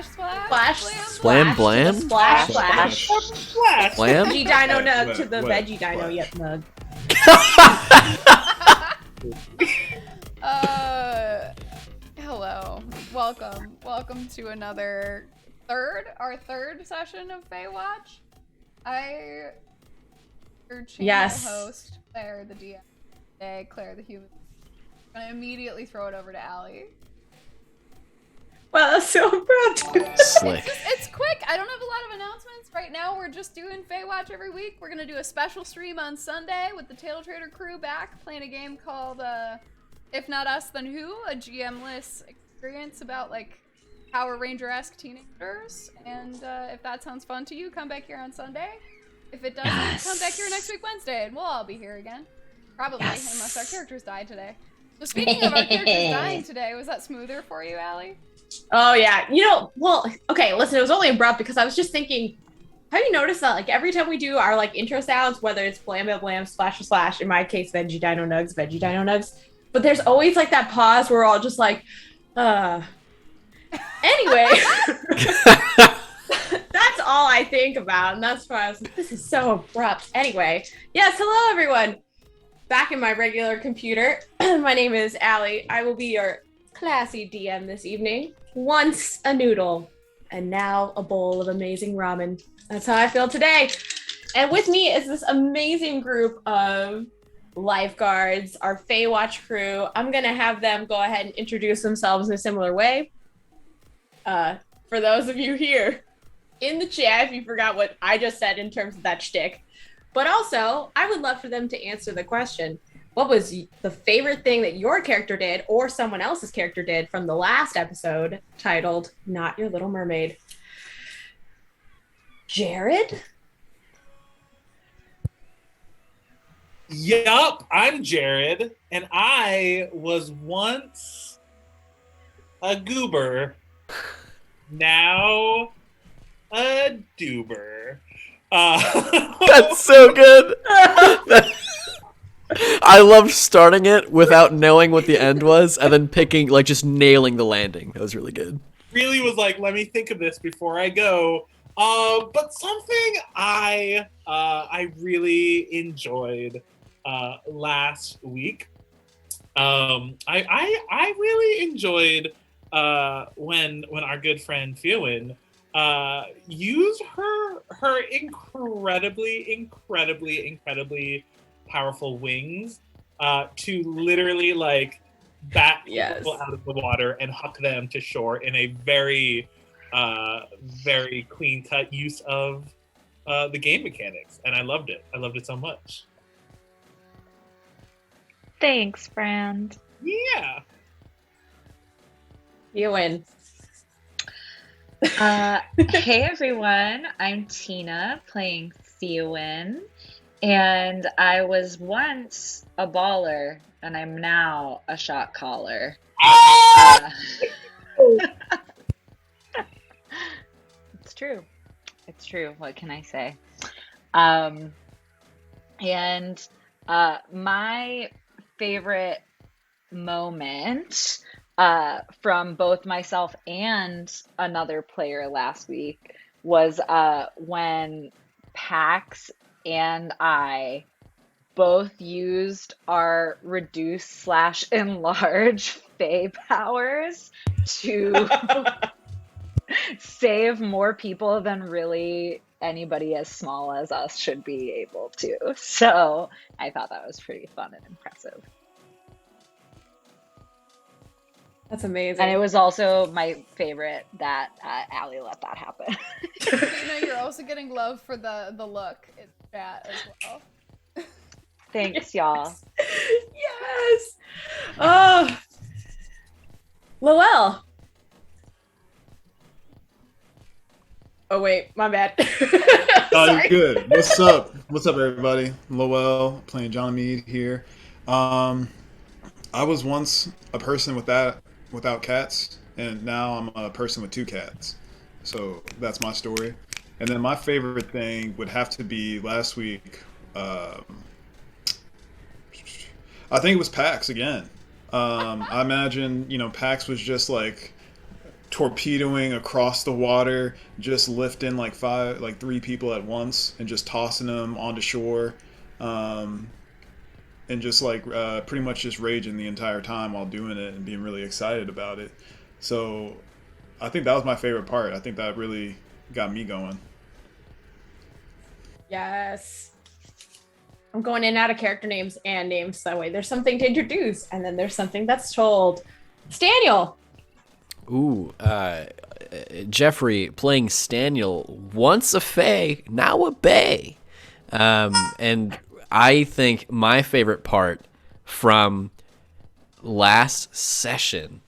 Slam blam? Splash. Blam? Veggie Dino Nug to the Veggie Dino Nug. Hello. Welcome to another our third session of FAEWATCH. Your channel host, Claire the DM, today, Claire the human. I'm gonna immediately throw it over to Allie. Well, that's so abrupt. Slick. It's quick. I don't have a lot of announcements right now. We're just doing FAEWATCH every week. We're gonna do a special stream on Sunday with the Tail Trader crew back playing a game called If Not Us Then Who, a GM-less experience about like Power Ranger-esque teenagers. And if that sounds fun to you, come back here on Sunday. If it doesn't, come back here next week Wednesday, and we'll all be here again. Probably, unless our characters die today. So speaking of our characters dying today, was that smoother for you, Allie? Oh yeah, well, okay, listen, it was only abrupt because I was just thinking, have you noticed that like every time we do our like intro sounds, whether it's blam blam blam, splash splash, in my case Veggie Dino Nugs, but there's always like that pause where we're all just like, anyway. That's all I think about, and that's why I was like, this is so abrupt. Anyway, yes, hello everyone. Back in my regular computer. My name is Allie. I will be your classy DM this evening. Once a noodle, and now a bowl of amazing ramen. That's how I feel today. And with me is this amazing group of lifeguards, our FAEWATCH crew. I'm gonna have them go ahead and introduce themselves in a similar way. For those of you here in the chat, if you forgot what I just said in terms of that shtick. But also, I would love for them to answer the question, what was the favorite thing that your character did or someone else's character did from the last episode titled Not Your Little Mermaid? Jared? Yup, I'm Jared, and I was once a goober, now a doober. That's so good. I loved starting it without knowing what the end was, and then just nailing the landing. That was really good. Really was like, let me think of this before I go. But something I really enjoyed last week. I really enjoyed when our good friend Fewin used her incredibly powerful wings to literally like bat people out of the water and huck them to shore in a very clean cut use of the game mechanics, and I loved it so much. Thanks, friend. Yeah. You win. Hey everyone, I'm Tina playing Theowin, and I was once a baller, and I'm now a shot caller. It's true. It's true. What can I say? And my favorite moment from both myself and another player last week was when Pax and I both used our reduce/enlarge Fae powers to save more people than really anybody as small as us should be able to. So I thought that was pretty fun and impressive. That's amazing. And it was also my favorite that Allie let that happen. You're also getting love for the look in chat as well. Thanks, y'all. Yes. Oh, Lowell. Oh wait, my bad. Oh, you're good. What's up? What's up, everybody? Lowell playing John Meade here. I was once a person without cats, and now I'm a person with 2 cats. So that's my story. And then my favorite thing would have to be last week. I think it was PAX again. I imagine, PAX was just like torpedoing across the water, just lifting like 3 people at once and just tossing them onto shore, and just like pretty much just raging the entire time while doing it and being really excited about it. So I think that was my favorite part. I think that really got me going. Yes. I'm going in and out of character names and names that way. There's something to introduce, and then there's something that's told. Staniel. Ooh, Jeffrey playing Staniel, once a Fae, now a Bae. And I think my favorite part from last session,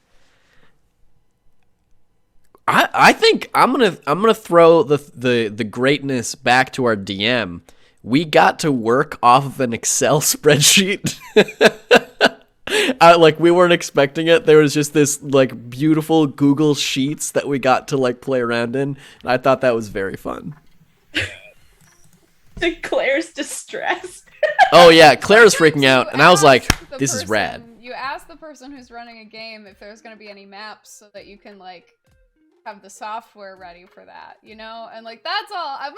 I think I'm gonna throw the greatness back to our DM. We got to work off of an Excel spreadsheet. Like, we weren't expecting it. There was just this like beautiful Google Sheets that we got to like play around in, and I thought that was very fun. Claire's distressed. Oh yeah, Claire was freaking out, and I was like, Ask the "This is rad." person- You ask the person who's running a game if there's going to be any maps so that you can like have the software ready for that, you know? And like that's all. I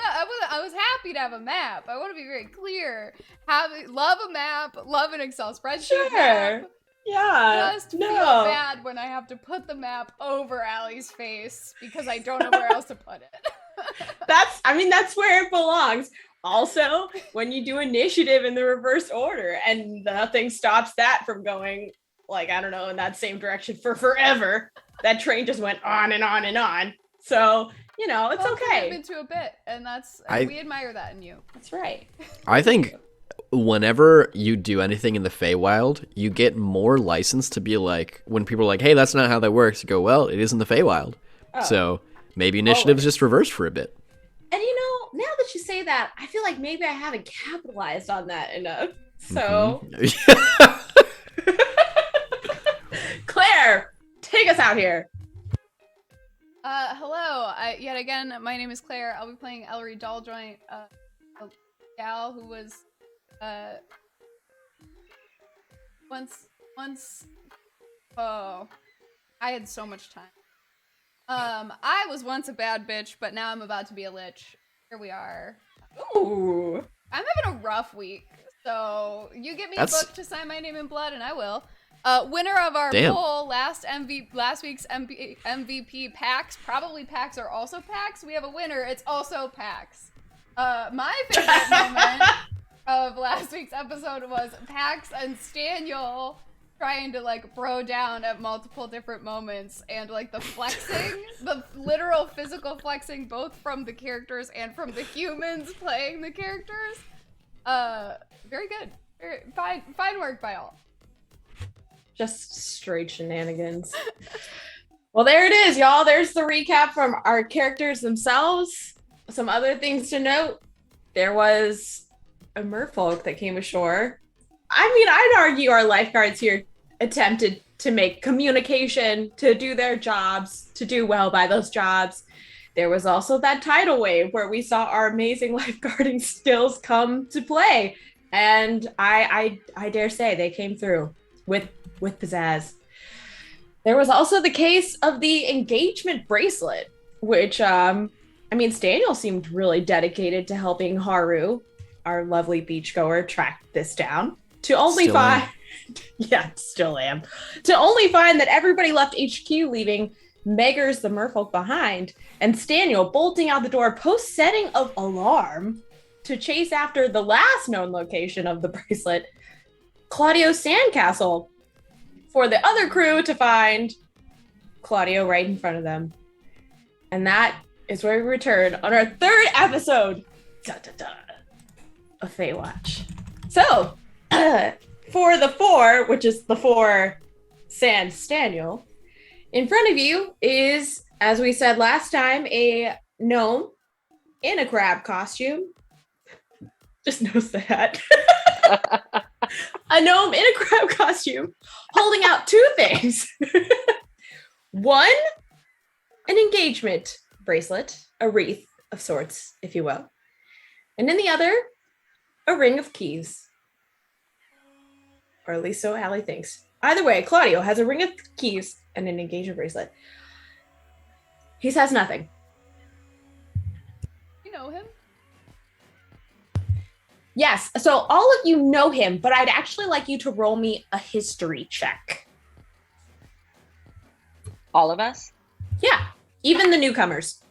was happy to have a map. I want to be very clear. Love a map, love an Excel spreadsheet map. Yeah. Just feel bad when I have to put the map over Allie's face because I don't know where else to put it. That's where it belongs. Also, when you do initiative in the reverse order and nothing stops that from going, like, I don't know, in that same direction for forever, that train just went on and on and on. So, you know, it's okay. Commitment to a bit, and we admire that in you. That's right. I think whenever you do anything in the Feywild, you get more license to be like, when people are like, hey, that's not how that works, you go, well, it is in the Feywild. Oh. So maybe initiative's just reversed for a bit. And you know, now that you say that, I feel like maybe I haven't capitalized on that enough. So, Claire, take us out here. Hello. Yet again, my name is Claire. I'll be playing Ellery Dolljoint, a gal who was once. Oh, I had so much time. I was once a bad bitch, but now I'm about to be a lich. Here we are. Ooh. I'm having a rough week, so you give me a book to sign my name in blood, and I will. Winner of our poll, last week's MVP PAX, probably PAX or also PAX. We have a winner. It's also PAX. My favorite moment of last week's episode was PAX and Staniel trying to like bro down at multiple different moments, and like the flexing, the literal physical flexing, both from the characters and from the humans playing the characters. Very good. Fine work by all. Just straight shenanigans. Well, there it is, y'all. There's the recap from our characters themselves. Some other things to note. There was a merfolk that came ashore. I mean, I'd argue our lifeguards here attempted to make communication, to do their jobs, to do well by those jobs. There was also that tidal wave where we saw our amazing lifeguarding skills come to play. And I dare say they came through with pizzazz. There was also the case of the engagement bracelet, which, Staniel seemed really dedicated to helping Haru, our lovely beachgoer, track this down. To only find, still am. To only find that everybody left HQ, leaving Meggers the merfolk behind, and Staniel bolting out the door post setting of alarm to chase after the last known location of the bracelet, Claudio's sandcastle, for the other crew to find Claudio right in front of them. And that is where we return on our third episode of FAEWATCH. So, for the 4, which is the 4 Sans Staniel, in front of you is, as we said last time, a gnome in a crab costume. Just notice that. A gnome in a crab costume holding out 2 things. One, an engagement bracelet, a wreath of sorts, if you will. And in the other, a ring of keys. Or at least so Allie thinks. Either way, Claudio has a ring of keys and an engagement bracelet. He says nothing. You know him? Yes, so all of you know him, but I'd actually like you to roll me a history check. All of us? Yeah, even the newcomers.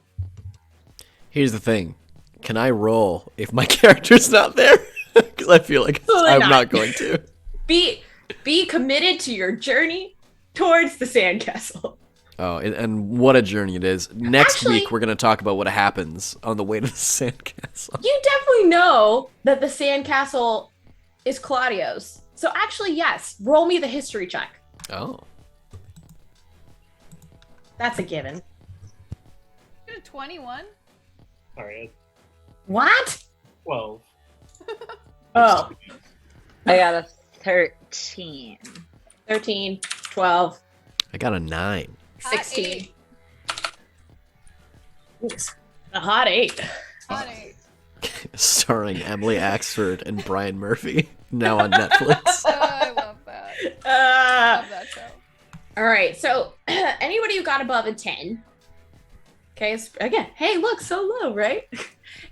Here's the thing. Can I roll if my character's not there? Because I feel like Absolutely I'm not. not going to. Be committed to your journey towards the sandcastle. Oh, and what a journey it is. Next Actually- week, we're going to talk about what happens on the way to the sandcastle. You definitely know that the sandcastle is Claudio's. So actually, yes, roll me the history check. Oh. That's a given. You got a 21? All right, What? 12. Oh, I got a 13. 13, 12, I got a 9. 16. Oops. A hot 8. Hot 8. Starring Emily Axford and Brian Murphy. Now on Netflix. Oh, I love that. Love that show. All right, so anybody who got above a 10, okay, again, hey, look, so low, right?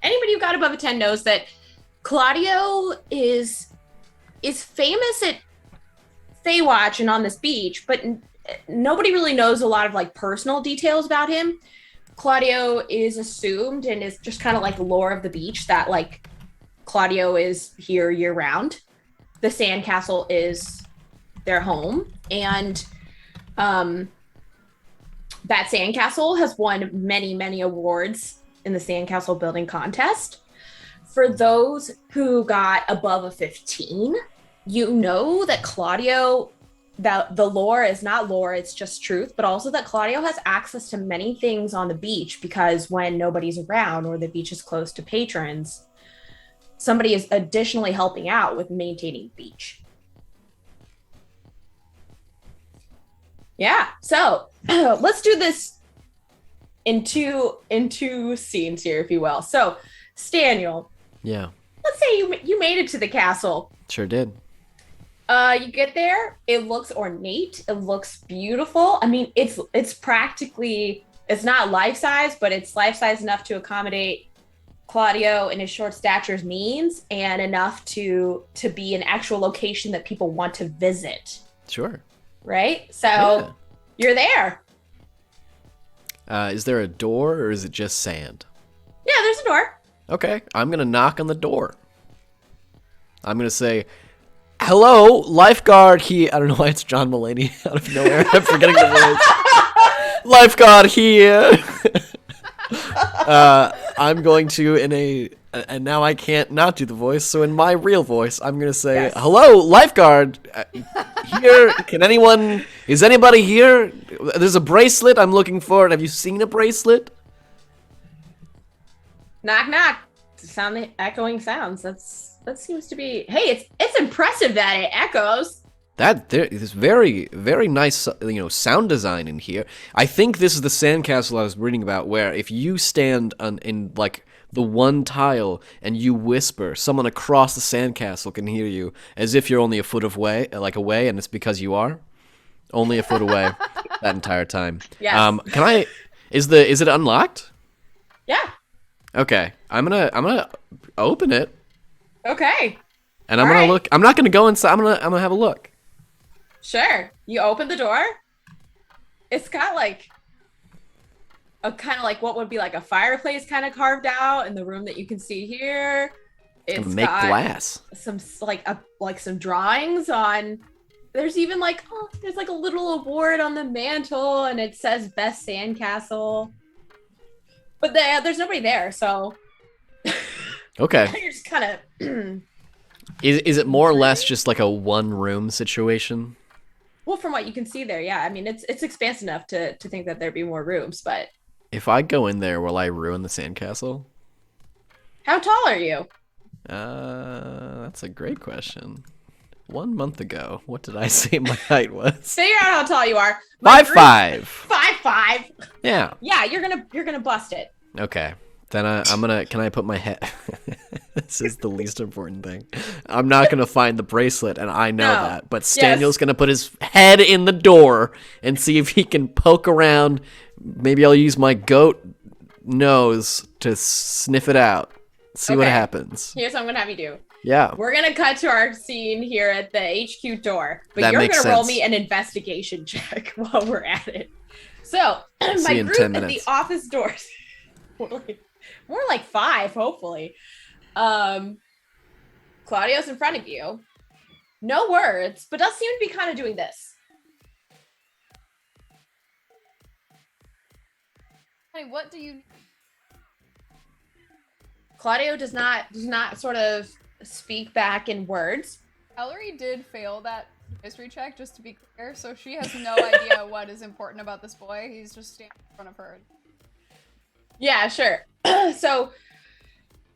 Anybody who got above a 10 knows that Claudio is famous at FAEWATCH and on this beach, but nobody really knows a lot of like personal details about him. Claudio is assumed and is just kind of like the lore of the beach that like Claudio is here year round. The sandcastle is their home, and that sandcastle has won many, many awards in the sandcastle building contest. For those who got above a 15, you know that Claudio, that the lore is not lore, it's just truth, but also that Claudio has access to many things on the beach because when nobody's around or the beach is closed to patrons, somebody is additionally helping out with maintaining the beach. Yeah, so let's do this in two scenes here, if you will. So, Staniel, Yeah, let's say you made it to the castle. sure did. You get there, it looks ornate, it looks beautiful. I mean, it's practically, it's not life size, but it's life size enough to accommodate Claudio and his short stature's means, and enough to be an actual location that people want to visit, Sure. right? So Yeah. you're there. Is there a door or is it just sand? Yeah, there's a door. Okay, I'm going to knock on the door. I'm going to say, hello, lifeguard here. I don't know why it's John Mulaney out of nowhere. I'm forgetting the voice. Lifeguard here. I'm going to, and now I can't not do the voice, so in my real voice, I'm going to say, Yes. hello, lifeguard. Here, is anybody here? There's a bracelet I'm looking for. Have you seen a bracelet? Knock knock. Sound the echoing sounds. That seems to be. Hey, it's impressive that it echoes. There is very, very nice, sound design in here. I think this is the sandcastle I was reading about, where if you stand in like the one tile and you whisper, someone across the sandcastle can hear you, as if you're only a foot away, and it's because you are only a foot away that entire time. Yes. Can I? Is it unlocked? Yeah. Okay, I'm gonna open it, Okay. and I'm All gonna right. look. I'm not gonna go inside. I'm gonna have a look. Sure. You open the door. It's got like a kind of like what would be like a fireplace kind of carved out in the room that you can see here. It's Make got glass. some like some drawings on. There's even like there's like a little award on the mantle, and it says best sandcastle. But there's nobody there, so Okay. you're just kind of. Is it more or less just like a one-room situation? Well, from what you can see there, yeah. I mean, it's expansive enough to think that there'd be more rooms, but If I go in there, will I ruin the sandcastle? how tall are you? That's a great question. 1 month ago, what did I say my height was? Figure out how tall you are. My 5'5". group- 5'5". Yeah. Yeah, you're gonna bust it. Okay. Then I'm gonna. Can I put my head? This is the least important thing. I'm not gonna find the bracelet, and I know No. that. But Staniel's gonna put his head in the door and see if he can poke around. Maybe I'll use my goat nose to sniff it out. See what Okay. happens. Here's what I'm gonna have you do. Yeah. We're gonna cut to our scene here at the HQ door, but That you're makes gonna roll sense. me an investigation check while we're at it. So See my you in group 10 at the minutes. office doors, more like 5, hopefully. Claudio's in front of you. No words, but does seem to be kind of doing this. Honey, what do you? Claudio does not sort of speak back in words. Ellery did fail that history check, just to be clear, so she has no idea what is important about this boy. He's just standing in front of her. Yeah, sure. So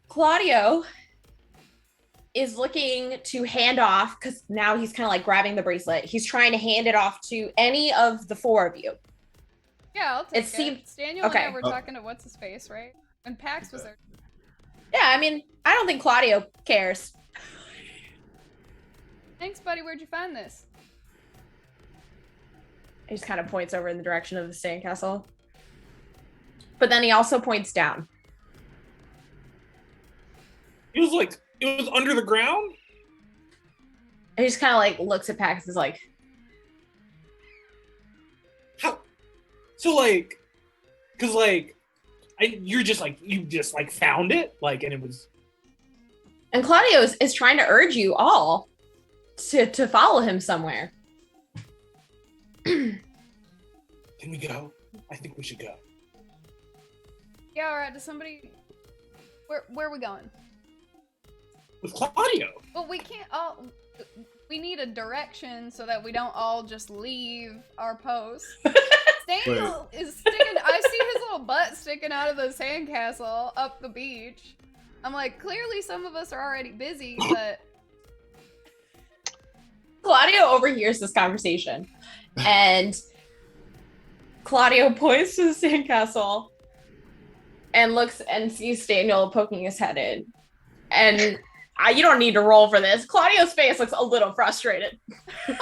Claudio is looking to hand off, because now he's kind of like grabbing the bracelet. He's trying to hand it off to any of the 4 of you. Yeah, I'll take It it. seemed- Daniel okay. and I were talking to what's his face, right? And Pax was there. Yeah, I mean, I don't think Claudio cares. Thanks, buddy. Where'd you find this? He just kind of points over in the direction of the sandcastle. But then he also points down. It was under the ground. And he just kind of like looks at Pax and is like, How? So like, cause like, you just found it, like, and it was. and Claudio is trying to urge you all to follow him somewhere. Can we go? I think we should go. Yeah, alright, does somebody... Where are we going? With Claudio. Well, we can't all... We need a direction so that we don't all just leave our post. Daniel is sticking... I see his little butt sticking out of the sandcastle up the beach. I'm like, clearly some of us are already busy, but... Claudio overhears this conversation, and Claudio points to the sandcastle and looks and sees Daniel poking his head in. And you don't need to roll for this. Claudio's face looks a little frustrated.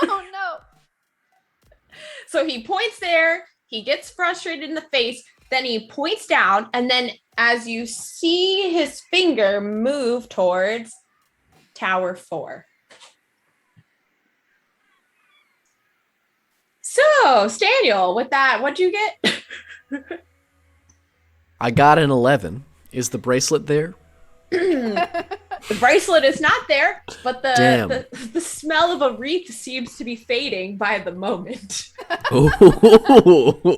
Oh no! So he points there, he gets frustrated in the face, then he points down, and then as you see his finger move towards Tower 4. So, Staniel, with that, what'd you get? I got an 11. Is the bracelet there? The bracelet is not there, but Damn. the smell of a wreath seems to be fading by the moment. Ooh.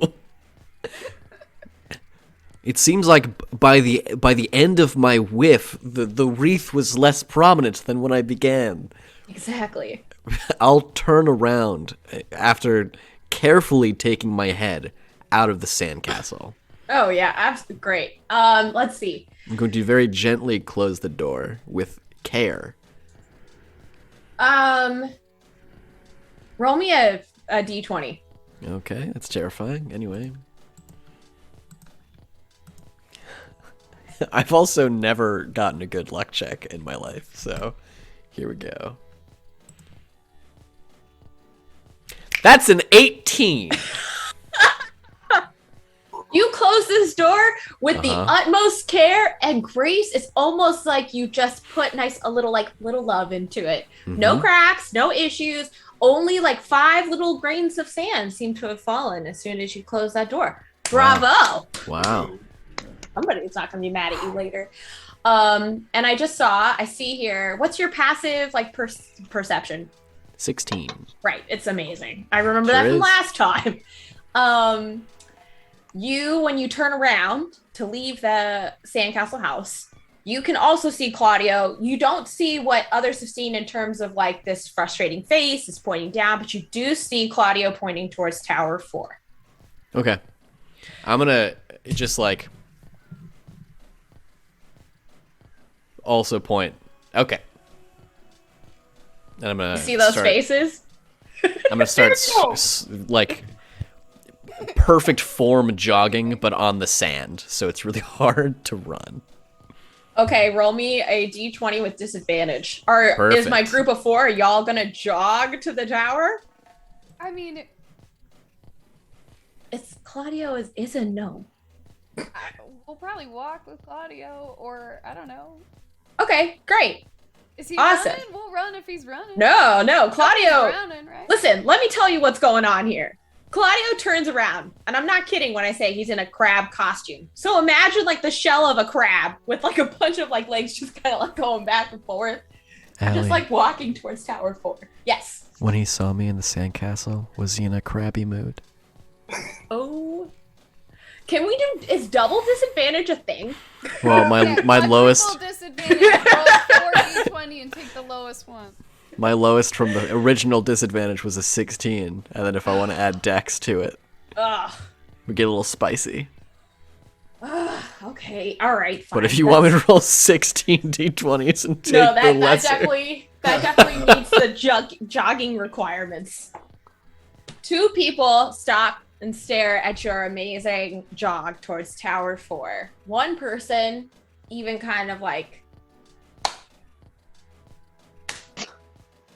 It seems like by the end of my whiff, the wreath was less prominent than when I began. Exactly. I'll turn around after carefully taking my head out of the sandcastle. Oh yeah, absolutely great. Let's see. I'm going to very gently close the door with care. Roll me a d20. Okay, that's terrifying. Anyway. I've also never gotten a good luck check in my life, so here we go. That's an 18. You close this door with the Uh-huh. utmost care and grace. It's almost like you just put a little love into it. No Mhm. cracks, no issues. Only like 5 little grains of sand seem to have fallen as soon as you close that door. Bravo. Wow. Somebody's not gonna be mad at you later. And I see here, what's your passive perception? 16. Right, it's amazing. I remember Sure that from is. last time. When you turn around to leave the sandcastle house, you can also see Claudio. You don't see what others have seen in terms of like this frustrating face is pointing down, but you do see Claudio pointing towards Tower 4. Okay. I'm gonna just like also point. Okay. And I'm gonna You see those start, faces? I'm gonna start No. like perfect form jogging, but on the sand, so it's really hard to run. Okay, roll me a d20 with disadvantage. Is my Perfect. group of 4, are y'all gonna jog to the tower? I mean, It's Claudio is a no. we'll probably walk with Claudio, or I don't know. Okay, great. Is he Awesome. running? We'll run if he's running. No, He's Claudio. running, right? Listen, let me tell you what's going on here. Claudio turns around, and I'm not kidding when I say he's in a crab costume. So imagine like the shell of a crab with like a bunch of like legs just kind of like going back and forth, just Allie, like walking towards Tower 4. Yes. when he saw me in the sandcastle, was he in a crabby mood? Oh. Can we do, is double disadvantage a thing? Well, my Quadruple lowest disadvantage. Roll 4d20 and take the lowest one. my lowest from the original disadvantage was a 16, and then if I want to add dex to it, Ugh. we get a little spicy. Ugh. Okay. All right. Fine. But if you want me to roll 16 d20s and take No, the that lesser, definitely meets the jogging requirements. 2 people stop and stare at your amazing jog towards Tower 4. 1 person even kind of like,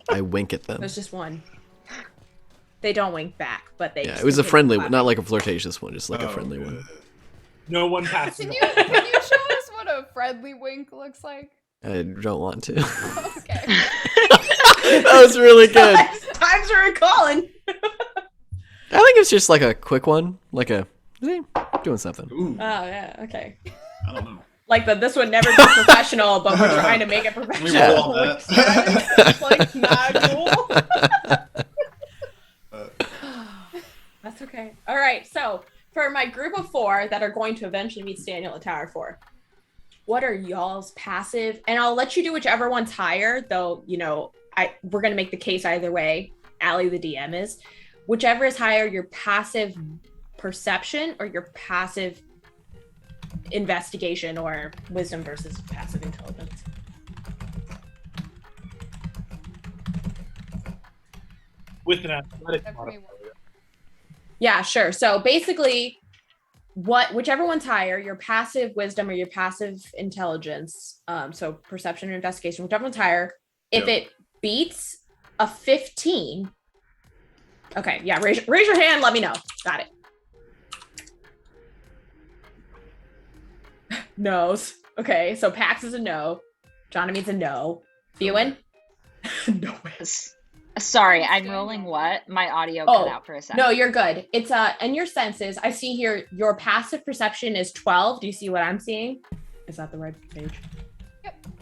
I wink at them. there's just one. They don't wink back, but they Yeah, just it was a continue friendly one, clapping. not like a flirtatious one, just like a Oh, friendly good. one. No one passes. Can you show us what a friendly wink looks like? I don't want to. Okay. That was really good. Times are calling. I think it's just like a quick one, like a doing something. Ooh, Oh yeah, okay. I don't know. Like this would never be professional, but we're trying to make it Let me professional. roll on that. It's like not cool. That's okay. All right. So for my group of 4 that are going to eventually meet Daniel at Tower 4, what are y'all's passive? And I'll let you do whichever one's higher, though. You know, we're gonna make the case either way. Allie, the DM, is whichever is higher, your passive perception or your passive investigation or wisdom versus passive intelligence. With an athletic That's modifier. me. Yeah, sure. So basically, whichever one's higher, your passive wisdom or your passive intelligence, so perception or investigation, whichever one's higher, if Yep. it beats a 15, okay, yeah, raise your hand, let me know. Got it. No's. Okay, so Pax is a no. Johnny's a no. Ewan? No way. Sorry, I'm rolling what? My audio cut out for a second. No, you're good. It's and your senses. I see here your passive perception is 12. Do you see what I'm seeing? Is that the right page?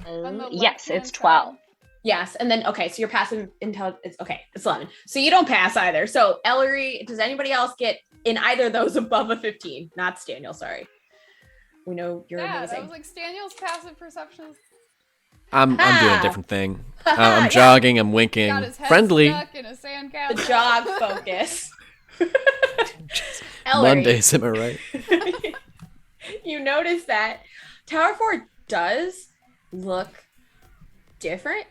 On the Yes, left-hand it's 12. Yes, and then okay, so your passive intelligence. Okay, it's 11. So you don't pass either. So Ellery, does anybody else get in either of those above a 15? Not Daniel, sorry. We know you're Yeah, amazing. that was like Staniel's passive perception. I'm doing a Ah. different thing. Yeah. I'm jogging. I'm winking. Got his head Friendly. stuck in a sandcastle. The jog focus. Ellery, Mondays, am I right? you notice that Tower 4 does look different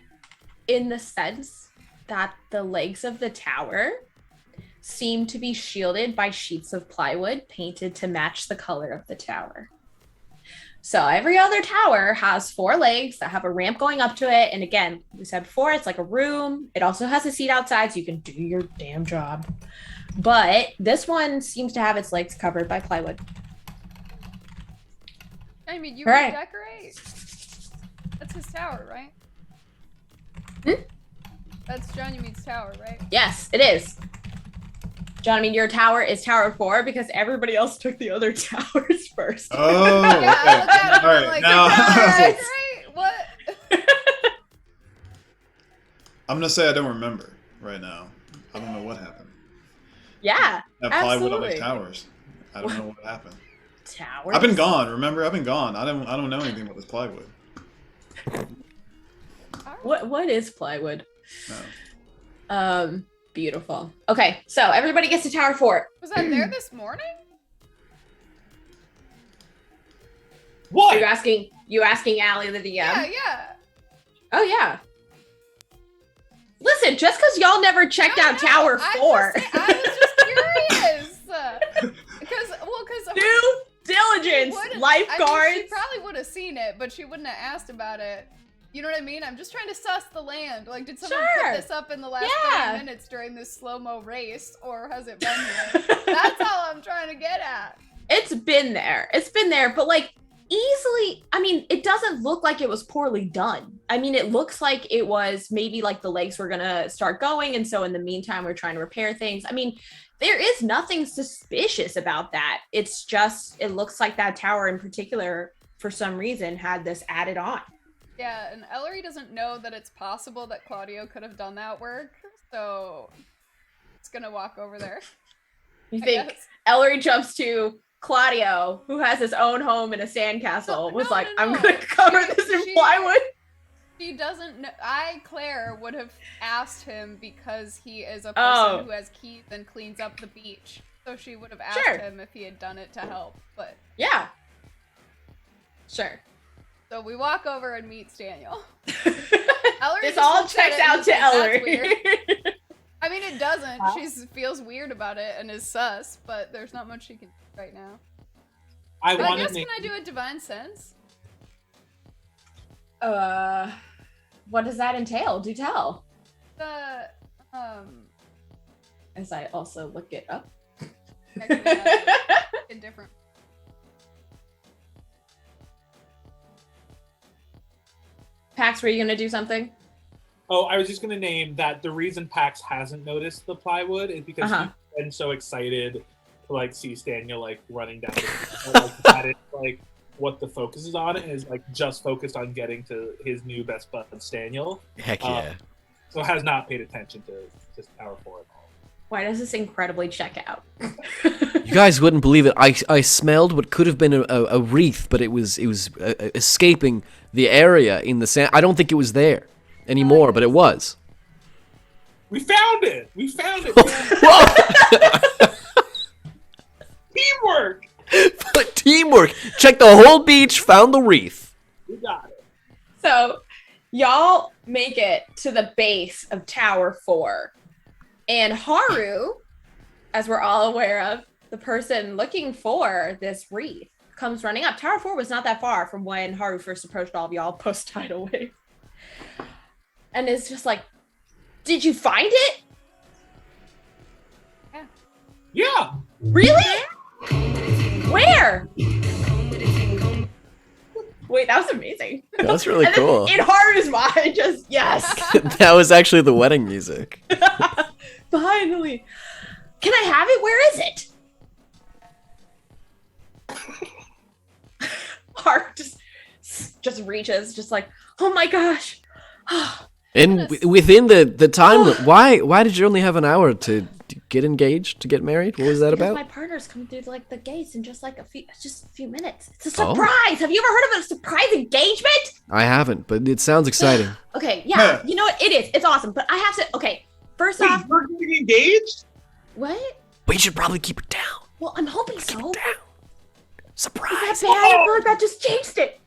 in the sense that the legs of the tower seem to be shielded by sheets of plywood painted to match the color of the tower. So every other tower has 4 legs that have a ramp going up to it. And again, we said before, it's like a room. It also has a seat outside so you can do your damn job. But this one seems to have its legs covered by plywood. I mean, you All right. redecorate. That's his tower, right? Hmm? That's Johnny Meat's tower, right? Yes, it is. John, I mean, your tower is Tower 4 because everybody else took the other towers first. Oh, Yeah, I okay. look at him All and right, I'm like, now "Redecorate? What? I'm gonna say I don't remember right now. I don't know what happened. Yeah, That plywood on absolutely. the towers. I don't know what happened. Towers. I've been gone. Remember, I've been gone. I don't know anything about this plywood. What is plywood? No. Beautiful. Okay, so everybody gets to Tower 4. Was that there this morning? What? You asking Allie the DM? Yeah. Oh yeah. Listen, just because y'all never checked out Tower 4. I was just curious. so Due diligence, lifeguards. I mean, she probably would have seen it, but she wouldn't have asked about it. You know what I mean? I'm just trying to suss the land. Like, did someone put this up in the last 30 minutes during this slow-mo race, or has it been here? That's all I'm trying to get at. It's been there. It's been there, but like easily, I mean, it doesn't look like it was poorly done. I mean, it looks like it was maybe like the legs were gonna start going, and so in the meantime, we're trying to repair things. I mean, there is nothing suspicious about that. It's just, it looks like that tower in particular, for some reason, had this added on. Yeah, and Ellery doesn't know that it's possible that Claudio could have done that work, so it's gonna walk over there. You think Ellery jumps to Claudio, who has his own home in a sandcastle, was like, I'm gonna cover this in plywood. She doesn't know. Claire would have asked him because he is a person who has keys and cleans up the beach. So she would have asked him if he had done it to help, but... Yeah. Sure. So we walk over and meet Daniel. This all checks out to Ellery. I mean, it doesn't. She feels weird about it and is sus, but there's not much she can do right now. I guess, can I do a divine sense? What does that entail? Do tell. As I also look it up. Different. Pax, were you gonna do something? Oh, I was just gonna name that the reason Pax hasn't noticed the plywood is because he's been so excited to like see Staniel like running down the like, that is like what the focus is on, and is like just focused on getting to his new best bud Staniel. Heck yeah. So has not paid attention to Tower 4 at all. Why does this incredibly check out? You guys wouldn't believe it. I smelled what could have been a wreath, but it was escaping the area in the sand. I don't think it was there anymore, but it was. We found it. We found it. Whoa! Teamwork. Teamwork. Check the whole beach. Found the wreath. We got it. So, y'all make it to the base of Tower 4. And Haru, as we're all aware of, the person looking for this wreath, comes running up. Tower 4 was not that far from when Haru first approached all of y'all post-tidal wave. And is just like, did you find it? Yeah. Really? Where? Wait, that was amazing. That's really and cool. In Haru's mind, just, yes. That was actually the wedding music. Finally. Can I have it? Where is it? Haru just reaches, just like, oh my gosh. And within the time, why did you only have an hour to get engaged, to get married? What was that about? My partner's coming through like the gates in just a few minutes. It's a surprise. Have you ever heard of a surprise engagement? I haven't, but it sounds exciting. Okay, yeah. You know what? It is. It's awesome. But I have to. Okay, first off, we're getting engaged. What? We should probably keep it down. Well, I'm hoping so. Keep it down. Surprise! That bad bird that just jinxed it.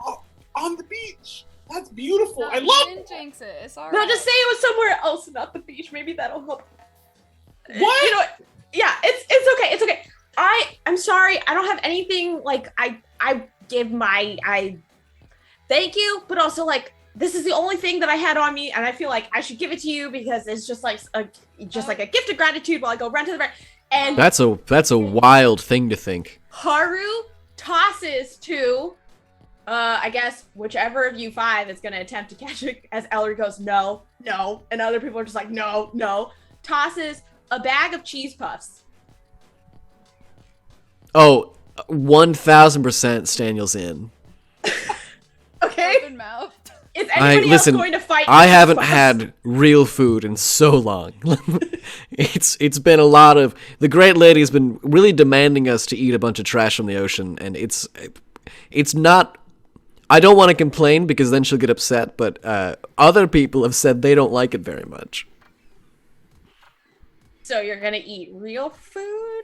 Oh, on the beach. That's beautiful. No, I love it. Jinx it. It's all No, right. just say it was somewhere else, not the beach. Maybe that'll help. What? You know what? Yeah, it's okay. It's okay. I'm sorry. I don't have anything like I give my thank you, but also like this is the only thing that I had on me, and I feel like I should give it to you because it's just like a gift of gratitude while I go run to the bar. And That's a wild thing to think. Haru tosses to I guess whichever of you five is gonna attempt to catch it, as Ellery goes, no, and other people are just like, no, tosses a bag of cheese puffs. Oh, 1,000% Staniel's in. Okay? Open mouth. Is anybody else going to fight? I haven't had real food in so long. It's been a lot of... The Great Lady has been really demanding us to eat a bunch of trash from the ocean, and it's not... I don't want to complain because then she'll get upset, but other people have said they don't like it very much. So you're gonna eat real food?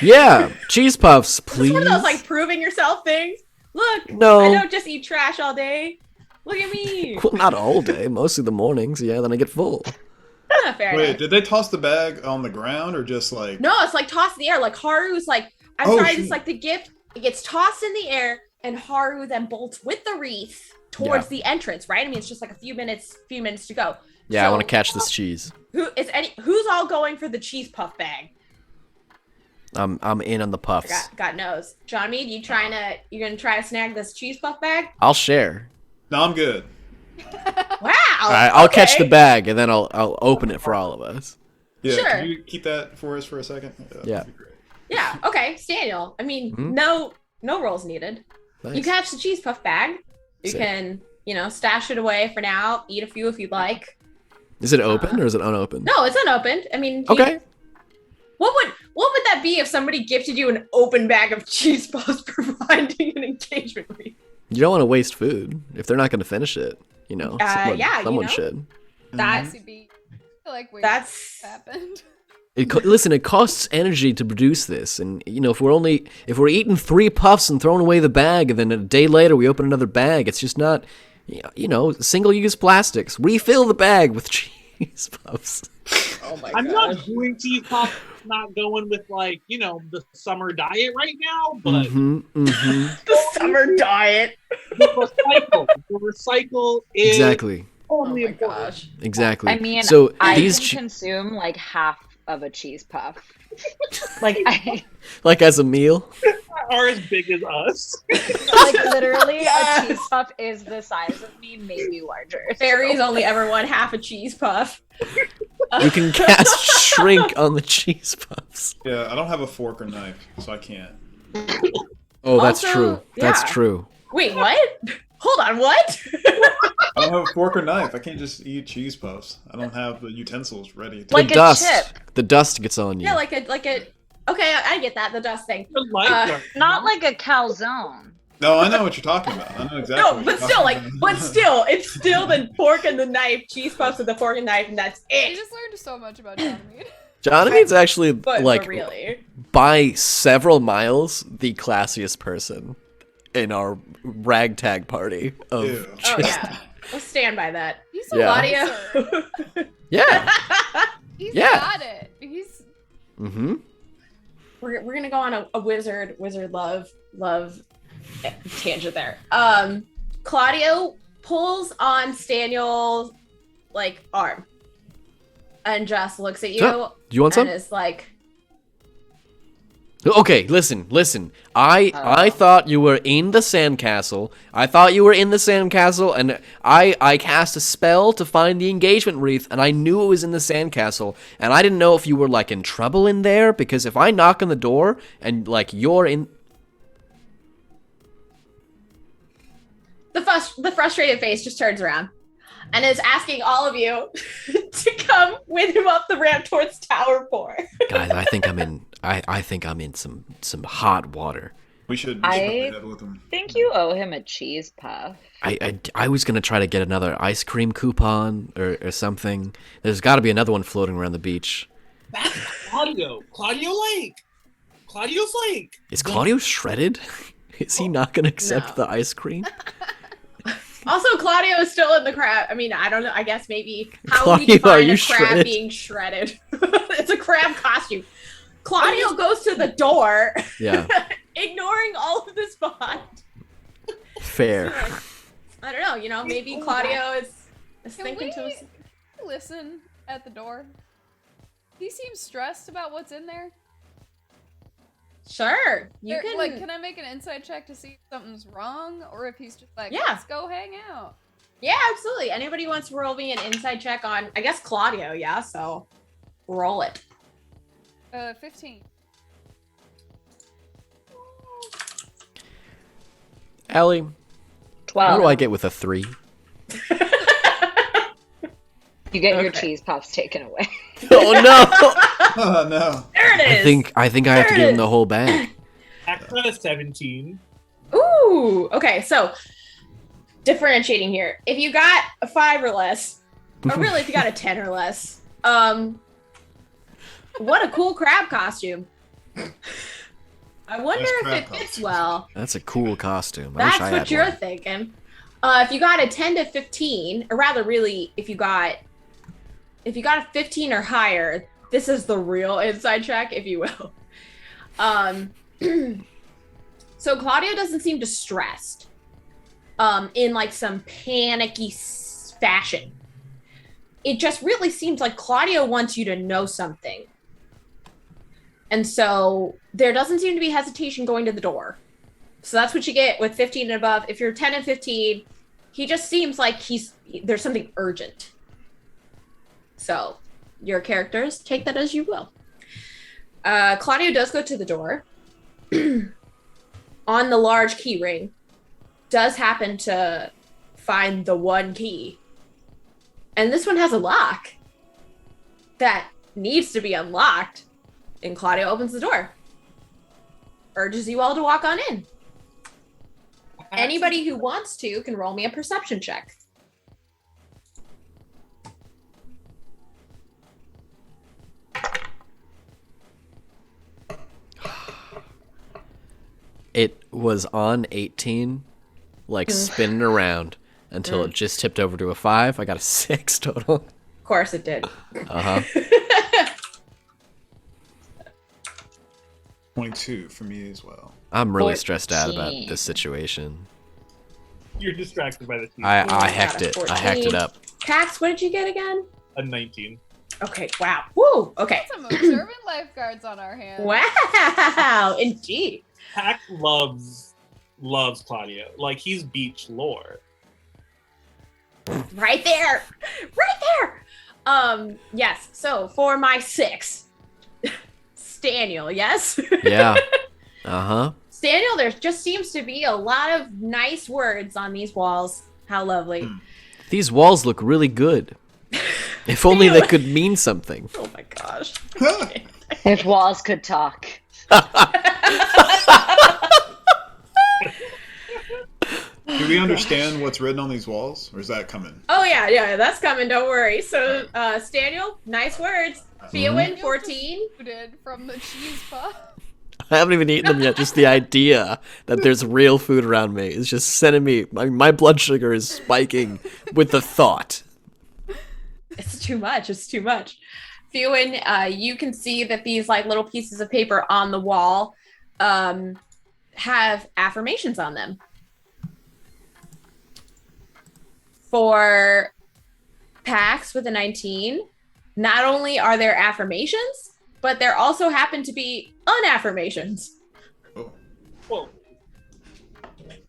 Yeah, cheese puffs, please. It's one of those like proving yourself things. Look, No. I don't just eat trash all day. Look at me. Well, not all day, mostly the mornings, yeah, then I get full. Fair Wait, enough. did they toss the bag on the ground or just like... No, it's like tossed in the air. Like Haru's like I'm Oh, sorry, shoot. it's like the gift. It gets tossed in the air, and Haru then bolts with the wreath towards the entrance. Right? I mean, it's just like a few minutes to go. Yeah, I want to So, catch this cheese. Who's all going for the cheese puff bag? I'm in on the puffs. God knows. John Mead, you gonna try to snag this cheese puff bag? I'll share. No, I'm good. Wow. All right, I'll catch okay. the bag and then I'll open it for all of us. Yeah, Sure. can you keep that for us for a second? Yeah. That'd be great. Yeah. Okay, Daniel. I mean, Mhm. no rolls needed. Nice. You catch the cheese puff bag. You Sick. can, stash it away for now. Eat a few if you'd like. Is it open or is it unopened? No, it's unopened. I mean, Okay. What would that be if somebody gifted you an open bag of cheese puffs providing an engagement ring? You don't want to waste food if they're not going to finish it. Yeah, someone should. That's I feel like we that's happened. Listen, it costs energy to produce this, and if we're eating 3 puffs and throwing away the bag, and then a day later we open another bag, it's just not, single-use plastics. Refill the bag with cheese puffs. oh my I'm god. not doing cheese puffs, not going with the summer diet right now, but The summer diet. the recycle is Exactly. Oh only my important. gosh. Exactly. I mean, so I these can consume like half of a cheese puff. Like as a meal. Are as big as us. literally Yes. a cheese puff is the size of me, maybe larger. Fairy's only ever won half a cheese puff. You can cast shrink on the cheese puffs. Yeah, I don't have a fork or knife, so I can't. Oh, that's Also, true. That's yeah. true. Wait, what? Hold on, what? I don't have a fork or knife. I can't just eat cheese puffs. I don't have the utensils ready. To Like the a dust. chip. The dust gets on you. Yeah, like a. Okay, I get that, the dust thing. The lifeguard. Not like a calzone. No, I know what you're talking about. I know exactly. No, what but you're still, talking about. it's still the fork and the knife, cheese puffs with the fork and knife, and that's I it. just learned so much about Johnny. Jonathan's actually But really, by several miles the classiest person in our ragtag party of Ew. oh yeah, we'll stand by that. He's a Yeah. Claudio. yeah. He's Yeah. got it. He's Mm-hmm. We're gonna go on a wizard love tangent there. Claudio pulls on Staniel's arm and just looks at you Do you want some? and is like, Okay, listen. I thought you were in the sandcastle. And I cast a spell to find the engagement wreath, and I knew it was in the sandcastle. And I didn't know if you were in trouble in there, because if I knock on the door and you're in. the frustrated face just turns around and is asking all of you to come with him up the ramp towards Tower 4. Guys, I think I'm in. I think I'm in some hot water. We should I- head with them. I think you owe him a cheese puff. I was gonna try to get another ice cream coupon or something. There's got to be another one floating around the beach. That's Claudio. Claudio Lake. Claudio's Lake. Is Claudio shredded? Is he not gonna accept No. the ice cream? Also, Claudio is still in the crab. I mean, I don't know. I guess maybe how would we Claudio, are define you a crab shredded? being shredded? It's a crab costume. Claudio goes to the door, Yeah, ignoring all of this behind. fair. I don't know. Maybe Claudio is Can thinking we to himself. listen at the door? He seems stressed about what's in there. Sure, you Or, can. can I make an inside check to see if something's wrong, or if he's just Yeah. let's go hang out? Yeah, absolutely. Anybody wants to roll me an inside check on? I guess Claudio. Yeah, so roll it. 15. Allie, what 12. do I get with a 3? You get your Okay. cheese puffs taken away. Oh no! Oh no. There it is. I think I have to There give it him the is. whole bag. Extra 17. Ooh. Okay, so differentiating here. If you got a 5 or less, or really if you got a 10 or less, what a cool crab costume. I wonder Nice if crab it fits costume. well. That's a cool costume. I That's wish I what had you're one. thinking. If you got a 10 to 15, or rather really if you got a 15 or higher, this is the real inside check, if you will. So Claudio doesn't seem distressed in like some panicky fashion. It just really seems like Claudio wants you to know something. And so there doesn't seem to be hesitation going to the door. So that's what you get with 15 and above. If you're 10 and 15, he just seems like there's something urgent. So your characters, take that as you will. Claudio does go to the door. On the large key ring, does happen to find the one key. And this one has a lock that needs to be unlocked. And Claudio opens the door. Urges you all to walk on in. Anybody who wants to can roll me a perception check. It was on 18, like spinning around until it just tipped over to a 5. I got a 6 total. Of course it did. 22 for me as well. I'm really stressed out about 14. this situation. You're distracted by the TV. I hacked it. I hacked it up. Pax, what did you get again? A 19. Okay, wow. Woo, okay. Some observant lifeguards on our hands. Wow, indeed. Pac loves Claudio. Like, he's beach lore. Right there. Right there. Yes, so for my 6, Staniel, yes? Yeah. Uh-huh. Staniel, there just seems to be a lot of nice words on these walls. How lovely. These walls look really good. If only they could mean something. Oh my gosh. If walls could talk. Do we understand what's written on these walls, or is that coming? Oh yeah, that's coming. Don't worry. So, Staniel, nice words. Fiowin, 14. Fooded from the cheese puff. I haven't even eaten them yet. Just the idea that there's real food around me is just sending me. My blood sugar is spiking with the thought. It's too much. It's too much. Fiowin, you can see that these like little pieces of paper on the wall have affirmations on them. For Pax with a 19, not only are there affirmations, but there also happen to be unaffirmations. Oh. Whoa.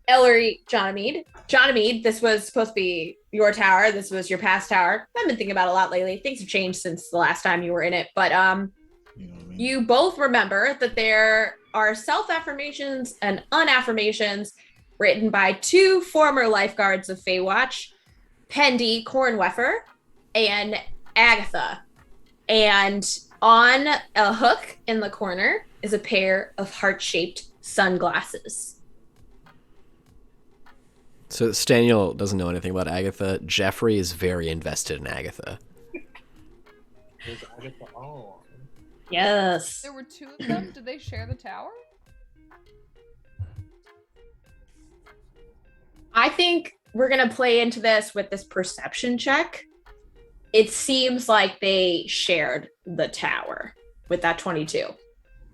Ellery, Johnamede, this was supposed to be your tower. This was your past tower. I've been thinking about it a lot lately. Things have changed since the last time you were in it. But You know what I mean? you both remember that there are self-affirmations and unaffirmations written by 2 former lifeguards of FAEWATCH, Pendy Cornweffer and Agatha. And on a hook in the corner is a pair of heart-shaped sunglasses. So Staniel doesn't know anything about Agatha. Jeffrey is very invested in Agatha. There's Agatha. Oh. Yes. There were 2 of them. Did they share the tower? I think we're going to play into this with this perception check. It seems like they shared the tower with that 22.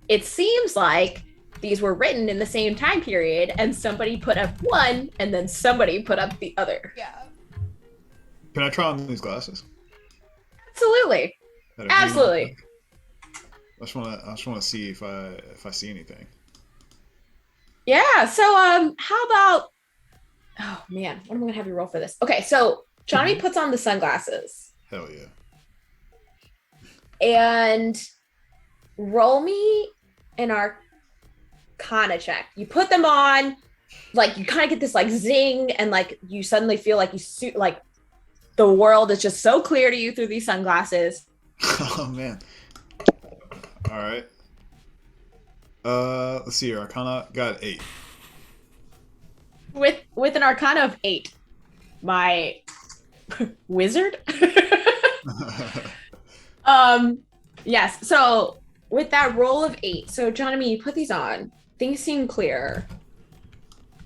It seems like these were written in the same time period and somebody put up one and then somebody put up the other. Yeah. Can I try on these glasses? Absolutely. That are green? Absolutely. I just want to see if I see anything. Yeah. So, how about, oh man, what am I going to have you roll for this? Okay. So Johnny puts on the sunglasses. Hell yeah. And roll me an Arcana check. You put them on, like you kind of get this like zing, and like you suddenly feel like like the world is just so clear to you through these sunglasses. Oh man. All right. Let's see here. Arcana got 8. With an Arcana of 8, my wizard. Yes. So with that roll of 8, so Johnny, you put these on. Things seem clear.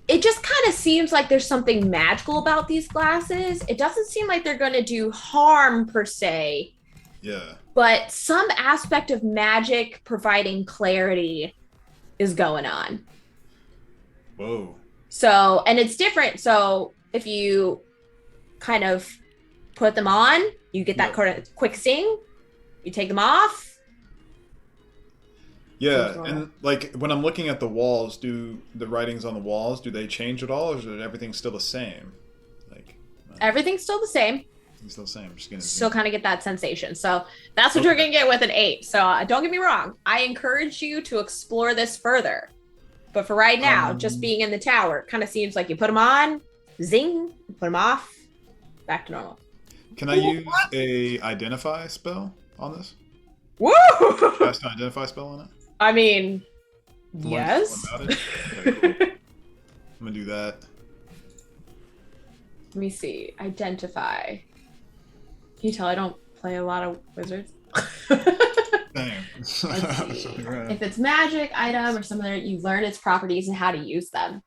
It just kind of seems like there's something magical about these glasses. It doesn't seem like they're going to do harm per se, Yeah. but some aspect of magic providing clarity is going on. Whoa. So, and it's different. So if you kind of put them on, you get that quick zing. You take them off. Yeah, and like when I'm looking at the walls, do the writings on the walls, do they change at all, or is everything still the same? Like everything's still the same. It's still the same. Just gonna still kind of get that sensation. So that's what you're gonna get with an 8. So don't get me wrong. I encourage you to explore this further. But for right now, just being in the tower kind of seems like you put them on, zing, put them off, back to normal. Can I use a identify spell on this? Woo! Cast an identify spell on it? I mean, To learn yes. more about it? Okay, cool. I'm gonna do that. Let me see. Identify. Can you tell I don't play a lot of wizards? Damn. If it's magic item or something that you learn its properties and how to use them,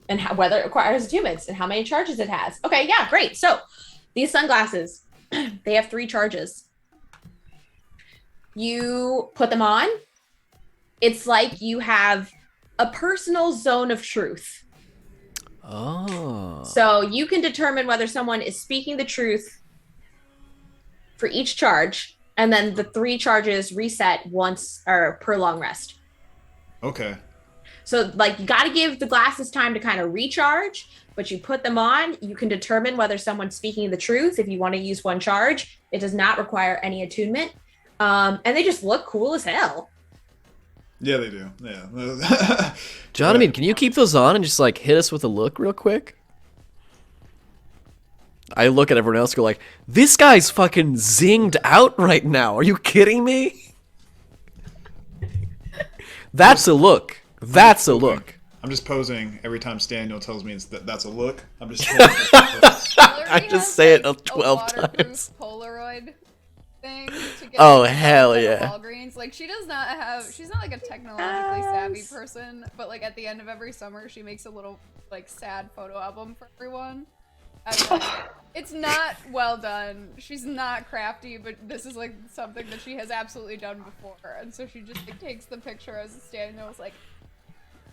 and whether it requires attunements and how many charges it has. Okay, yeah, great. So these sunglasses, they have 3 charges. You put them on. It's like you have a personal zone of truth. Oh. So you can determine whether someone is speaking the truth for each charge, and then the 3 charges reset once or per long rest. Okay. So like you got to give the glasses time to kind of recharge, but you put them on, you can determine whether someone's speaking the truth. If you want to use 1 charge, it does not require any attunement. And they just look cool as hell. Yeah, they do. Yeah. John, I mean, can you keep those on and just like hit us with a look real quick? I look at everyone else and go like, this guy's fucking zinged out right now. Are you kidding me? That's a look. That's a look. I'm just posing every time Staniel tells me that's a look. I'm just I just say it 12 times. Polaroid thing to get Oh, hell yeah. Walgreens. Like she's not like a technologically savvy person, but like at the end of every summer she makes a little like sad photo album for everyone. And, like, it's not well done. She's not crafty, but this is like something that she has absolutely done before. And so she just like takes the picture as it's standing there. Was like,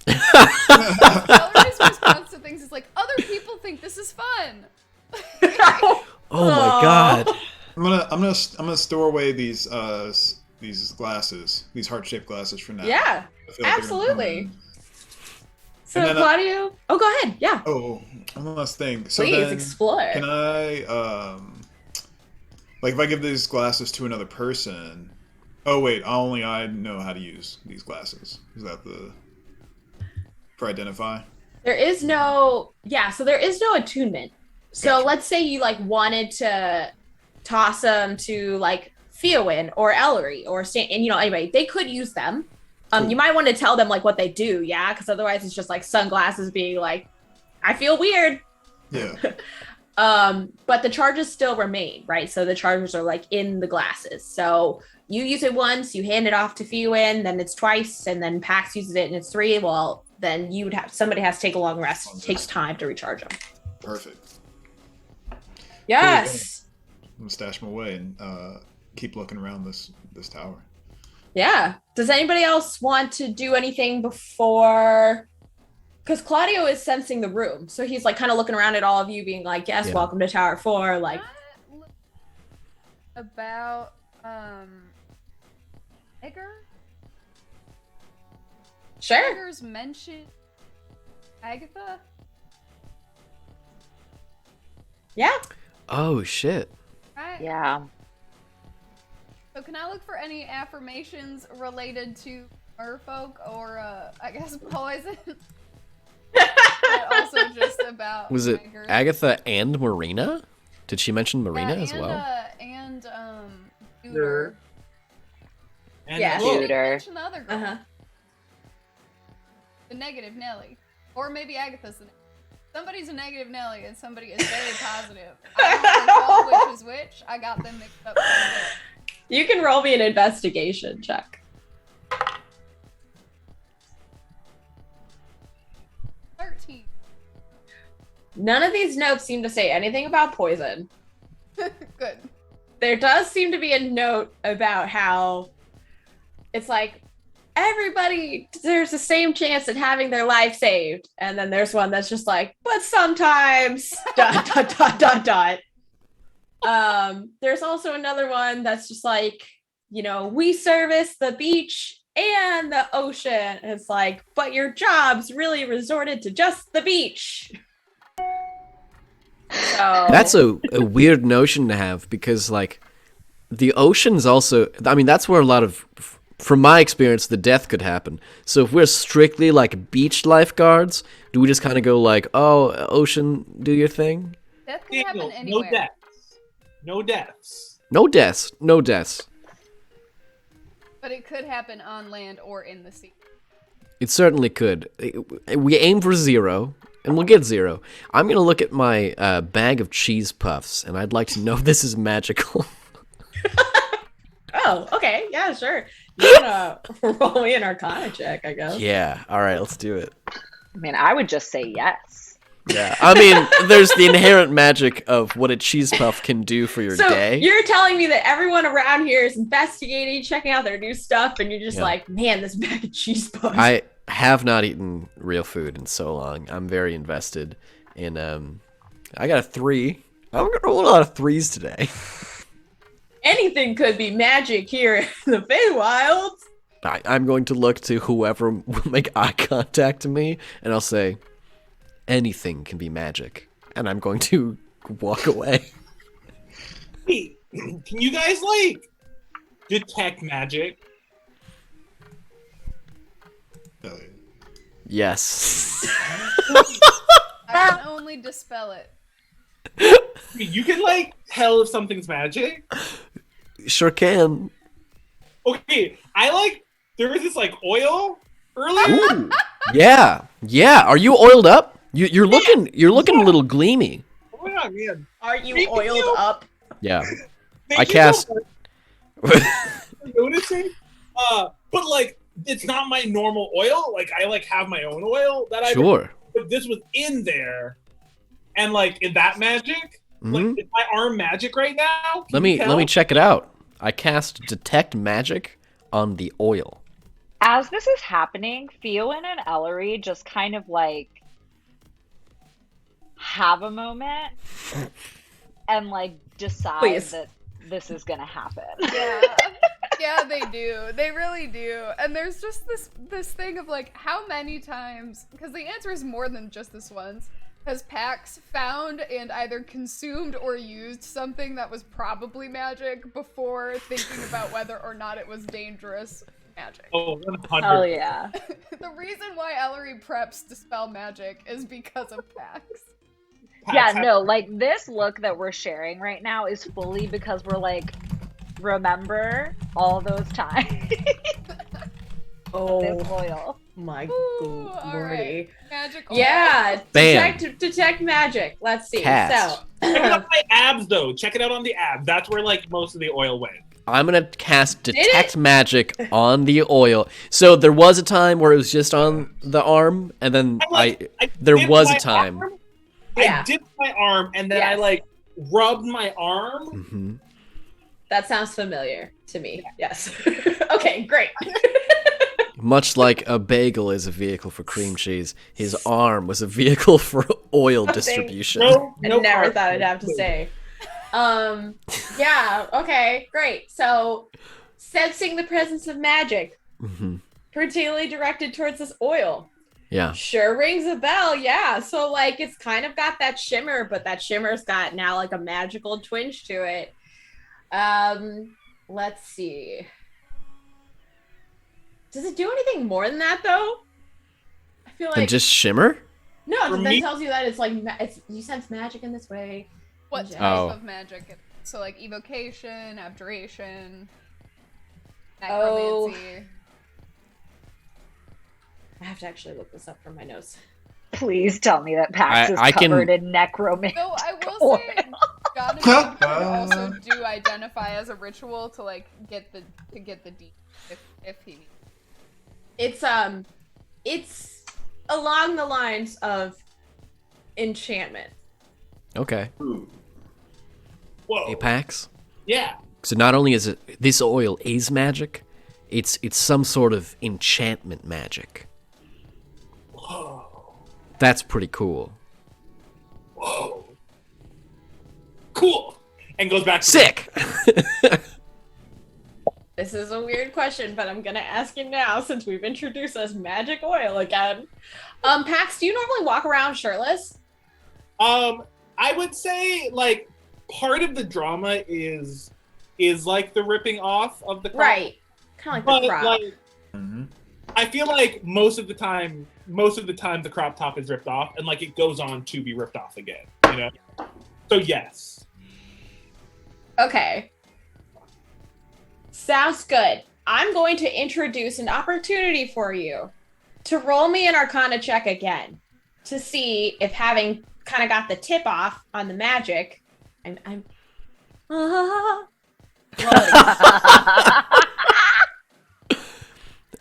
Hillary's response to things is like, other people think this is fun. Oh my god. I'm gonna store away these glasses, these heart-shaped glasses for now. Yeah, I feel like they're gonna absolutely. come So then, Claudio, go ahead. Yeah. Oh, one last thing. So Please then, explore. Can I, like, if I give these glasses to another person? Oh wait, I know how to use these glasses. Is that for identify? There is no, so there is no attunement. So Gotcha. let's say you like wanted to toss them to like Fiowin or Ellery or and anyway, they could use them. Cool. You might want to tell them like what they do, because otherwise it's just like sunglasses being like, I feel weird. Yeah. But the charges still remain, right? So the charges are like in the glasses. So you use it once, you hand it off to Fiowin, then it's twice, and then Pax uses it and it's 3. Well, then you would somebody has to take a long rest. It takes time to recharge them. Perfect. Yes. I'm gonna stash them away and keep looking around this tower. Yeah. Does anybody else want to do anything before? Because Claudio is sensing the room, so he's like kind of looking around at all of you, being like, "Yes, Yeah. welcome to Tower 4." Like, about Egger. sure. Egger's mentioned Agatha. Yeah. Oh shit. Right? Yeah. So can I look for any affirmations related to merfolk or I guess poison? But also just about Was it Egger. Agatha and Marina? Did she mention Marina Yeah, as well? And Tudor. And Yeah. She didn't Tudor. mention the other girl. Uh huh. The negative Nelly. Or maybe Agatha's the somebody's a negative Nelly and somebody is very positive. I don't recall which is which. I got them mixed up. quite a bit. You can roll me an investigation check. 13. None of these notes seem to say anything about poison. Good. There does seem to be a note about how it's like everybody there's the same chance at having their life saved. And then there's one that's just like, but sometimes dot dot dot dot dot. There's also another one that's just like, we service the beach and the ocean. It's like, but your job's really resorted to just the beach. So That's a weird notion to have because, like, the ocean's also. I mean, that's where a lot of, from my experience, the death could happen. So if we're strictly like beach lifeguards, do we just kind of go like, "Oh, ocean, do your thing"? Death can happen No anywhere. deaths. No deaths. No deaths. No deaths. But it could happen on land or in the sea. It certainly could. We aim for 0, and we'll get 0. I'm gonna look at my bag of cheese puffs, and I'd like to know if this is magical. oh, okay, yeah, sure. You're gonna roll me an Arcana check, I guess. Yeah. All right. Let's do it. I mean, I would just say yes. Yeah. I mean, there's the inherent magic of what a cheese puff can do for your So day. you're telling me that everyone around here is investigating, checking out their new stuff, and you're just Yeah. like, man, this bag of cheese puffs. I have not eaten real food in so long. I'm very invested in. I got a 3. I'm gonna roll a lot of 3s today. Anything could be magic here in the Feywilds. I'm going to look to whoever will make eye contact to me, and I'll say, anything can be magic, and I'm going to walk away. Hey, can you guys like detect magic? Hell yeah. Yes. I can only dispel it. You can like tell if something's magic. Sure can. Okay, there was this like oil earlier. Ooh. Yeah. Yeah. Are you oiled up? You're looking a little gleamy. Oh my god, man! Are you Thank oiled you. up? Yeah. Thank I you cast. so much for noticing. But like, it's not my normal oil. Like, I like have my own oil that I. Sure. But this was in there, and like, is that magic? Mhm. Like, is my arm magic right now? Let me check it out. I cast detect magic on the oil. As this is happening, Theowen and Ellery just kind of like have a moment and like decide Please. that this is gonna happen. Yeah. Yeah, they do. They really do. And there's just this thing of like, how many times, because the answer is more than just this once, has Pax found and either consumed or used something that was probably magic before thinking about whether or not it was dangerous magic. Oh, 100. Hell yeah. The reason why Ellery preps dispel magic is because of Pax. Yeah, no, like this look that we're sharing right now is fully because we're like, remember all those times. Oh This oil. my Ooh, all lordy. right. Magic. Yeah, Bam. detect magic. Let's see. Cast. Check it So out my abs, though. Check it out on the abs. That's where like most of the oil went. I'm gonna cast it? detect magic on the oil. So there was a time where it was just on the arm, and then there dipped was a my time. arm, Yeah. I dipped my arm, and then I Yes. like rubbed my arm. hmm that sounds familiar to me. Yes. Okay, great. Much like a bagel is a vehicle for cream cheese, his arm was a vehicle for oil distribution. No, I no never carb. thought I'd have to say. Yeah, okay, great. So sensing the presence of magic, hmm particularly directed towards this oil. Yeah. Sure rings a bell, yeah. So like it's kind of got that shimmer, but that shimmer's got now like a magical twinge to it. Let's see. Does it do anything more than that though? I feel And like just shimmer? no, For that me- tells you that it's like it's you sense magic in this way. What Oh. type of magic? So like evocation, abjuration, Oh. necromancy. I have to actually look this up from my notes. Please tell me that Pax is I can- covered in necromancy. Though I will say, God could also do identify as a ritual to like get the deed if he needs. It's along the lines of enchantment. Okay. Whoa. Apex. Yeah. So not only is it this oil is magic, It's some sort of enchantment magic. Whoa. That's pretty cool. Whoa. Cool. And goes back to Sick. This is a weird question, but I'm gonna ask you now since we've introduced this magic oil again. Pax, do you normally walk around shirtless? I would say like part of the drama is like the ripping off of the crop. Right. Kind of like But the crop. like I feel like most of the time the crop top is ripped off and like it goes on to be ripped off again, you know? So yes. Okay. Sounds good. I'm going to introduce an opportunity for you to roll me an Arcana check again to see if having kind of got the tip off on the magic, I'm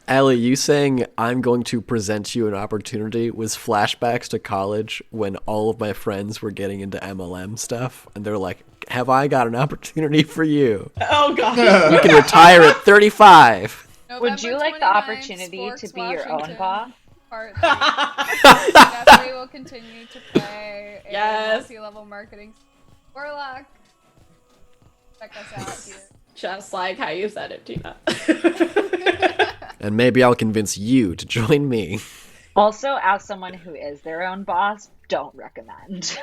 Allie, you saying I'm going to present you an opportunity was flashbacks to college when all of my friends were getting into MLM stuff, and they're like, have I got an opportunity for you? Oh god. You can retire at 35. Would you like the 29th, opportunity Sports, to be your own Washington, boss? Part 3. Jeffrey will continue to play a Yes. multi-level marketing warlock. Check us out here. Just like how you said it, Tina. And maybe I'll convince you to join me. Also, as someone who is their own boss, don't recommend.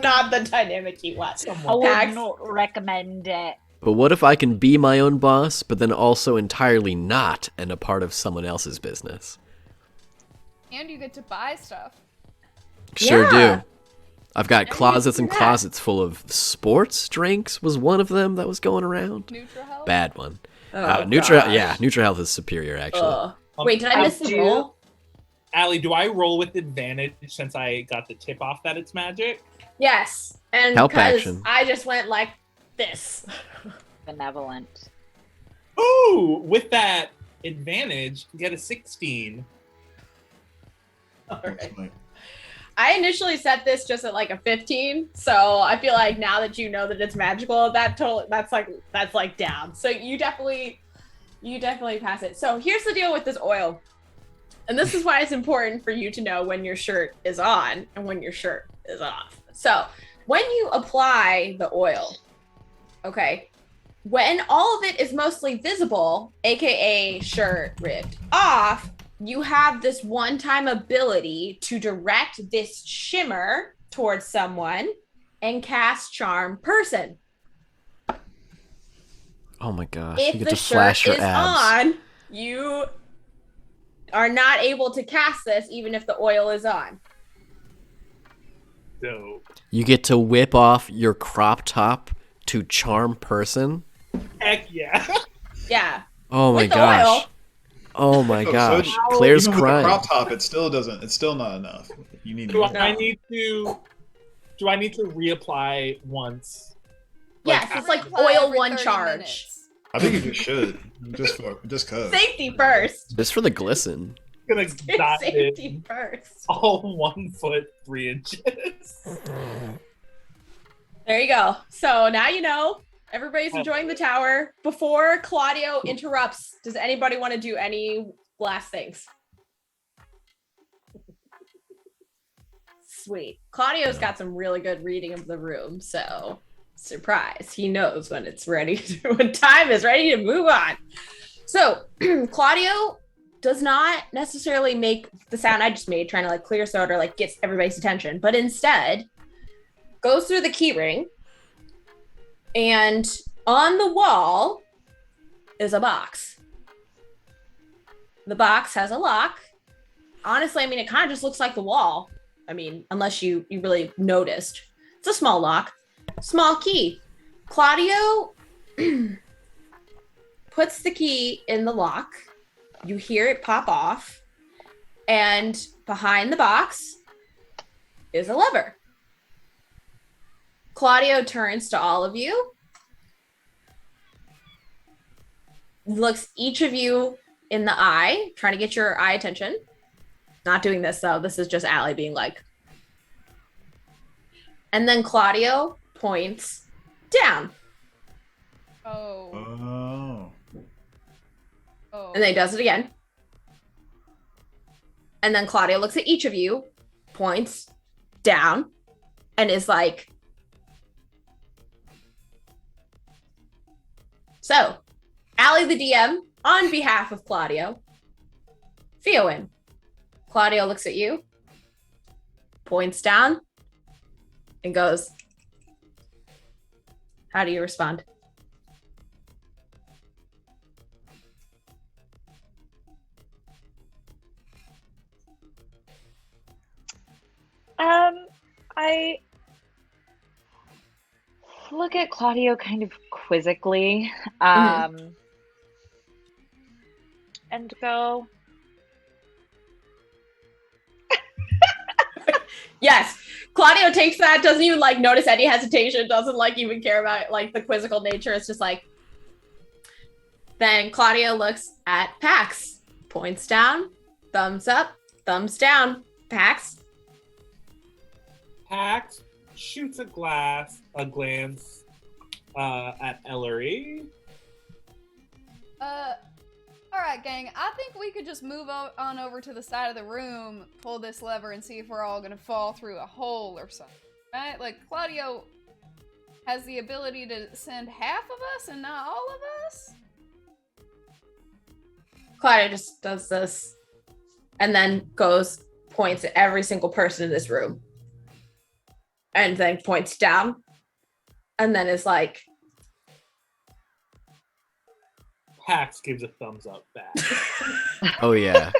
Not the dynamic you want. I would Pax? not recommend it. But what if I can be my own boss, but then also entirely not and a part of someone else's business? And you get to buy stuff. Sure Yeah. do. I've got closets and closets full of sports drinks was one of them that was going around. Nutrihealth. Bad one. Oh, Nutrihealth is superior, actually. Ugh. Wait, did I miss the do- roll? Allie, do I roll with advantage since I got the tip off that it's magic? Yes. And Help because action. I just went like this. Benevolent. Ooh, with that advantage, get a 16. All right. I initially set this just at like a 15, so I feel like now that you know that it's magical, that's like down. So you definitely pass it. So here's the deal with this oil. And this is why it's important for you to know when your shirt is on and when your shirt is off. So when you apply the oil, okay, when all of it is mostly visible, aka shirt ripped off, you have this one-time ability to direct this shimmer towards someone and cast Charm Person. Oh my gosh, you If get the to flash shirt your is abs. on, you are not able to cast this even if the oil is on. Dope. You get to whip off your crop top to charm person. Heck yeah. Yeah. Oh my With the gosh. oil. Oh my So gosh. Claire's even with the crying. crop top, it still doesn't. It's still not enough. You need Do more. I need to reapply once? Yes, Like, it's like Apply oil every one 30 charge. minutes. I think you just should. Just cause. Safety first. Just for the glisten. Gonna dive Safety in first. all 1 foot 3 inches. There you go. So now you know. Everybody's enjoying the tower. Before Claudio interrupts, does anybody want to do any last things? Sweet. Claudio's got some really good reading of the room, so surprise. He knows when it's ready when time is ready to move on. So Claudio does not necessarily make the sound I just made, trying to like clear soda or like gets everybody's attention, but instead goes through the key ring. And on the wall is a box. The box has a lock. Honestly, I mean, it kind of just looks like the wall. I mean, unless you really noticed. It's a small lock. Small key. Claudio puts the key in the lock. You hear it pop off. And behind the box is a lever. Claudio turns to all of you, looks each of you in the eye, trying to get your eye attention. Not doing this though. This is just Allie being like. And then Claudio points down. Oh. Oh. Oh. And then he does it again. And then Claudia looks at each of you, points down, and is like, so, Allie the DM, on behalf of Claudio, Theowin. Claudio looks at you, points down, and goes, how do you respond? I look at Claudio kind of quizzically, and go, Yes. Claudio takes that, doesn't even like notice any hesitation, doesn't like even care about like the quizzical nature. It's just like, then Claudio looks at Pax, points down, thumbs up, thumbs down. Pax. Pax shoots a glance at Ellery. Alright, gang. I think we could just move on over to the side of the room, pull this lever, and see if we're all gonna fall through a hole or something. Right? Like, Claudio has the ability to send half of us and not all of us? Claudio just does this and then goes, points at every single person in this room. And then points down. And then is like, Pax gives a thumbs up back. Oh yeah.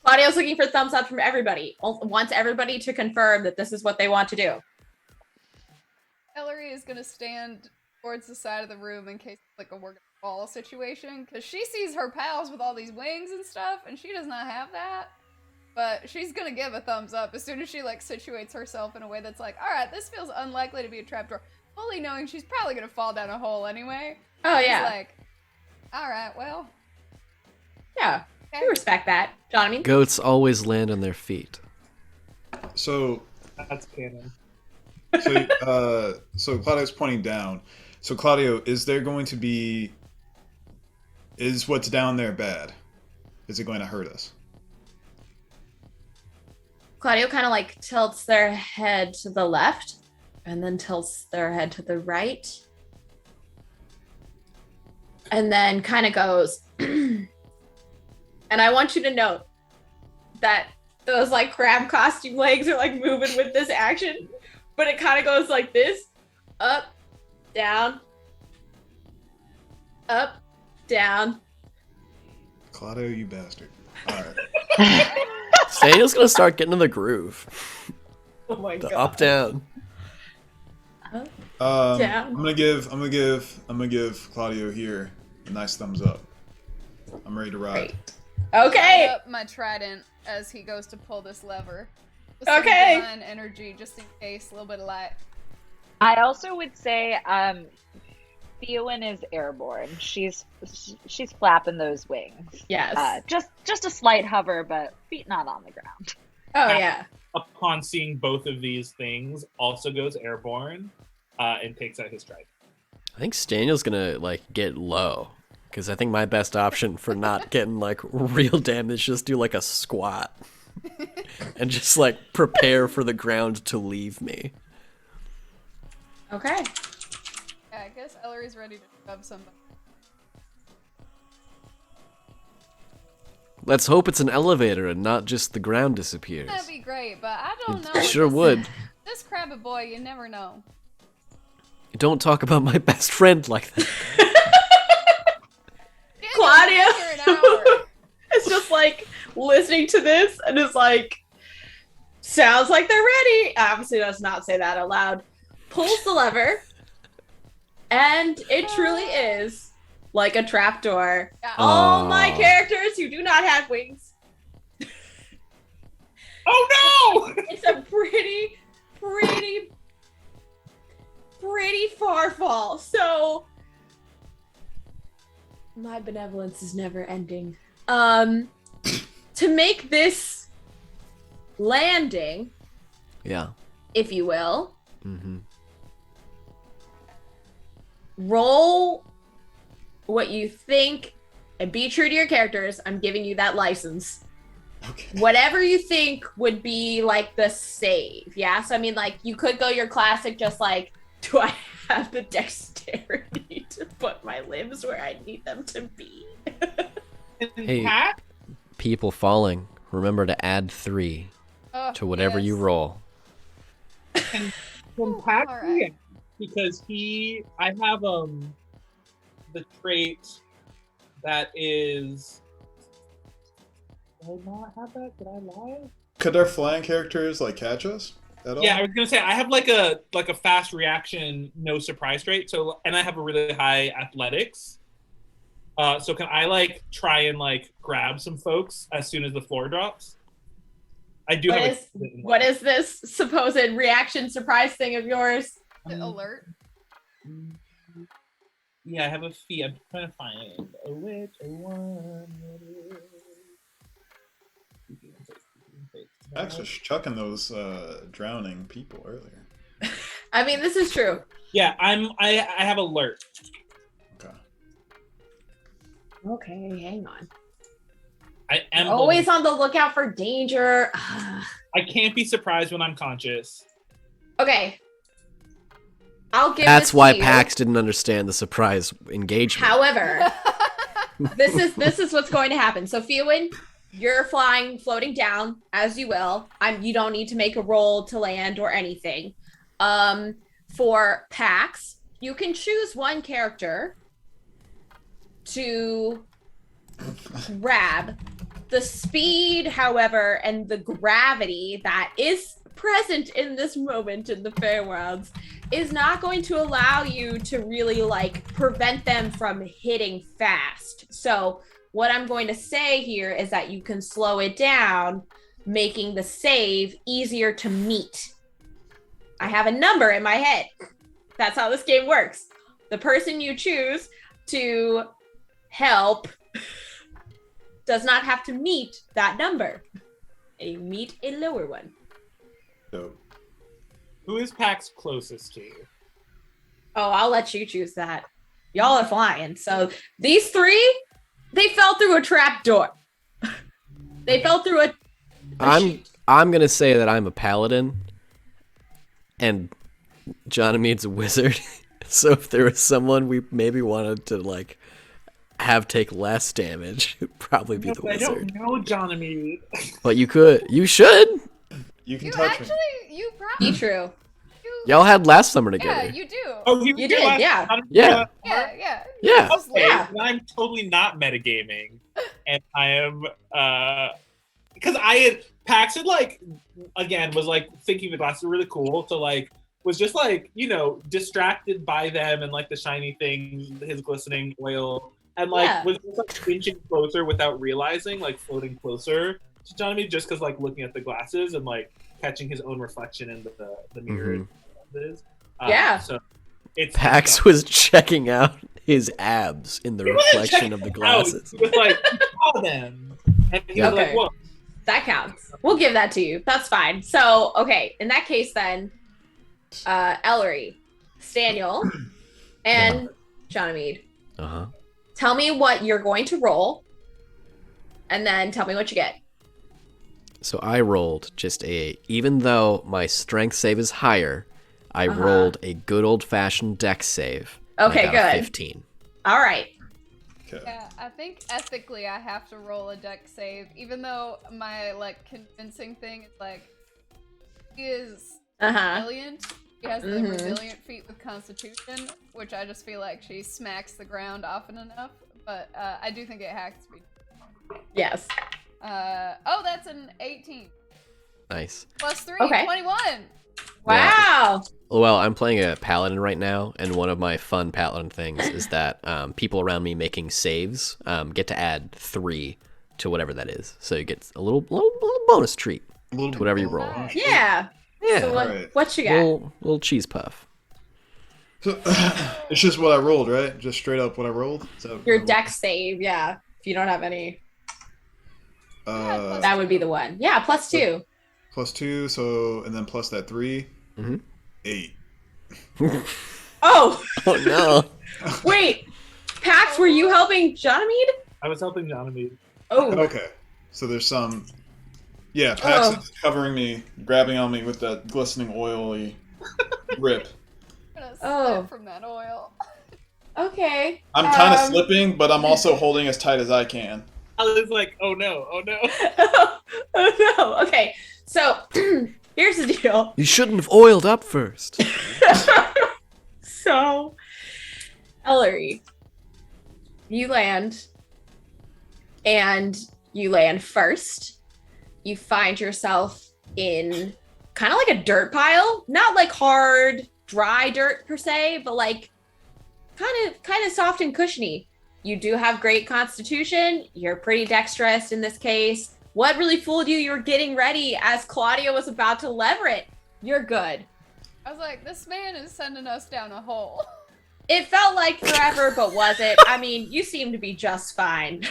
Claudio's looking for thumbs up from everybody. Wants everybody to confirm that this is what they want to do. Ellery is gonna stand towards the side of the room in case it's like a we're gonna fall situation, because she sees her pals with all these wings and stuff, and she does not have that. But she's gonna give a thumbs up as soon as she like situates herself in a way that's like, alright, this feels unlikely to be a trapdoor, fully knowing she's probably gonna fall down a hole anyway. Oh, yeah. She's like, alright, well. Yeah, Okay. we respect that. Johnny? Goats always land on their feet. So, That's canon. so Claudio's pointing down. So Claudio, is what's down there bad? Is it going to hurt us? Claudio kind of like tilts their head to the left and then tilts their head to the right. And then kind of goes, and I want you to note that those like crab costume legs are like moving with this action, but it kind of goes like this, up, down, up, down. Claudio, you bastard. All right. Daniel's gonna start getting in the groove. Oh my The god. up down. Down. I'm gonna give Claudio here a nice thumbs up. I'm ready to ride. Great. Okay. Up my trident as he goes to pull this lever. With some Okay. divine energy, just in case, a little bit of light. I also would say, Theowin is airborne. She's flapping those wings. Yes. Just a slight hover, but feet not on the ground. Oh yeah. Upon seeing both of these things, also goes airborne and takes out his stride. I think Daniel's gonna like get low, because I think my best option for not getting like real damage is just do like a squat and just like prepare for the ground to leave me. Okay. Yeah, I guess Ellery's ready to shove somebody. Let's hope it's an elevator and not just the ground disappears. That'd be great, but I don't know. It sure would. This Crabbit boy, you never know. Don't talk about my best friend like that. Claudia. Here an hour. It's just like listening to this and it's like, sounds like they're ready. Obviously does not say that out loud. Pulls the lever, and it truly is like a trapdoor. Yeah. All my Aw. characters who do not have wings. Oh no! It's a pretty far fall. So my benevolence is never ending. To make this landing, Yeah. if you will, Mm-hmm. roll what you think and be true to your characters. I'm giving you that license. Okay. Whatever you think would be like the save. Yeah. So I mean, like you could go your classic, just like, do I have the dexterity to put my limbs where I need them to be? Hey. Pat? People falling. Remember to add 3 to whatever you roll. Can Pat All right. react? Because I have the trait that is. Did I not have that? Did I lie? Could our flying characters like catch us at all? Yeah, I was gonna say I have like a fast reaction, no surprise trait. So, and I have a really high athletics. So can I like try and like grab some folks as soon as the floor drops? I do have. What is this supposed reaction surprise thing of yours? Alert. Yeah, I have a fee. I'm trying to find a which a one. Max was chucking those drowning people earlier. I mean, this is true. Yeah, I have alert. Okay. Okay, hang on. I am Always on the lookout for danger. I can't be surprised when I'm conscious. Okay. I'll give That's this why to you. Pax didn't understand the surprise engagement. However, this is what's going to happen. So Fiowin, you're floating down as you will. You don't need to make a roll to land or anything. For Pax, you can choose one character to grab. The speed, however, and the gravity that is present in this moment in the Fairwilds is not going to allow you to really like prevent them from hitting fast. So what I'm going to say here is that you can slow it down, making the save easier to meet. I have a number in my head. That's how this game works. The person you choose to help does not have to meet that number. You meet a lower one. Dope. Who is Pax closest to? Oh, I'll let you choose that. Y'all are flying. So these 3, they fell through a trap door. They fell through a I'm gonna say that I'm a paladin, and Jonamede's a wizard. So if there was someone we maybe wanted to like have take less damage, it'd probably be the I wizard. don't know, Johnny. But you should. You can You touch actually, me. you probably. be true. Y'all had last summer Yeah, together. you do. Oh, You did, yeah. Yeah. Yeah. Yeah. Just Okay, Yeah. then I'm totally not metagaming, and I am because I had Pax had like again was like thinking the glasses were really cool, so like was just like distracted by them and like the shiny things, his glistening oil, and like Yeah. was just like inching closer without realizing, like floating closer to Johnny just because like looking at the glasses and like catching his own reflection in the mirror. Yeah. So it's Pax was checking out his abs in the He wasn't reflection checking of the out. glasses. He was like, he saw them. And he was Okay. like, whoa. That counts. We'll give that to you. That's fine. So, okay, in that case then, Ellery, Staniel, and Jonamede, Uh-huh. tell me what you're going to roll, and then tell me what you get. So I rolled just even though my strength save is higher, I rolled a good old-fashioned dex save. and I Okay, got a good. 15. All right. Okay. Yeah, I think ethically I have to roll a deck save, even though my like convincing thing is like he is resilient. She has the Mhm. resilient feat with Constitution, which I just feel like she smacks the ground often enough. But I do think it has to be. Yes. Oh, that's an 18 Nice. plus 3, Okay. 21. Wow. Well, I'm playing a paladin right now, and one of my fun paladin things is that people around me making saves get to add 3 to whatever that is. So you get a little bonus treat A little to whatever you bit- roll. Nice. Yeah. Yeah, So Alright. what you got? little cheese puff. So, it's just what I rolled, right? Just straight up what I rolled. So Your dex save, yeah. If you don't have any, Uh, that would be the one. Yeah, +2. +2, so and then plus that 3, Mhm. 8. Oh, Oh no! wait. Pax, were you helping Jonamede? I was helping Johnny. Oh, Okay. So there's some. Yeah, Pax Oh. is covering me, grabbing on me with that glistening, oily grip. I'm gonna Oh. slip from that oil. okay. I'm kind of slipping, but I'm also holding as tight as I can. I was like, oh no, oh no. oh no. Okay. So here's the deal. You shouldn't have oiled up first. So, Ellery, you land, and you land first. You find yourself in kind of like a dirt pile, not like hard, dry dirt per se, but like kind of soft and cushiony. You do have great constitution. You're pretty dexterous in this case. What really fooled you? You were getting ready as Claudia was about to lever it. You're good. I was like, this man is sending us down a hole. It felt like forever, but was it? I mean, you seem to be just fine.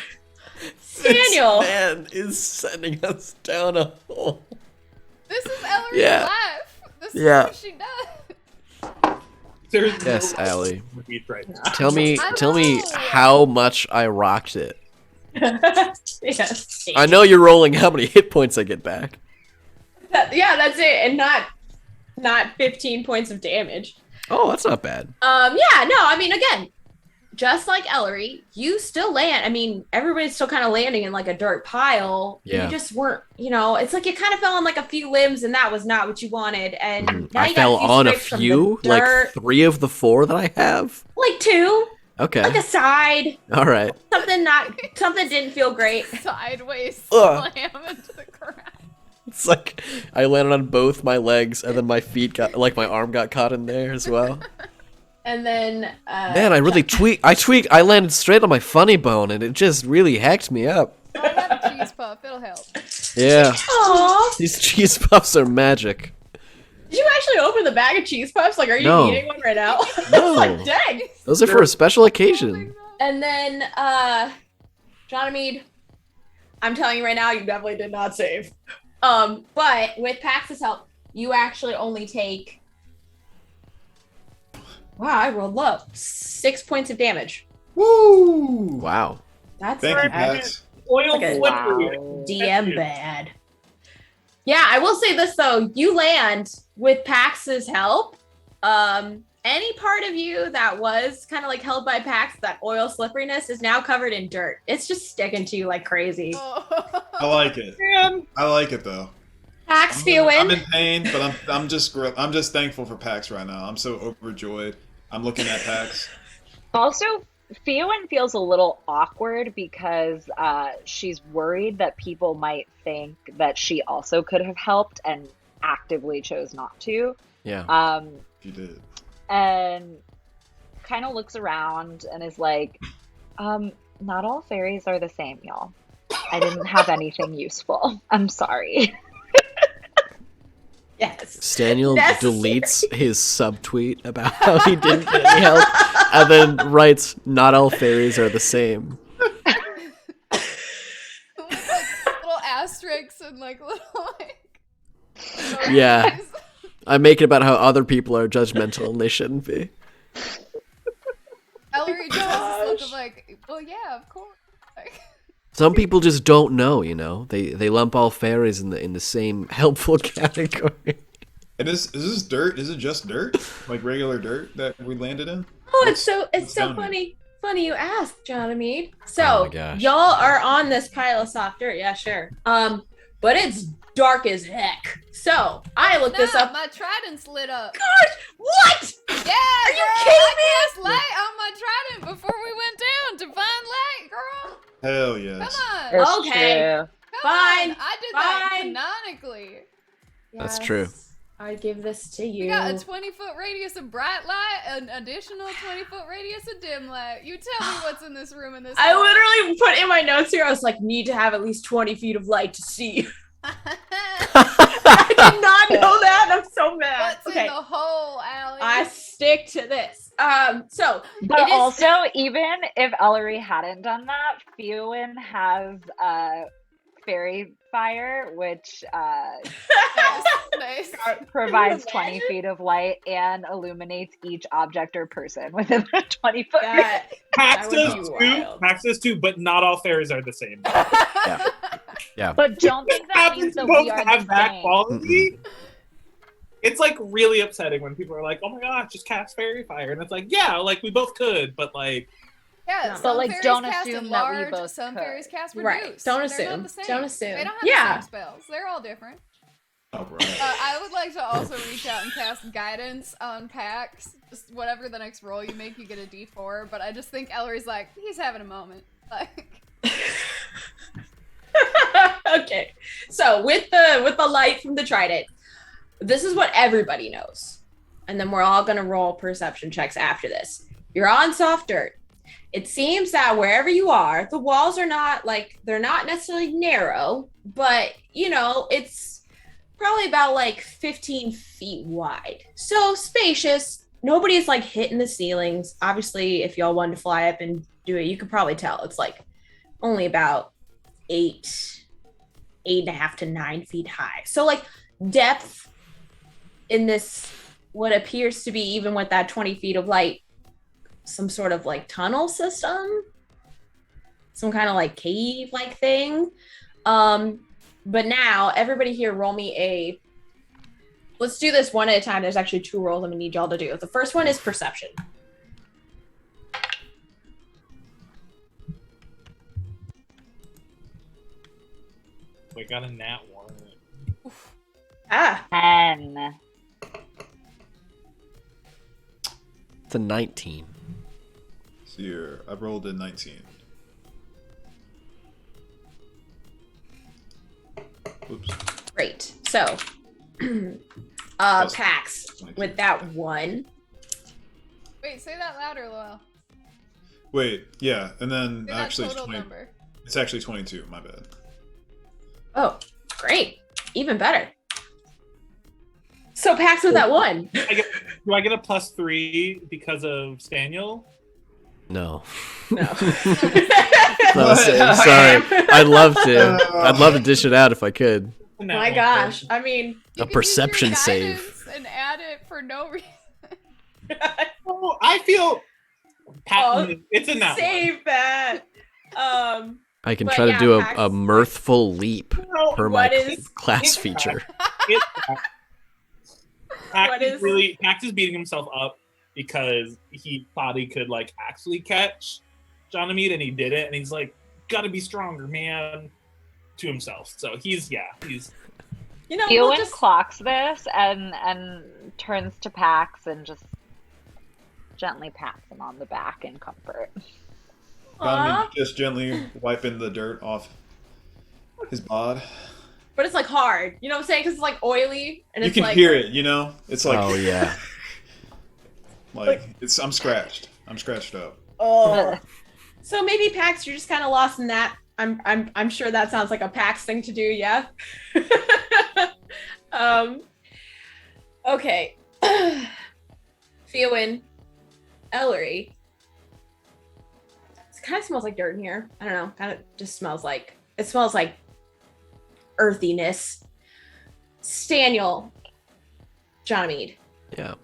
Daniel. This man is sending us down a hole. This is Ellery's Yeah. life. This is Yeah. what she does. There's Yes, no Allie. beat right now. Tell me know. how much I rocked it. Yes. I know you're rolling how many hit points I get back. Yeah, that's it, and not 15 points of damage. Oh, that's not bad. Yeah, no, I mean, again, just like Ellery, you still land. I mean, everybody's still kind of landing in like a dirt pile. Yeah. You just weren't, it's like you kind of fell on like a few limbs, and that was not what you wanted. And now I you got fell on a scrapes from the few, like dirt. 3 of the 4 that I have. Like 2, Okay. like a side, All right. something didn't feel great. Sideways Ugh. slam into the ground. It's like I landed on both my legs, and then my feet my arm got caught in there as well. And then, Man, I really I landed straight on my funny bone, and it just really hacked me up. Oh, I got a cheese puff. It'll help. Yeah. Aw, These cheese puffs are magic. did you actually open the bag of cheese puffs? Like, are you No. eating one right now? No. Like, dang. Those are for a special occasion. And then, Johnny, I'm telling you right now, you definitely did not save. But with Pax's help, you actually only take. Wow, I rolled low. 6 points of damage. Woo! Wow. That's Thank not you, Pax. Oil Okay. slippery. DM bad. Yeah, I will say this though. You land with Pax's help. Any part of you that was kind of like held by Pax, that oil slipperiness is now covered in dirt. It's just sticking to you like crazy. Oh. I like it. Man. I like it though. Pax I'm feeling. in pain, but I'm just thankful for Pax right now. I'm so overjoyed. I'm looking at Pax. Also, Fiona feels a little awkward because she's worried that people might think that she also could have helped and actively chose not to. Yeah. You did. And kind of looks around and is like, not all fairies are the same, y'all. I didn't have anything useful. I'm sorry. Yes. Staniel Necessary. deletes his subtweet about how he didn't get any help, and then writes, "Not all fairies are the same." With like little asterisks and like little like. Yeah. I make it about how other people are judgmental and they shouldn't be. Ellery just has this look of like, well, yeah, of course. Like, Some people just don't know, you know. They lump all fairies in the same helpful category. And is this dirt? Is it just dirt? Like regular dirt that we landed in? Oh, what's it's so down funny. Funny you asked, Johnny. So Oh my gosh. y'all are on this pile of soft dirt, yeah, sure. But it's dark as heck. So I looked this up. My trident's lit up. Gosh, what? Yeah, Are you girl, kidding I me? cast light on my trident before we went down. Divine light, girl. Hell Come yes. on. It's Okay. true. Come Fine, on. I did that fine. canonically. That's Yes, true. I give this to you. We got a 20-foot radius of bright light, an additional 20-foot radius of dim light. You tell me what's in this room in this I house. literally put in my notes here, I was like, need to have at least 20 feet of light to see. I did not know that. I'm so mad. What's in the hole, Allie? I stick to this. So But it is- also, even if Ellery hadn't done that, Fiona has fairy fire, which nice. provides Can you 20 imagine? feet of light and illuminates each object or person within the 20-foot range. That, Pax that would does be too. wild. Pax does too, but not all fairies are the same. Yeah. But don't think that Happens means to that both we are have the that same. quality. It's like really upsetting when people are like, "Oh my gosh, just cast fairy fire," and it's like, yeah, like we both could, but like, Yeah, But, some like, fairies don't cast assume in that we large, both some could. fairies cast reduce. Right. Don't They're assume. not the same. Don't assume. They don't have Yeah. the same spells. They're all different. Oh, bro. I would like to also reach out and cast guidance on Pax. Just whatever the next roll you make, you get a D4. But I just think Ellery's like, he's having a moment. Like, Okay. So with the light from the trident, this is what everybody knows. And then we're all gonna roll perception checks after this. You're on soft dirt. It seems that wherever you are, the walls are not they're not necessarily narrow, but it's probably about 15 feet wide. So spacious. Nobody's hitting the ceilings. Obviously, if y'all wanted to fly up and do it, you could probably tell it's only about 8.5 to 9 feet high. So depth in this, what appears to be, even with that 20 feet of light, some sort of tunnel system, some kind of cave thing. But now everybody here roll me let's do this one at a time. There's actually 2 rolls I'm gonna need y'all to do. The first one is perception. we got a nat 1. Ah, 10. It's a 19. So here, I rolled a 19. Oops. great. So Plus Pax 22. with that 1. wait, say that louder, Lowell. Wait, yeah, and then Say that actually it's total 20. number. It's actually 22. My bad. Oh, great. Even better. So Pax with that 1. Do I get a +3 because of Staniel? No. No. No, I'm sorry. I'd love to. I'd love to dish it out if I could. Nat My 1. gosh. I mean, You A can use your perception save. guidance and add it for no reason. Oh, I feel. Oh, It's a nat 1. save that. I can But try yeah, to do Pax- a mirthful leap No, per my what is- class it's feature. What is- Pax is beating himself up because he thought he could actually catch Jonamede, and he did it, and he's like, gotta be stronger, man, to himself. So he's we'll Ewan just clocks this and turns to Pax and just gently pats him on the back in comfort. Donovan just gently wiping the dirt off his bod. but it's hard. You know what I'm saying? Because it's oily and You it's can hear it, It's like, Oh yeah. I'm scratched. I'm scratched up. Oh. So maybe Pax, you're just kind of lost in that. I'm sure that sounds like a Pax thing to do, yeah. Okay. Fionn, Ellery. It kind of smells like dirt in here. I don't know. Kind of just smells like earthiness. Staniel, Jonamede. Yeah.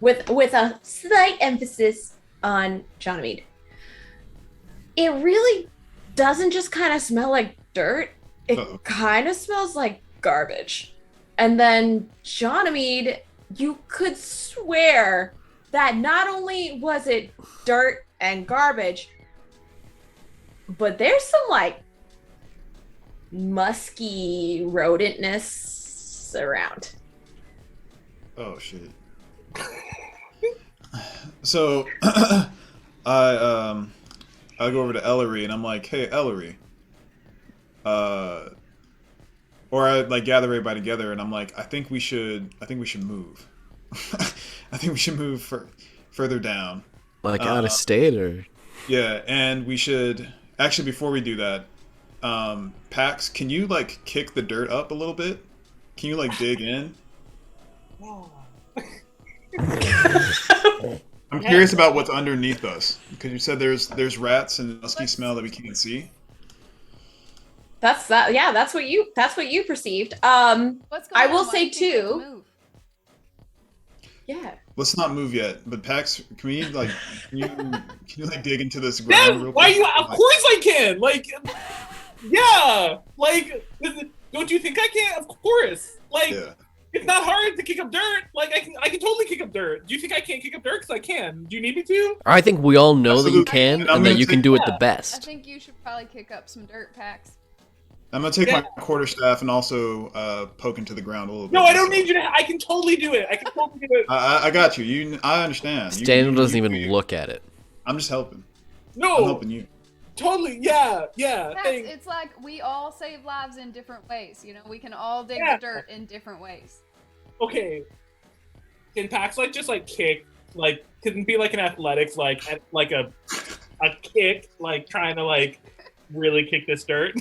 With a slight emphasis on Jonamede. It really doesn't just kind of smell like dirt. It Uh-oh. kind of smells like garbage. And then Jonamede, you could swear that not only was it dirt and garbage, but there's some musky rodentness around. Oh shit. So I go over to Ellery and I'm like, hey Ellery. Or I gather everybody together and I'm like, I think we should move. I think we should move further down. Out of state or Yeah, and we should actually, before we do that, Pax, can you kick the dirt up a little bit? Can you dig in? I'm curious about what's underneath us because you said there's rats and musky smell that we can't see. That's that. Yeah, that's what you perceived. What's going I on? will Why say can't you too. move? Yeah. Let's not move yet. But Pax, can we like can you like dig into this Yeah, ground real why quick? you? Of course I can. Like, yeah. Like, don't you think I can? Of course. Like, Yeah. it's not hard to kick up dirt. Like, I can totally kick up dirt. Do you think I can't kick up dirt? Because I can. Do you need me to? I think we all know that you Absolutely. can, And I'm and that gonna you can take- do it the yeah. I best. think you should probably kick up some dirt packs. I'm gonna take Yeah. my quarterstaff and also poke into the ground a little bit. No, I don't myself. need you to. I can totally do it. I can totally do it. I got you. I understand. Daniel doesn't you- even look at it. I'm just helping. I'm No, helping you. totally. Yeah, yeah. Packs, Thanks. it's like we all save lives in different ways. You know, we can all dig Yeah. the dirt in different ways. Okay. Can Pax like just like kick? Like, couldn't be like an athletics like a kick, like trying to like really kick this dirt.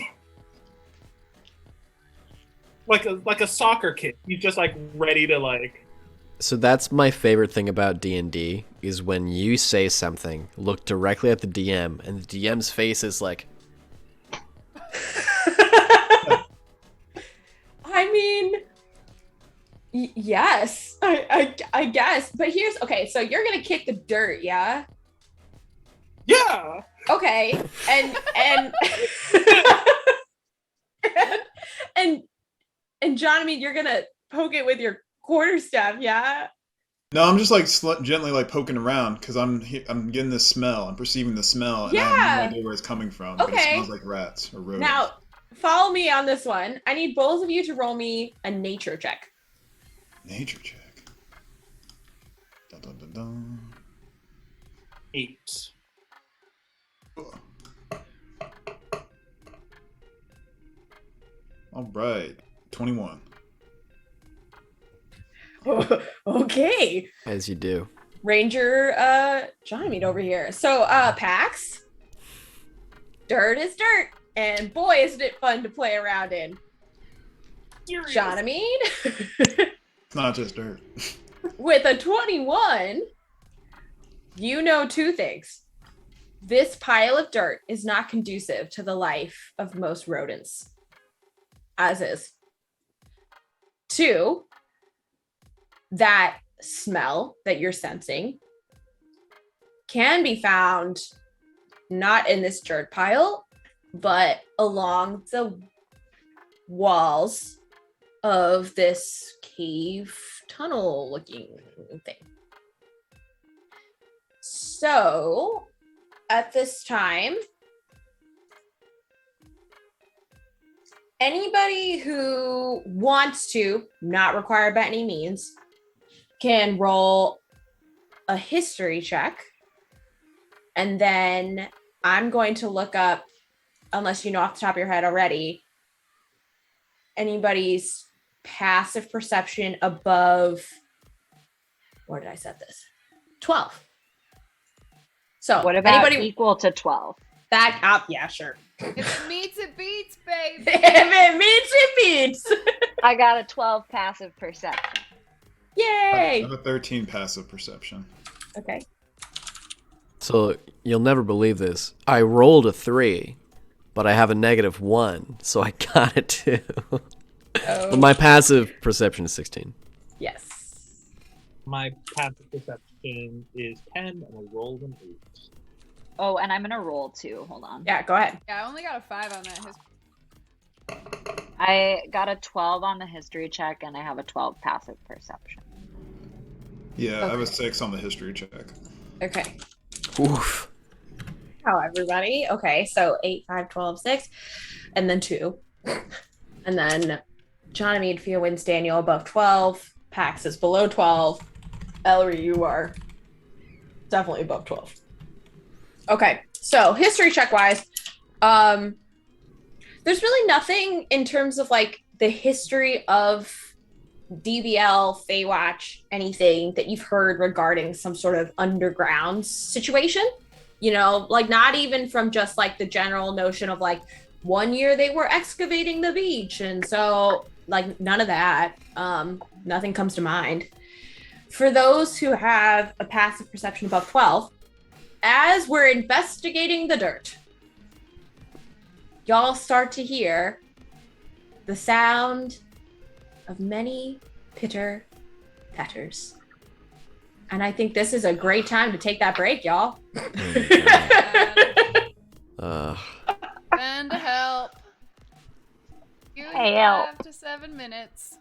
like a soccer kick. He's just like ready to like. So that's my favorite thing about D&D is when you say something, look directly at the DM, and the DM's face is like, I mean, yes, I guess. But here's okay. So you're gonna kick the dirt, yeah? Yeah. Okay, and and John, I mean, you're gonna poke it with your quarterstaff, yeah? No, I'm just like gently like poking around because I'm getting this smell. I'm perceiving the smell, and I have Yeah. no idea where it's coming from. But it Okay. smells like rats or rodents. Now, follow me on this one. I need both of you to roll me a nature check. Nature check. Dun, dun, dun, dun. 8. All right, 21. Okay. as you do. Ranger John Mead over here. So Pax, dirt is dirt, and boy isn't it fun to play around in. John Mead It's not just dirt. with a 21, you know two things. This pile of dirt is not conducive to the life of most rodents. As is. 2, that smell that you're sensing can be found not in this dirt pile, but along the walls of this cave tunnel looking thing. So at this time, anybody who wants to, not required by any means, can roll a history check. And then I'm going to look up, unless you know off the top of your head already, anybody's passive perception above, where did I set this? 12. So What about anybody equal to 12? that up? Yeah, sure. If it meets, it beats, baby. If it meets, it meets. I got a 12 passive perception. I Yay. have a 13 passive perception. Okay. So you'll never believe this. I rolled a 3, but I have a -1, so I got it too. But my passive perception is 16. Yes. My passive perception is 10, and I rolled an 8. Oh, and I'm gonna roll too. Hold on. Yeah, go ahead. Yeah, I only got a 5 on that history. I got a 12 on the history check, and I have a 12 passive perception. Yeah, I have a Okay. 6 on the history check. Okay. Oof. How everybody? Okay, so 8, 5, 12, 6, and then 2. And then John Mead, Fia wins Daniel above 12. Pax is below 12. Ellery, you are definitely above 12. Okay, so history check wise, there's really nothing in terms of like the history of DBL, FAEWATCH, anything that you've heard regarding some sort of underground situation. You know, like not even from just like the general notion of like one year they were excavating the beach. And so like none of that, nothing comes to mind. For those who have a passive perception above 12, as we're investigating the dirt, y'all start to hear the sound of many pitter patters. And I think this is a great time to take that break, y'all. Send help. You Hey, 5 to 7 minutes.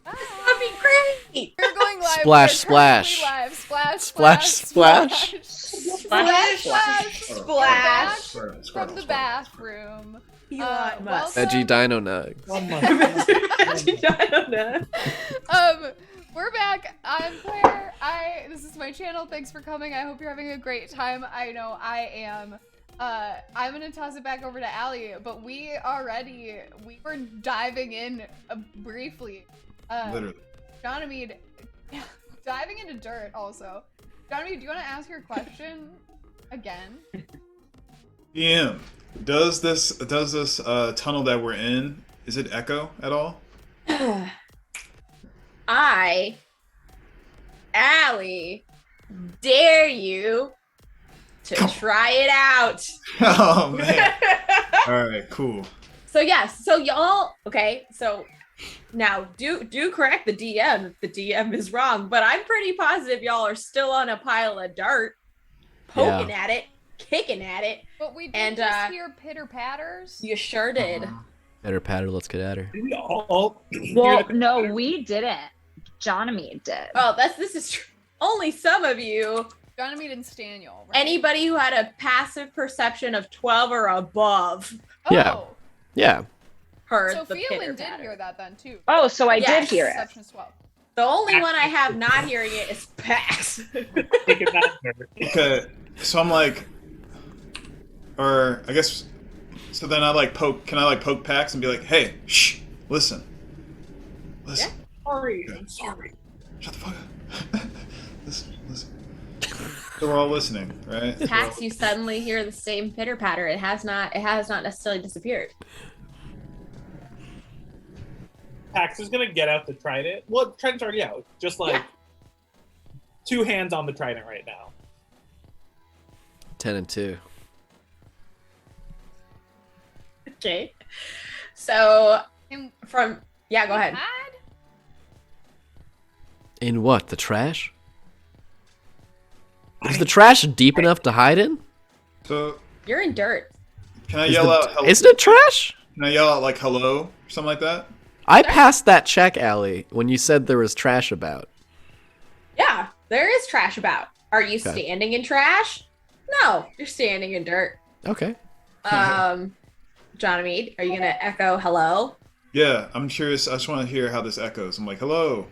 That'd be great. We're going live. Splash, We're currently splash. Live. Splash, Splash, splash. Splash, splash. From the bathroom. Elon Musk. Veggie Dino Nugs. Oh my I don't know. We're back. I'm Claire. This is my channel. Thanks for coming. I hope you're having a great time. I know I am. I'm gonna toss it back over to Allie, but we were diving in briefly. Literally. Johnamede, diving into dirt also. Johnamede, do you want to ask your question again? DM, does this tunnel that we're in, is it echo at all? I, Allie, dare you to try it out. Oh man. All right, cool. So yes, so y'all, okay, so now do correct the DM if the DM is wrong, but I'm pretty positive y'all are still on a pile of dirt, poking at it, kicking at it. But we did And, just hear pitter patters. You sure did. Better patter, let's get at her. We all Well, no, we didn't. Johnamede did. Oh, this is true. Only some of you. Johnamede and Staniel. Right? Anybody who had a passive perception of 12 or above Yeah. Yeah. heard So the Phelan pitter did patter. hear that then too. Oh, so I Yes. did hear it. Perception is 12. The only one I have not hearing it is Pax. take it back there. Okay, so I'm like, or I guess, so then I like poke. Can I like poke Pax and be like, hey, shh, listen. Sorry, I'm sorry. Shut the fuck up. Listen. So we're all listening, right? Pax, you suddenly hear the same pitter patter. It has not necessarily disappeared. Pax is gonna get out the trident. Well, trident's already out. Just like 2 hands on the trident right now. 10 and 2. Okay. So And go ahead. Hide? In what? The trash? Is the trash deep enough to hide in? So You're in dirt. can I yell out? Hello? Isn't it trash? Can I yell out like hello or something like that? I passed that check, Allie, when you said there was trash about. Yeah, there is trash about. Are you Okay. standing in trash? No, you're standing in dirt. Okay. Johnamede, are you gonna echo hello? Yeah, I'm curious. I just want to hear how this echoes. I'm like, hello.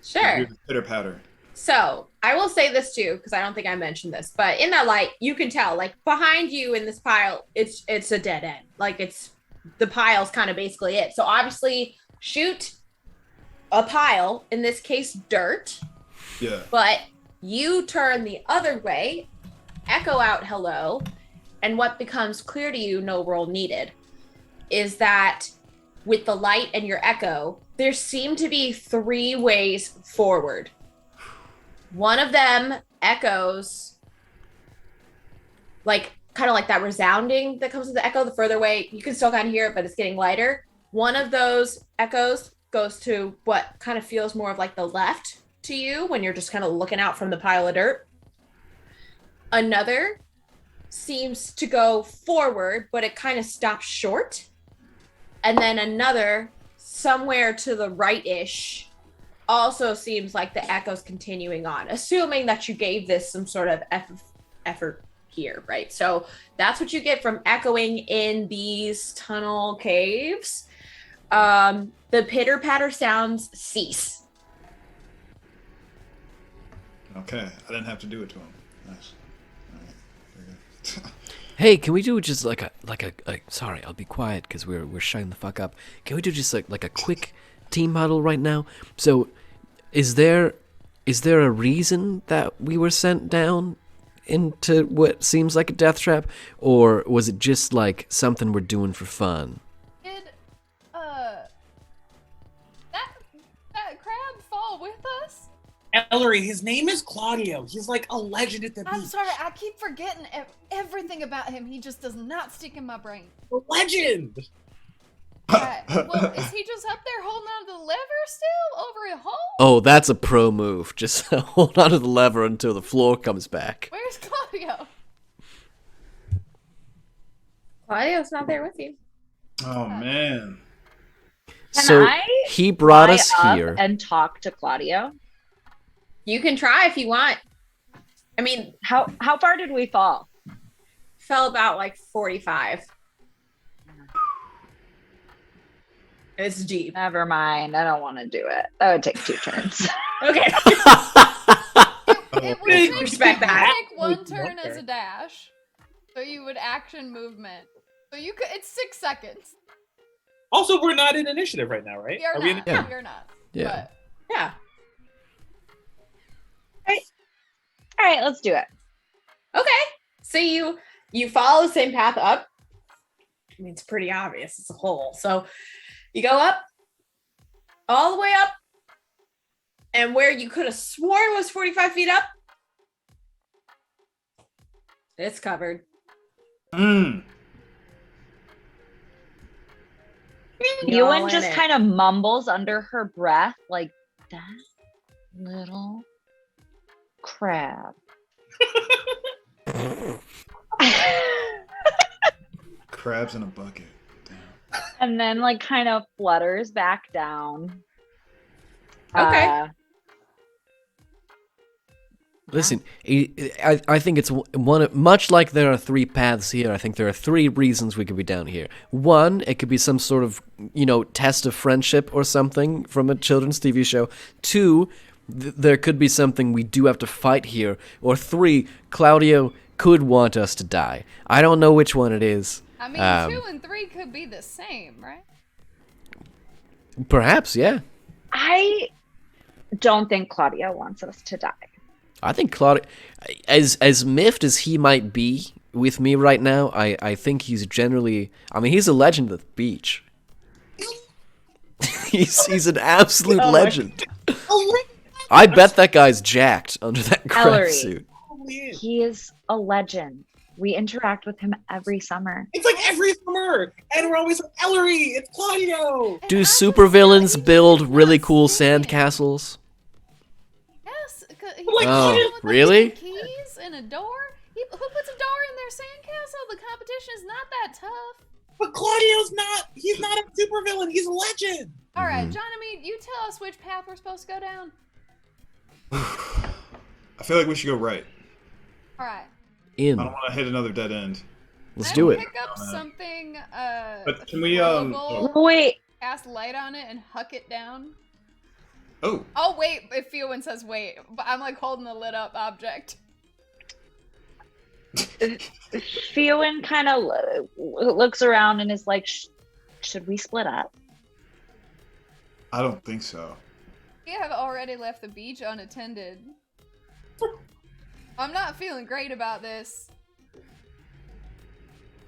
Sure. Pitter patter. So I will say this too, because I don't think I mentioned this, but in that light, you can tell, like behind you in this pile, it's a dead end. Like the pile's kind of basically it. So obviously shoot a pile, in this case dirt, Yeah. but you turn the other way, echo out hello, and what becomes clear to you, no roll needed, is that with the light and your echo, there seem to be 3 ways forward. One of them echoes like kind of like that resounding that comes with the echo. The further away, you can still kind of hear it, but it's getting lighter. One of those echoes goes to what kind of feels more of like the left to you when you're just kind of looking out from the pile of dirt. Another seems to go forward, but it kind of stops short. And then another somewhere to the right-ish also seems like the echo's continuing on, assuming that you gave this some sort of effort here, right? So that's what you get from echoing in these tunnel caves. The pitter patter sounds cease. Okay, I didn't have to do it to him. Nice. All right. Very good. Hey, can we do just like a sorry, I'll be quiet because we're shutting the fuck up. Can we do just like a quick team huddle right now? So, is there a reason that we were sent down into what seems like a death trap, or was it just like something we're doing for fun? Did that crab fall with us? Ellery, his name is Claudio. He's like a legend at the I'm beach. sorry, I keep forgetting everything about him. He just does not stick in my brain. A legend. Well, is he just up there holding on to the lever still over a hole? Oh, that's a pro move. Just hold onto the lever until the floor comes back. Where's Claudio? Claudio's not there with you. Oh man. Can So I he brought fly us up here. and talk to Claudio? You can try if you want. I mean, How far did we fall? fell about like 45. It's deep. Never mind. I don't want to do it. That would take 2 turns. Okay. It would Big take, respect that. take one turn as a dash. So you would action movement. So you could. It's 6 seconds. Also, we're not in initiative right now, right? You're Are we in? not. Yeah. You're not. Yeah. Yeah. All right, let's do it. Okay. So you follow the same path up. I mean, it's pretty obvious. It's a hole. So you go up, all the way up, and where you could have sworn was 45 feet up, it's covered. Mm. You're all Ewan in just it. kind of mumbles under her breath, like, that little crab. Crabs in a bucket. Damn. And then, like, kind of flutters back down. Okay. Listen, I think it's one much like there are 3 paths here. I think there are 3 reasons we could be down here. 1, it could be some sort of test of friendship or something from a children's TV show. 2, there could be something we do have to fight here. Or 3, Claudio could want us to die. I don't know which one it is. I mean, 2 and 3 could be the same, right? Perhaps, yeah. I don't think Claudio wants us to die. I think Claudio, as miffed as he might be with me right now, I think he's generally. I mean, he's a legend of the beach. he's an absolute legend. I bet that guy's jacked under that crab Ellery. suit. He is a legend. We interact with him every summer. It's like every summer, and we're always like, Ellery, it's Claudio. Do And supervillains build he's really not cool saying it. sandcastles? Yes. Like, Oh, with, like, really? Keys and a door. Who puts a door in their sandcastle? The competition is not that tough. But Claudio's not. He's not a supervillain. He's a legend. All right, Johnny, you tell us which path we're supposed to go down. I feel like we should go right. All right. In. I don't want to hit another dead end. Let's I do it. Pick up something. But can we rollable, Wait, cast light on it and huck it down. Oh, I'll wait if Fiowen says wait, but I'm like holding the lit up object. Fiowen kind of looks around and is like, should we split up? I don't think so. We have already left the beach unattended. I'm not feeling great about this.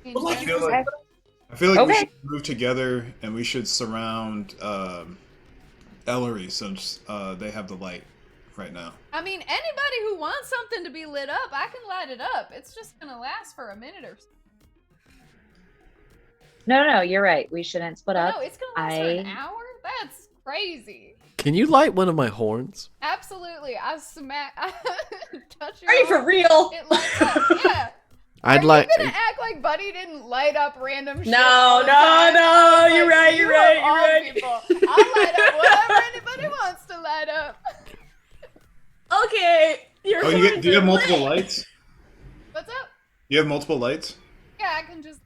But like, I feel like, we Okay. should move together and we should surround Ellery since they have the light right now. I mean, anybody who wants something to be lit up, I can light it up. It's just gonna last for a minute or so. No, you're right. We shouldn't split up. No, it's gonna last for an hour? That's crazy. Can you light one of my horns? Absolutely. I touch your Are you for arm, real? It lights up. Yeah. I'd Are like. you gonna act like Buddy didn't light up random shit? No, all the no, time? no, I was you're like, right, you you're right, of all you're right. people, I'll light up whatever anybody wants to light up. Okay. Do you have multiple lights? What's up? You have multiple lights? Yeah, I can just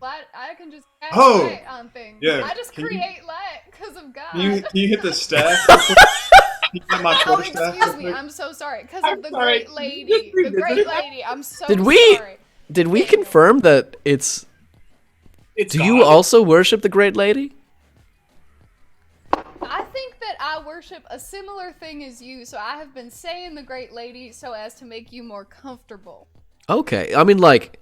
cast Oh! light on things. Yeah, I just can you- create light because of God. Can you hit the staff? Can you hit my Oh, quarter staff excuse real me. quick? I'm so sorry. Because I'm of the sorry. great lady. The great lady. I'm so Did we- sorry. Did we confirm that it's? It's Do you God. also worship the Great Lady? I think that I worship a similar thing as you, so I have been saying the great lady so as to make you more comfortable. Okay, I mean, like,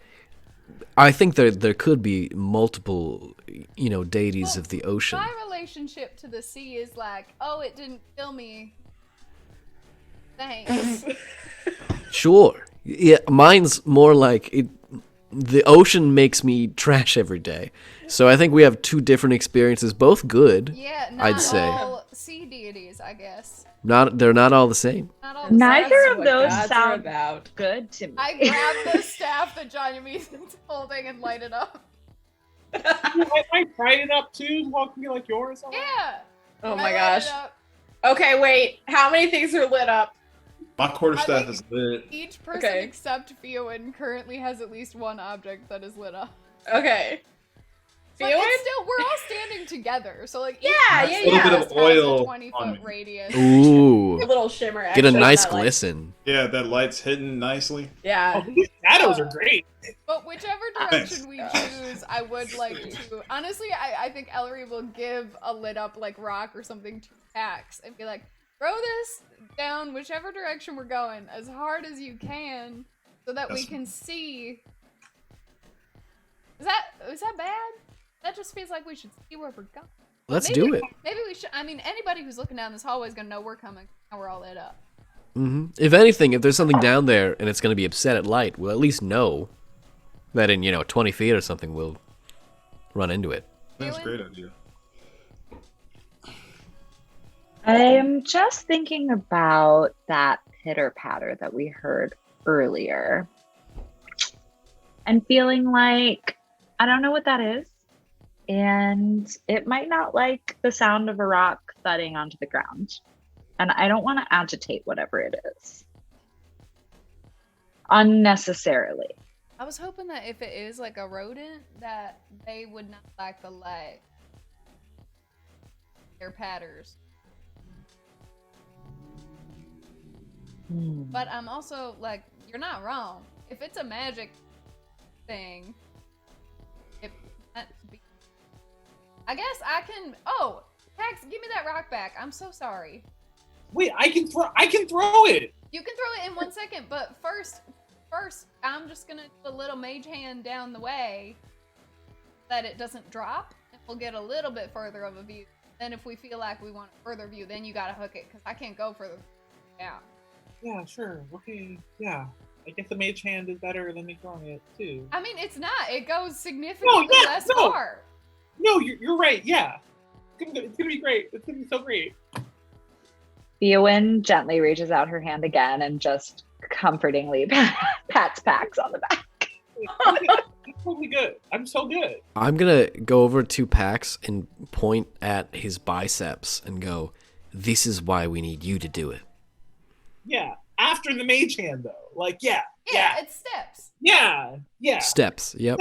I think there could be multiple, deities Well, of the ocean. My relationship to the sea is like, oh, it didn't kill me. Thanks. Sure. Yeah, mine's more like it. The ocean makes me trash every day. So I think we have two different experiences, both good. Yeah, not I'd say. all sea deities, I guess. They're not all the same. Not all the Neither same. of what those gods are sound about. good to me. I grab the staff that Johnny Meeson's holding and light it up. I tried it up too. Walk me like yours. Yeah. Oh I my light gosh. it up. Okay, wait. How many things are lit up? My quarterstaff think- is lit. Each person Okay. except Fioin currently has at least one object that is lit up. Okay. But Fioin? it's still, we're all standing together, so like each Yeah, person yeah, A little bit yeah. of has a oil 20-foot on me. radius. Ooh. A little shimmer. Get a actually, nice not like- glisten. Yeah, that light's hitting nicely. Yeah. Oh, these shadows are great. But whichever direction we choose, I would like to. Honestly, I think Ellery will give a lit up like rock or something to Pax and be like, throw this down whichever direction we're going as hard as you can, so that we Yes. can see. Is that bad? That just feels like we should see where we're going. Let's Maybe- do it. Maybe we should. I mean, anybody who's looking down this hallway is gonna know we're coming. And we're all lit up. If anything, if there's something down there and it's going to be upset at light, we'll at least know that in 20 feet or something we'll run into it. That's a great idea. I'm just thinking about that pitter patter that we heard earlier and feeling like I don't know what that is. And it might not like the sound of a rock thudding onto the ground. And I don't want to agitate whatever it is unnecessarily. I was hoping that if it is like a rodent, that they would not like the light. Their patters. But I'm also like, you're not wrong. If it's a magic thing, it can't be. I guess I can. Oh, Pax, give me that rock back. I'm so sorry. Wait, I can throw it. You can throw it in 1 second, but first, I'm just gonna do a little mage hand down the way that it doesn't drop, and we'll get a little bit further of a view. Then if we feel like we want a further view, then you gotta hook it, because I can't go further. Yeah. Yeah, sure. Okay. Yeah. I guess the mage hand is better than me throwing it too. I mean, it's not. It goes significantly less far. No, you're right. Yeah. It's gonna be great. It's gonna be so great. Eowyn gently reaches out her hand again and just comfortingly pats Pax on the back. It's totally good. I'm so good. I'm going to go over to Pax and point at his biceps and go, this is why we need you to do it. Yeah. After the mage hand, though. Like, yeah. Yeah, it's steps. Yeah. Yeah. Steps. Yep.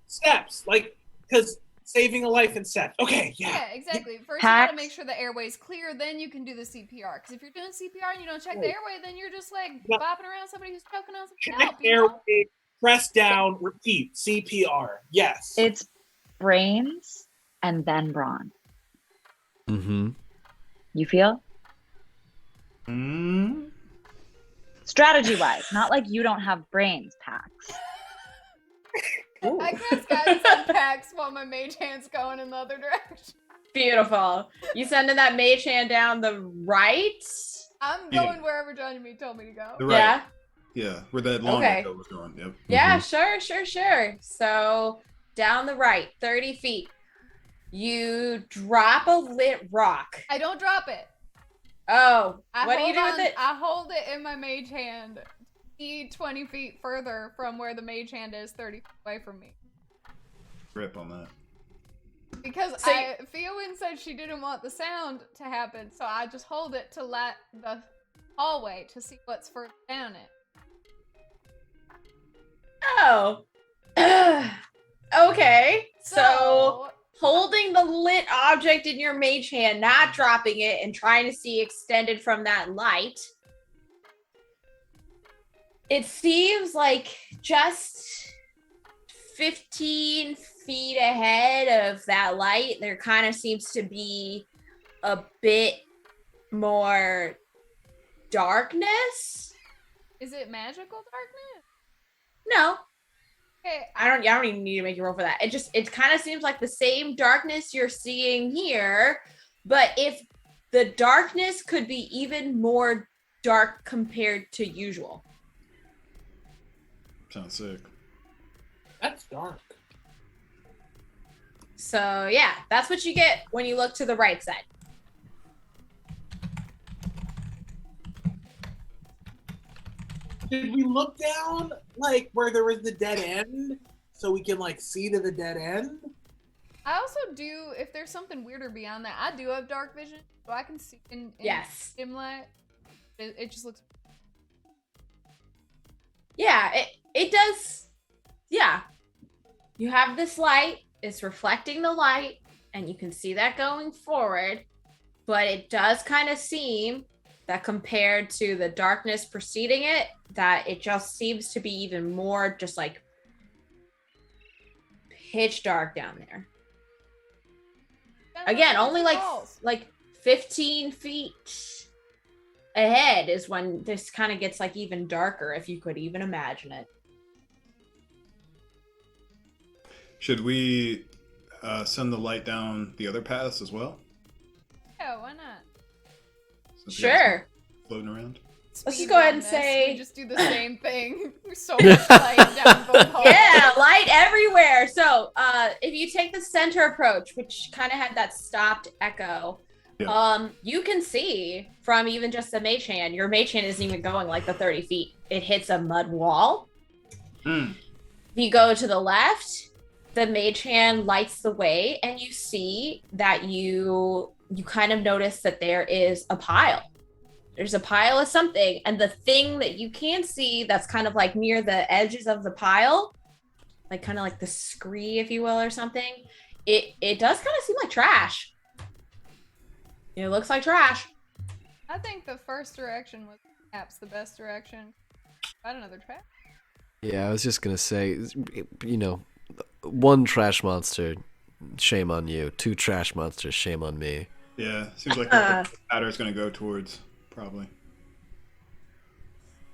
Steps. Like, because saving a life in steps. Okay. Yeah, Yeah. exactly. First, Pax- you gotta make sure the airway's clear, then you can do the CPR. Because if you're doing CPR and you don't check the airway, then you're just like Yeah. bopping around somebody who's choking on some Check help. You know? airway. Press down. Repeat. CPR. Yes. It's brains and then brawn. Mm-hmm. You feel? Mm. Strategy wise, not like you don't have brains, Pax. Ooh. I cast guidance on Pax while my mage hand's going in the other direction. Beautiful. You sending that mage hand down the right? I'm Yeah. going wherever Johnny Me told me to go. The right. Yeah. Yeah, where that long Okay. echo was going. Yep. Yeah, sure. So down the right, 30 feet. You drop a lit rock. I don't drop it. Oh, I what do you hold do on- with it? I hold it in my mage hand. Be 20 feet further from where the mage hand is, 30 feet away from me. Grip on that. Because So Fioin said she didn't want the sound to happen, so I just hold it to let the hallway to see what's further down it. Oh. Okay. So holding the lit object in your mage hand, not dropping it, and trying to see extended from that light. It seems like just 15 feet ahead of that light, there kind of seems to be a bit more darkness. Is it magical darkness? No, Okay, I don't even need to make you roll for that. It kind of seems like the same darkness you're seeing here, but if the darkness could be even more dark compared to usual. Sounds sick. That's dark. So yeah, that's what you get when you look to the right side. Did we look down like where there was the dead end so we can like see to the dead end? I also do, if there's something weirder beyond that, I do have dark vision, so I can see in Yes. dim light. It just looks. Yeah, it does. Yeah. You have this light, it's reflecting the light, and you can see that going forward. But it does kind of seem that compared to the darkness preceding it, that it just seems to be even more just like pitch dark down there. Again, only like 15 feet ahead is when this kind of gets like even darker, if you could even imagine it. Should we send the light down the other paths as well? Yeah, why not? Since we got Sure. some floating around. Let's just Speed go ahead run and this, say- we just do the same thing. So much light down both halls. Yeah, light everywhere. So if you take the center approach, which kind of had that stopped echo, Yeah. you can see from even just the mage hand, your mage hand isn't even going like the 30 feet. It hits a mud wall. Mm. You go to the left, the mage hand lights the way, and you see that you kind of notice that there is a pile. There's a pile of something, and the thing that you can see that's kind of like near the edges of the pile, like kind of like the scree, if you will, or something, it does kind of seem like trash. It looks like trash. I think the first direction was perhaps the best direction. Find another track. Yeah, I was just gonna say, you know, one trash monster, shame on you. Two trash monsters, shame on me. Yeah, seems like the ladder's going to go towards, probably.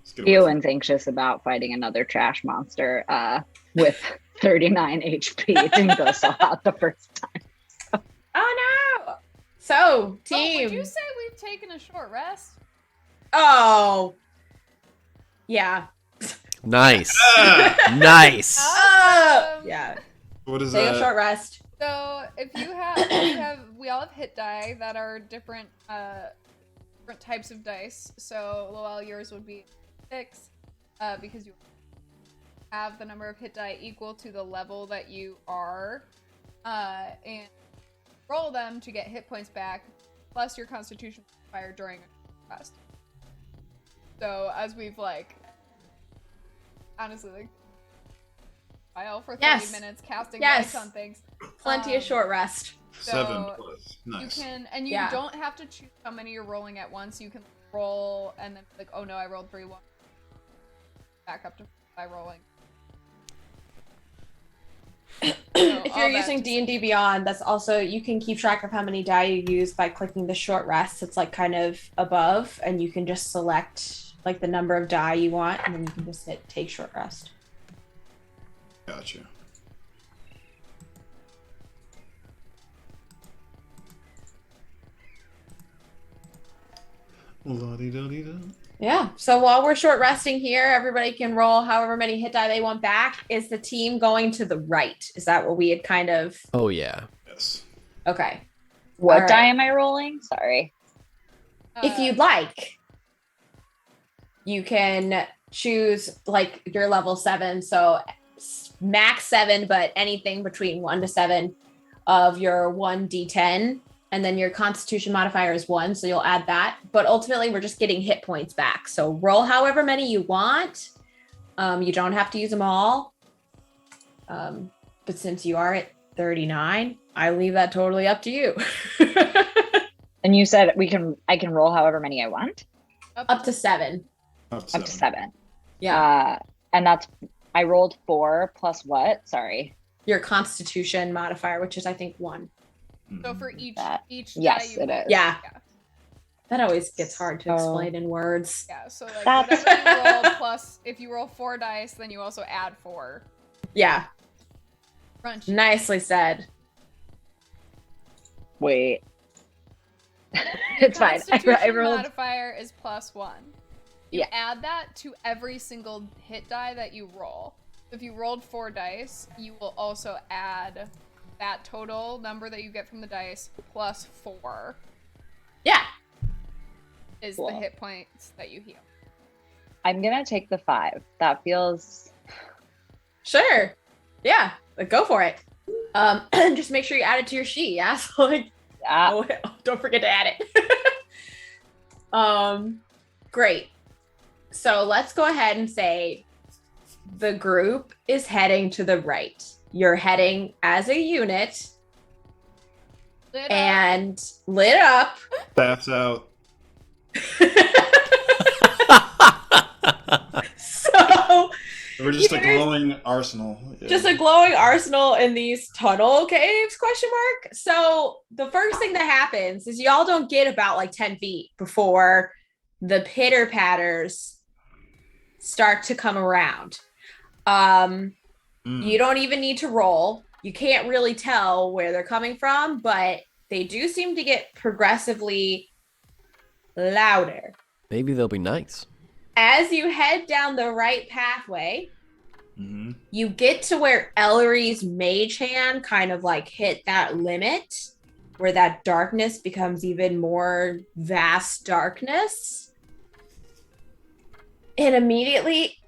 Let's get away from- Ewan's anxious about fighting another trash monster with 39 HP. It didn't go so hot the first time. Oh no! So, Oh, team. would you say we've taken a short rest? Oh. Yeah. Nice, Ah! nice. Awesome. Yeah. What is Take a that? short rest. So if we all have hit die that are different types of dice. So Lowell, yours would be 6, because you have the number of hit die equal to the level that you are, and roll them to get hit points back, plus your Constitution modifier during a rest. So as we've honestly while for 30 Yes. minutes casting Yes. lights on things. Plenty of short rest. 7 So plus. Nice. you can, and you Yeah. don't have to choose how many you're rolling at once. You can roll and then like, oh no, I rolled 3 1. Back up to by rolling. If you're using D&D Beyond, that's also, you can keep track of how many die you use by clicking the short rest. It's like kind of above, and you can just select like the number of die you want, and then you can just hit take short rest. Gotcha. La-di-da-di-da. Yeah. So while we're short resting here, everybody can roll however many hit die they want back. Is the team going to the right? Is that what we had kind of? Oh yeah. Yes. Okay. What All die right. am I rolling? Sorry. If you'd like, you can choose like your level 7. So max 7, but anything between 1 to 7 of your 1d10. And then your Constitution modifier is 1, so you'll add that. But ultimately, we're just getting hit points back. So roll however many you want. You don't have to use them all. But since you are at 39, I leave that totally up to you. And you said I can roll however many I want? Up to 7. Up Up to 7. Yeah. And that's I rolled 4 plus what? Sorry. Your Constitution modifier, which is I think 1. So for each That- each yes, die you it roll. is. Yeah. That always gets hard to So- explain in words. Yeah, so like That's- whatever you roll plus if you roll 4 dice, then you also add 4. Yeah. Crunch. Nicely said. Wait. It's fine. Constitution rolled. modifier is +1. You Yeah. add that to every single hit die that you roll. If you rolled 4 dice, you will also add that total number that you get from the dice +4 Yeah. is Cool. the hit points that you heal. I'm gonna take the 5. That feels. Sure. Yeah. Like, go for it. Just make sure you add it to your sheet, yeah? So, like, oh, don't forget to add it. Great. So let's go ahead and say the group is heading to the right. You're heading as a unit Lit up. and lit up. Bats out. So We're just a You guys- glowing arsenal. Yeah. just a glowing arsenal in these tunnel caves, question mark. So the first thing that happens is y'all don't get about like 10 feet before the pitter patters start to come around. You don't even need to roll. You can't really tell where they're coming from, but they do seem to get progressively louder. Maybe they'll be nice. As you head down the right pathway, Mm-hmm. you get to where Ellery's mage hand kind of like hit that limit where that darkness becomes even more vast darkness. And immediately,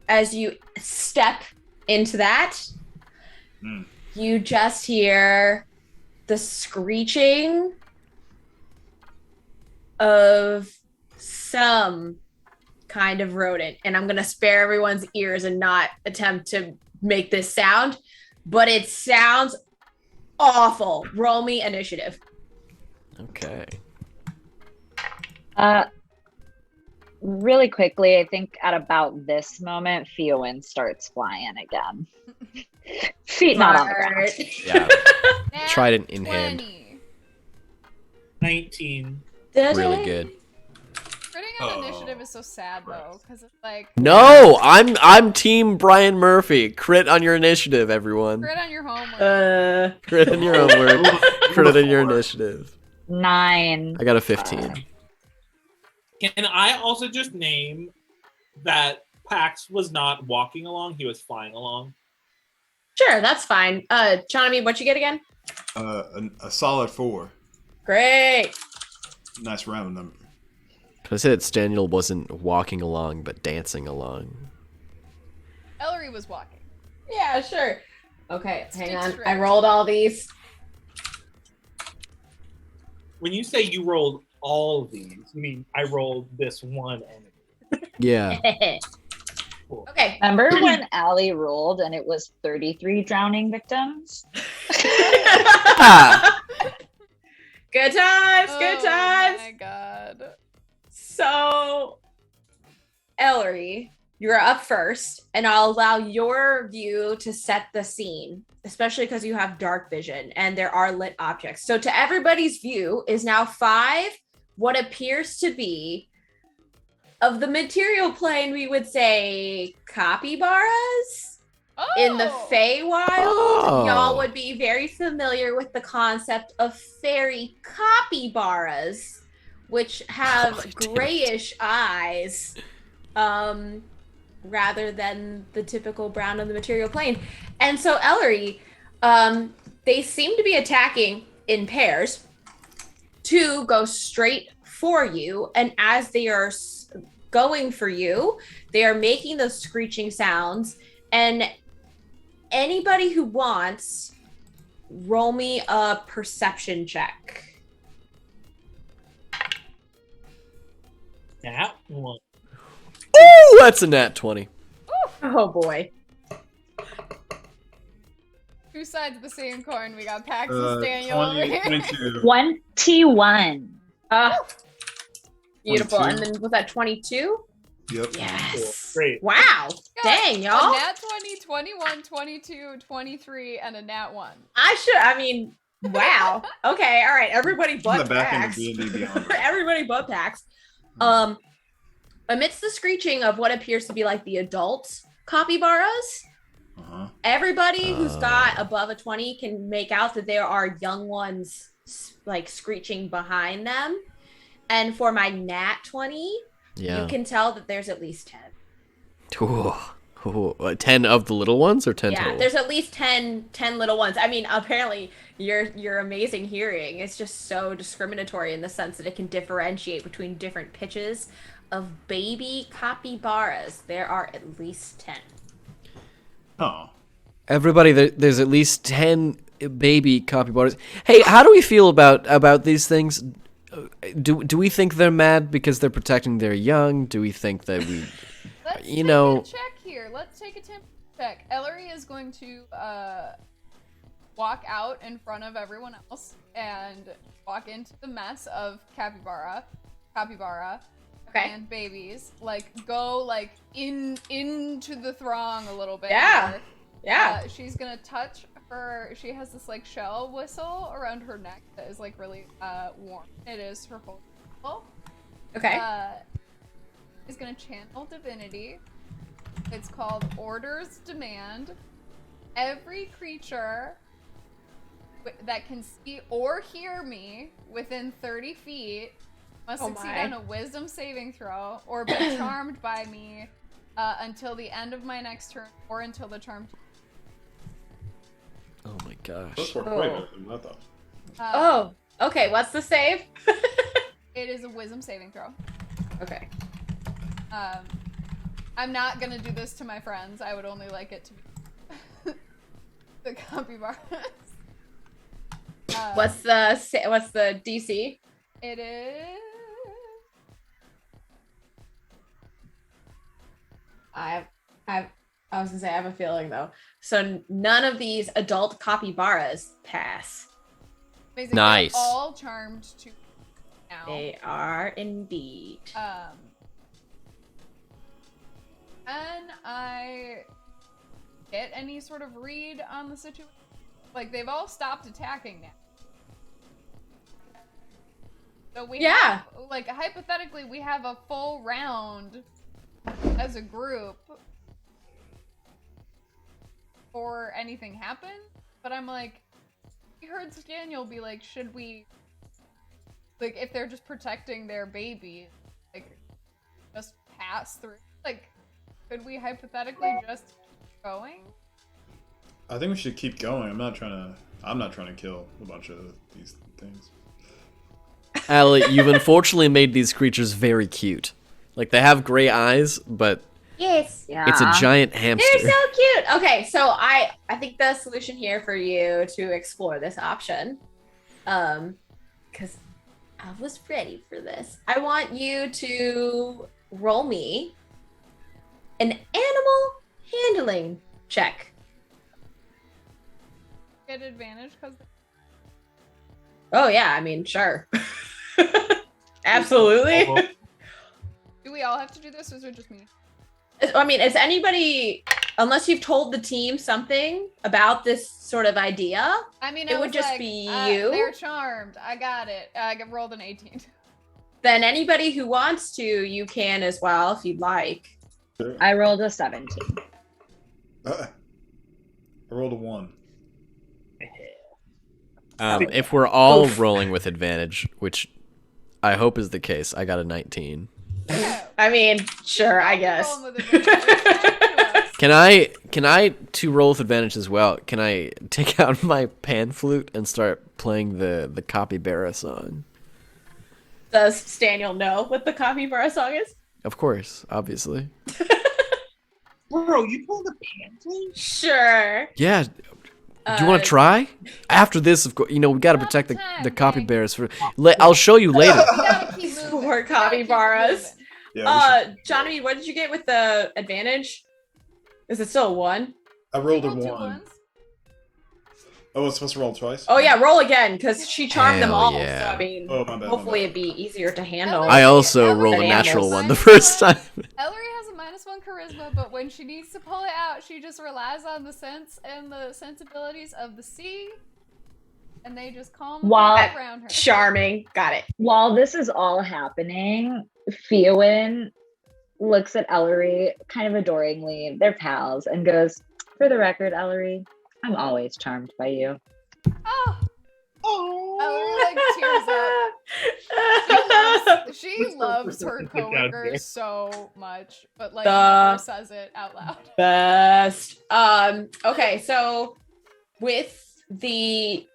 as you step into that, you just hear the screeching of some kind of rodent. And I'm going to spare everyone's ears and not attempt to make this sound, but it sounds awful. Roll me initiative. Okay. Really quickly, I think at about this moment, Fioin starts flying again. Feet not on the ground. Yeah. Nat Tried it in hand. 20. 19. Really good. Critting on initiative is so sad though, because it's like No, I'm Team Brian Murphy. Crit on your initiative, everyone. crit on your homework. Crit on your homework. Crit on your initiative. 9. I got a 15. Can I also just name that Pax was not walking along, he was flying along? Sure, that's fine. Johnny, what you get again? A solid 4. Great. Nice round number. I said Staniel wasn't walking along, but dancing along. Ellery was walking. Yeah, sure. Okay, hang Stick on. straight. I rolled all these. When you say you rolled all of these, you mean I rolled this one enemy. Yeah. Cool. Okay. Remember when Allie rolled and it was 33 drowning victims? Ah! Good times, good times. Oh my god. So, Ellery, you're up first, and I'll allow your view to set the scene, especially because you have dark vision and there are lit objects. So, to everybody's view is now 5 what appears to be of the material plane, we would say capybaras. Oh. In the Feywild, Oh. y'all would be very familiar with the concept of fairy capybaras, which have Oh, damn it. grayish eyes, rather than the typical brown of the material plane. And so, Ellery, they seem to be attacking in pairs. 2 go straight for you, and as they are going for you, they are making those screeching sounds. And anybody who wants, roll me a perception check. That one. Ooh, that's a nat 20. Oh boy. Two sides of the same coin. We got Pax and Daniel over 20, here. 22. 21. Beautiful. 22. And then was that 22? Yep. Yes. Cool. Great. Wow. Dang, A y'all. nat 20, 21, 22, 23, and a nat 1. Wow. Okay, all right. Everybody On the but back end of Pax. D&D Beyond. Everybody but Pax. Amidst the screeching of what appears to be like the adult capybaras, Uh-huh. everybody who's got above a 20 can make out that there are young ones like screeching behind them. And for my nat 20, Yeah. you can tell that there's at least 10. Ooh. Ooh. 10 of the little ones or 10 Yeah, total? there's at least 10 little ones. I mean, apparently your amazing hearing is just so discriminatory in the sense that it can differentiate between different pitches of baby capybaras. There are at least 10. Oh. Everybody, there's at least 10 baby capybaras. Hey, how do we feel about these things? Do we think they're mad because they're protecting their young? Do we think that we, Let's you take know, a check here. Let's take a temperature check. Ellery is going to walk out in front of everyone else and walk into the mess of capybara, Okay. and babies. Like go like into the throng a little bit. Yeah. here. Yeah. She's gonna touch her. She has this like shell whistle around her neck that is like really warm. It is her whole whistle. Okay. Is gonna channel divinity. It's called Orders Demand. Every creature that can see or hear me within 30 feet must succeed on a wisdom saving throw or be charmed by me until the end of my next turn or until the charm. oh my gosh. Those work way better than I thought. Oh, okay. What's the save? It is a wisdom saving throw. Okay. I'm not gonna do this to my friends. I would only like it to be the capybaras. What's the DC? It is. I was gonna say I have a feeling though. So none of these adult capybaras pass. Basically, Nice. they're all charmed to now. They are indeed. Can I get any sort of read on the situation? Like they've all stopped attacking now. So we have, like hypothetically, we have a full round as a group before anything happens. But I'm like, we heard Daniel be like, should we, like, if they're just protecting their baby, like, just pass through? Like, could we hypothetically just keep going? I think we should keep going. I'm not trying to kill a bunch of these things. Allie, you've unfortunately made these creatures very cute. Like, they have gray eyes, but Yes. Yeah. it's a giant hamster. They're so cute. Okay, so I think the solution here for you to explore this option, because I was ready for this. I want you to roll me an animal handling check. Get advantage because Oh yeah, I mean, sure. Absolutely. do we all have to do this, or is it just me? I mean, is anybody, unless you've told the team something about this sort of idea, I mean, It I would was just like, be you? They're charmed. I got it. I rolled an 18. then anybody who wants to, you can as well if you'd like. I rolled a 17. I rolled a 1. If we're all rolling with advantage, which I hope is the case, I got a 19. I mean, sure, I guess. Rolling with advantage. Can I to roll with advantage as well? Can I take out my pan flute and start playing the capybara song? Does Daniel know what the capybara song is? Of course, obviously. Bro, you pulled the pantry? Sure. Yeah. Do you want to try? After this, of course, we got to Not protect the time, capybaras for. I'll show you later. We gotta keep moving. Poor We gotta keep capybaras. moving. Yeah, Johnny, what did you get with the advantage? Is it still a 1? I rolled a Roll two 1. ones. Oh, it's supposed to roll twice? Oh yeah, roll again, because she charmed them Hell all. yeah. So I mean, Oh, my bad, hopefully my it'd be easier to handle. I also Ellery rolled a has natural a one the minus first one. time. Ellery has a -1 charisma, but when she needs to pull it out, she just relies on the sense and the sensibilities of the sea, and they just calm While- down around her. Charming. Got it. While this is all happening, Fiowin looks at Ellery kind of adoringly, they're pals, and goes, "For the record, Ellery, I'm always charmed by you." Oh, Oh, like tears up. She loves her coworkers so much, but like never says it out loud. Best. Okay, so with the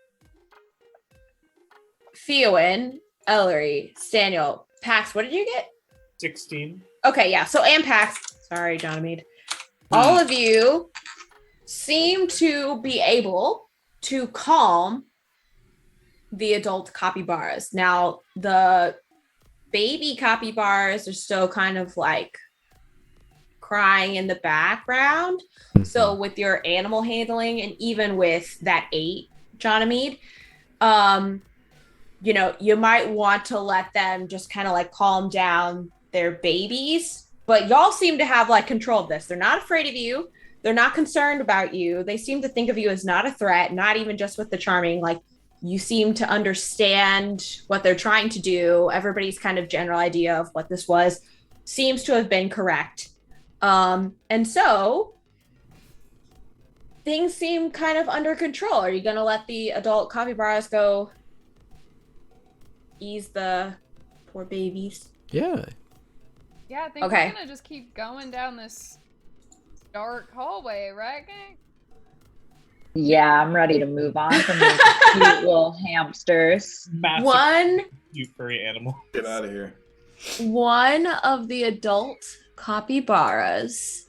Theowen, Ellery, Staniel, Pax, what did you get? 16. Okay, yeah. So and Pax, sorry, John Mead. All of you seem to be able to calm the adult capybaras. Now, the baby capybaras are still kind of like crying in the background. So with your animal handling and even with that 8, John Mead, you know, you might want to let them just kind of like calm down their babies, but y'all seem to have like control of this. They're not afraid of you. They're not concerned about you. They seem to think of you as not a threat, not even just with the charming. Like, you seem to understand what they're trying to do. Everybody's kind of general idea of what this was seems to have been correct. And so things seem kind of under control. Are you going to let the adult capybaras go ease the poor babies? Yeah. Yeah, I think Okay. we're gonna just keep going down this dark hallway, right, gang? Yeah, I'm ready to move on from these cute little hamsters. Massive cute furry animal. Get out of here. One of the adult capybaras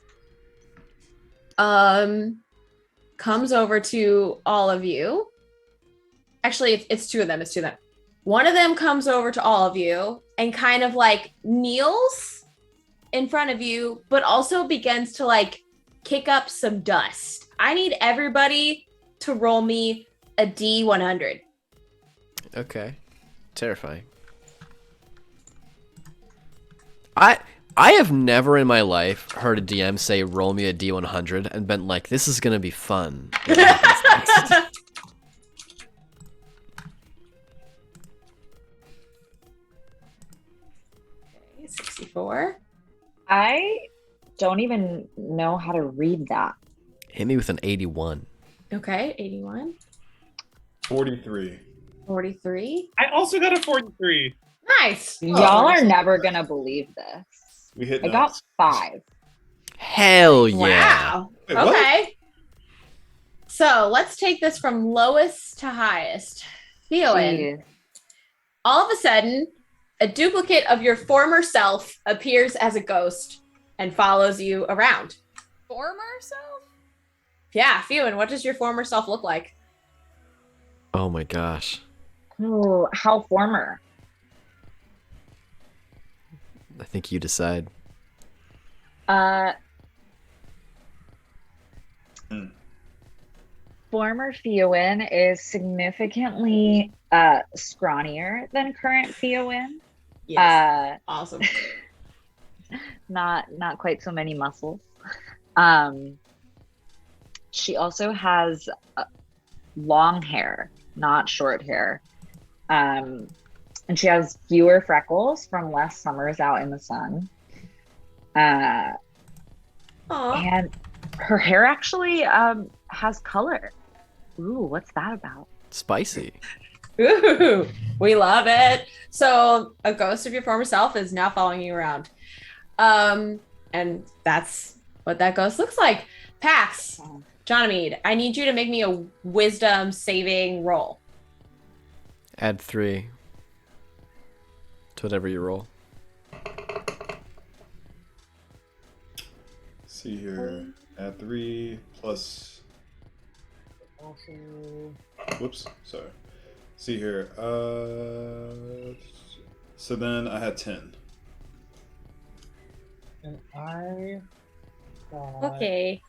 comes over to all of you. Actually, it's 2 of them. It's 2 of them. One of them comes over to all of you and kind of like kneels in front of you, but also begins to like kick up some dust. I need everybody to roll me a D100. Okay. Terrifying. I have never in my life heard a DM say roll me a D100 and been like, this is gonna be fun. What happens next? 64. I don't even know how to read that. Hit me with an 81. Okay, 81. 43. 43. I also got a 43. Nice. Y'all are never gonna believe this. We hit I got nuts. 5. Hell yeah. Wow. Wait, what? Okay. So let's take this from lowest to highest. Feeling. Jeez. All of a sudden, a duplicate of your former self appears as a ghost and follows you around. Former self? Yeah, Fewen, what does your former self look like? Oh my gosh. Oh, how former. I think you decide. Former Theowen is significantly scrawnier than current Theowen. Yes. Awesome. Not quite so many muscles. She also has long hair, not short hair. And she has fewer freckles from less summers out in the sun. Aw. And her hair actually has color. Ooh, what's that about? Spicy. Ooh, we love it. So a ghost of your former self is now following you around. And that's what that ghost looks like. Pax, Johnamede, I need you to make me a wisdom saving roll. Add 3 to whatever you roll. See here. Add 3 plus. Whoops. Sorry. See here. So then I had 10. And I got Okay.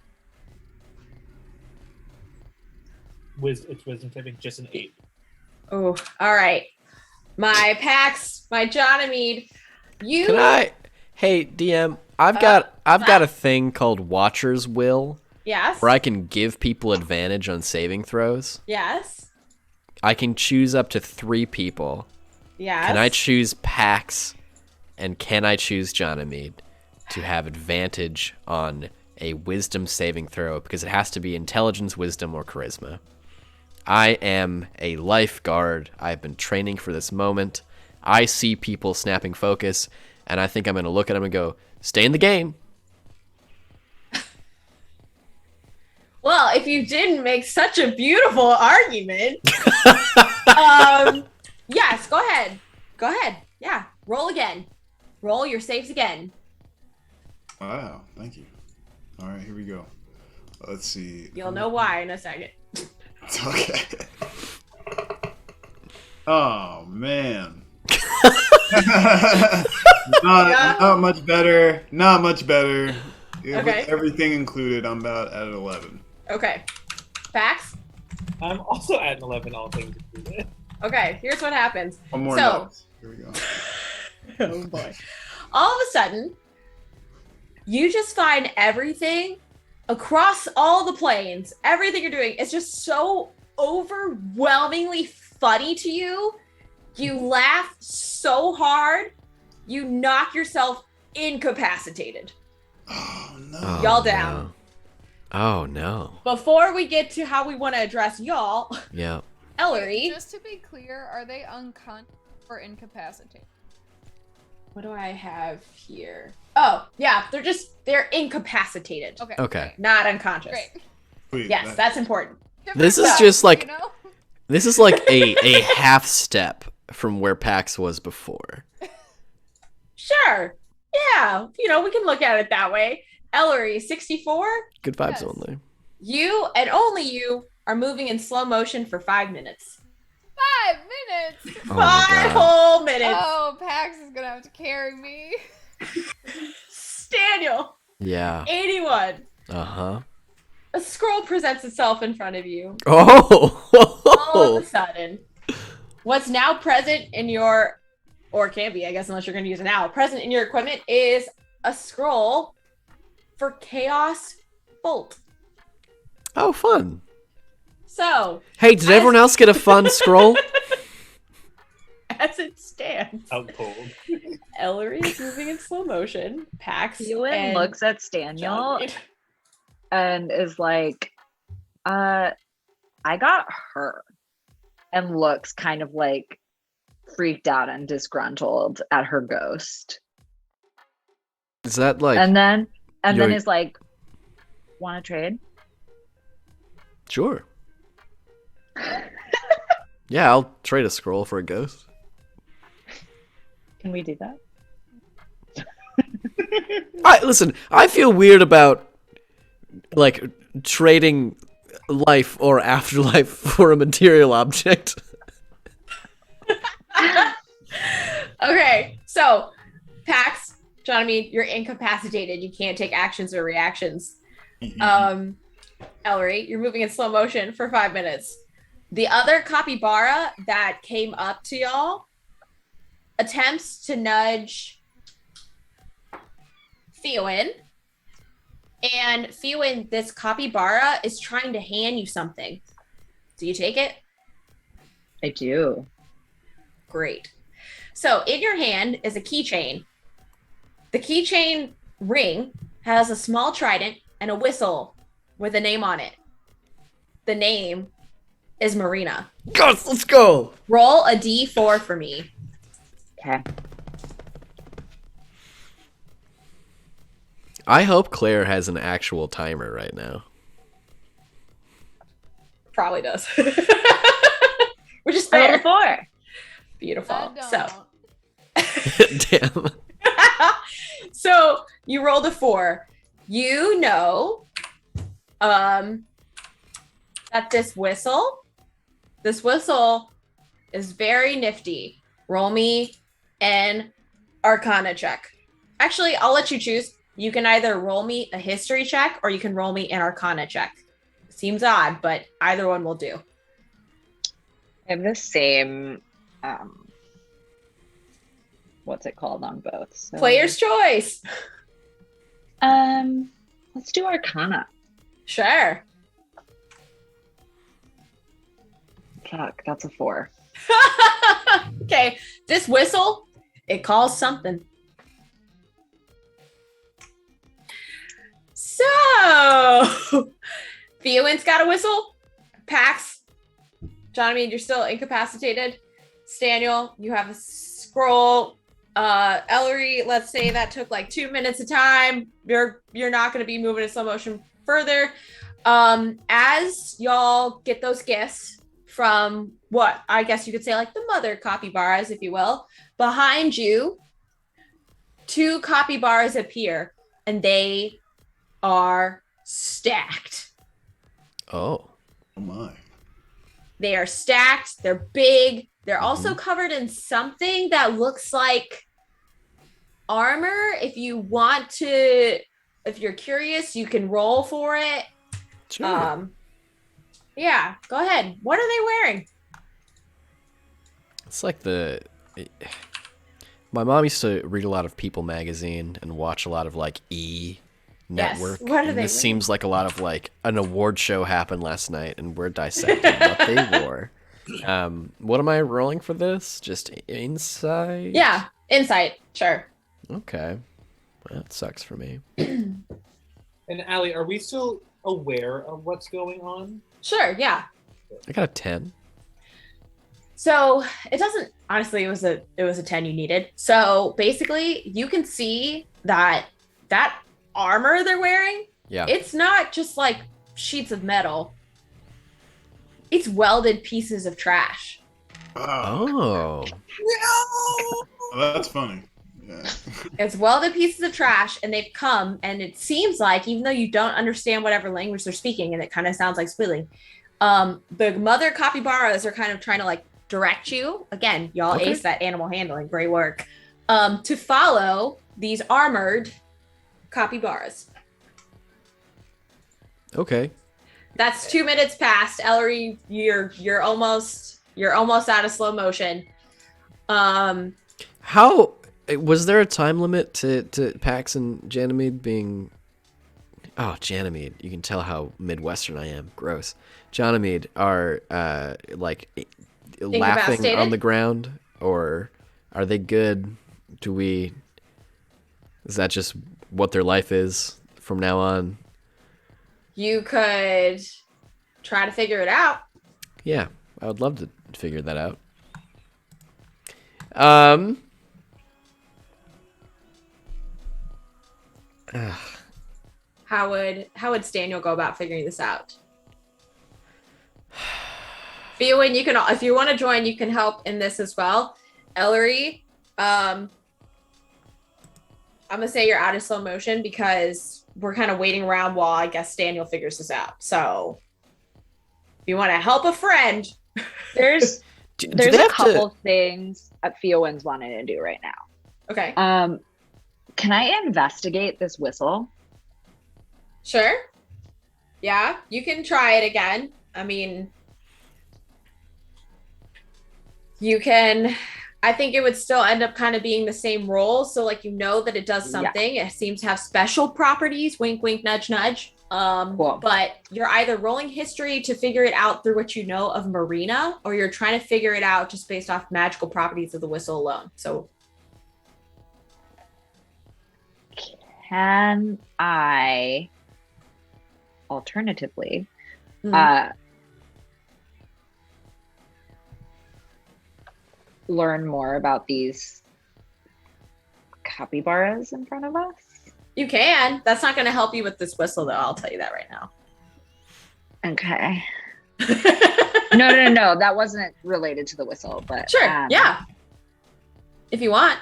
it's wisdom saving, just an 8. Oh, all right. My Pax, my Johnamede, you. Can I? Hey, DM, I've got a thing called Watcher's Will Yes. where I can give people advantage on saving throws. Yes. I can choose up to 3 people. Yes. Can I choose Pax and can I choose Johnamede to have advantage on a wisdom saving throw because it has to be intelligence, wisdom, or charisma. I am a lifeguard. I've been training for this moment. I see people snapping focus, and I think I'm going to look at them and go, stay in the game. Well, if you didn't make such a beautiful argument, yes, go ahead. Go ahead. Yeah, roll again. Roll your saves again. Wow, thank you. All right, here we go. Let's see. You'll know why in a second. Okay. Oh man. not much better. Not much better. Okay. With everything included, I'm about at 11. Okay. Pax? I'm also at an 11, all things included. Okay, here's what happens. One more So- note. Here we go. Oh boy. All of a sudden, you just find everything across all the planes, everything you're doing is just so overwhelmingly funny to you. You laugh so hard, you knock yourself incapacitated. Oh no. Oh, Y'all down. no. Oh, no. Before we get to how we want to address y'all, Yeah. Ellery, Just to be clear, are they unconscious or incapacitated? what do I have here? Oh, yeah, they're incapacitated, Okay. Okay. not unconscious. Great. Sweet, Yes, that- that's important. This is Different just stuff, like- you know? This is like a half step from where PAX was before. Sure. Yeah, we can look at it that way. Ellery, 64, Good vibes Yes. only. you and only you are moving in slow motion for 5 minutes. 5 minutes! Oh my 5 God. whole minutes. Oh, Pax is gonna have to carry me. Daniel, Yeah. 81. Uh-huh. A scroll presents itself in front of you. Oh! All of a sudden, what's now present in your, or can be, I guess, unless you're going to use it now, present in your equipment is a scroll for Chaos Bolt. Oh, fun. So, Hey, did everyone else get a fun scroll? as it stands, Out cold. Ellery is moving in slow motion. Pax Ewan and looks at John Staniel Reed. and is like, I got her. And looks kind of like freaked out and disgruntled at her ghost. Is that like... And then you're- is like, want to trade? Sure. Yeah, I'll trade a scroll for a ghost. Can we do that? Listen, I feel weird about like trading life or afterlife for a material object. Okay, so Pax, Johnny, you're incapacitated. You can't take actions or reactions. Ellery, you're moving in slow motion for 5 minutes. The other capybara that came up to y'all attempts to nudge Fiwin. And Fiwin, this capybara is trying to hand you something. Do you take it? I do. Great. So in your hand is a keychain. The keychain ring has a small trident and a whistle with a name on it. The name is Marina. Ghost, let's go! Roll a d4 for me. Okay. I hope Claire has an actual timer right now. Probably does. Which is I rolled a fair. 4. Beautiful. I So don't. Damn. so you rolled a 4. You know that this whistle is very nifty. Roll me an Arcana check. Actually, I'll let you choose. You can either roll me a history check or you can roll me an Arcana check. Seems odd, but either one will do. I have the same, what's it called on both? So, Player's choice. let's do Arcana. Sure. Fuck, that's a 4. Okay, this whistle, it calls something. So, Fiowin's got a whistle. Pax, Johnny, you're still incapacitated. Staniel, you have a scroll. Ellery, let's say that took like 2 minutes of time. You're not going to be moving in slow motion further. As y'all get those gifts from what I guess you could say like the mother capybaras, if you will, behind you, 2 capybaras appear, and they are stacked. Oh. Oh my. They are stacked. They're big. They're also covered in something that looks like armor. If you want to, if you're curious, you can roll for it. Sure. Yeah, go ahead. What are they wearing? It's like my mom used to read a lot of People magazine and watch a lot of like E Network. What are and they this wearing? seems like a lot of like an award show happened last night, and we're dissecting what they wore. What am I rolling for this? Just insight? Yeah, insight. Sure. Okay. Well, that sucks for me. And Allie, are we still aware of what's going on? Sure. Yeah. I got a 10. So it doesn't. Honestly, it was a 10 you needed. So basically, you can see that armor they're wearing. Yeah. It's not just like sheets of metal. It's welded pieces of trash. Oh, Oh. that's funny. Yeah. It's welded pieces of trash, and they've come, and it seems like, even though you don't understand whatever language they're speaking, and it kind of sounds like squealing, the mother capybaras are kind of trying to like direct you. Again, y'all Okay. ace that animal handling. Great work. To follow these armored capybaras. Okay. That's 2 minutes past. Ellery, you're almost out of slow motion. How was there a time limit to Pax and Ganymede being? Oh, Ganymede! You can tell how Midwestern I am. Gross. Ganymede are like laughing Incapacitated? on the ground, or are they good? Is that just what their life is from now on? You could try to figure it out. Yeah, I would love to figure that out. How would Staniel go about figuring this out? Fiowin, you can, if you want to join, you can help in this as well. Ellery, I'm gonna say you're out of slow motion because we're kind of waiting around while I guess Staniel figures this out. So if you want to help a friend, There's Do there's they a have to- couple things that Fiowin's wanting to do right now. okay, Can I investigate this whistle? sure. Yeah, you can try it again. I mean, you can. I think it would still end up kind of being the same role. So like, you know that it does Yeah. something. It seems to have special properties. Wink, wink, nudge, nudge. Cool. But you're either rolling history to figure it out through what you know of Marina, or you're trying to figure it out just based off magical properties of the whistle alone. So Can I alternatively Mhm. learn more about these capybaras in front of us? you can. That's not going to help you with this whistle, though. I'll tell you that right now. Okay. No. That wasn't related to the whistle, but Sure. are Yeah. If you want.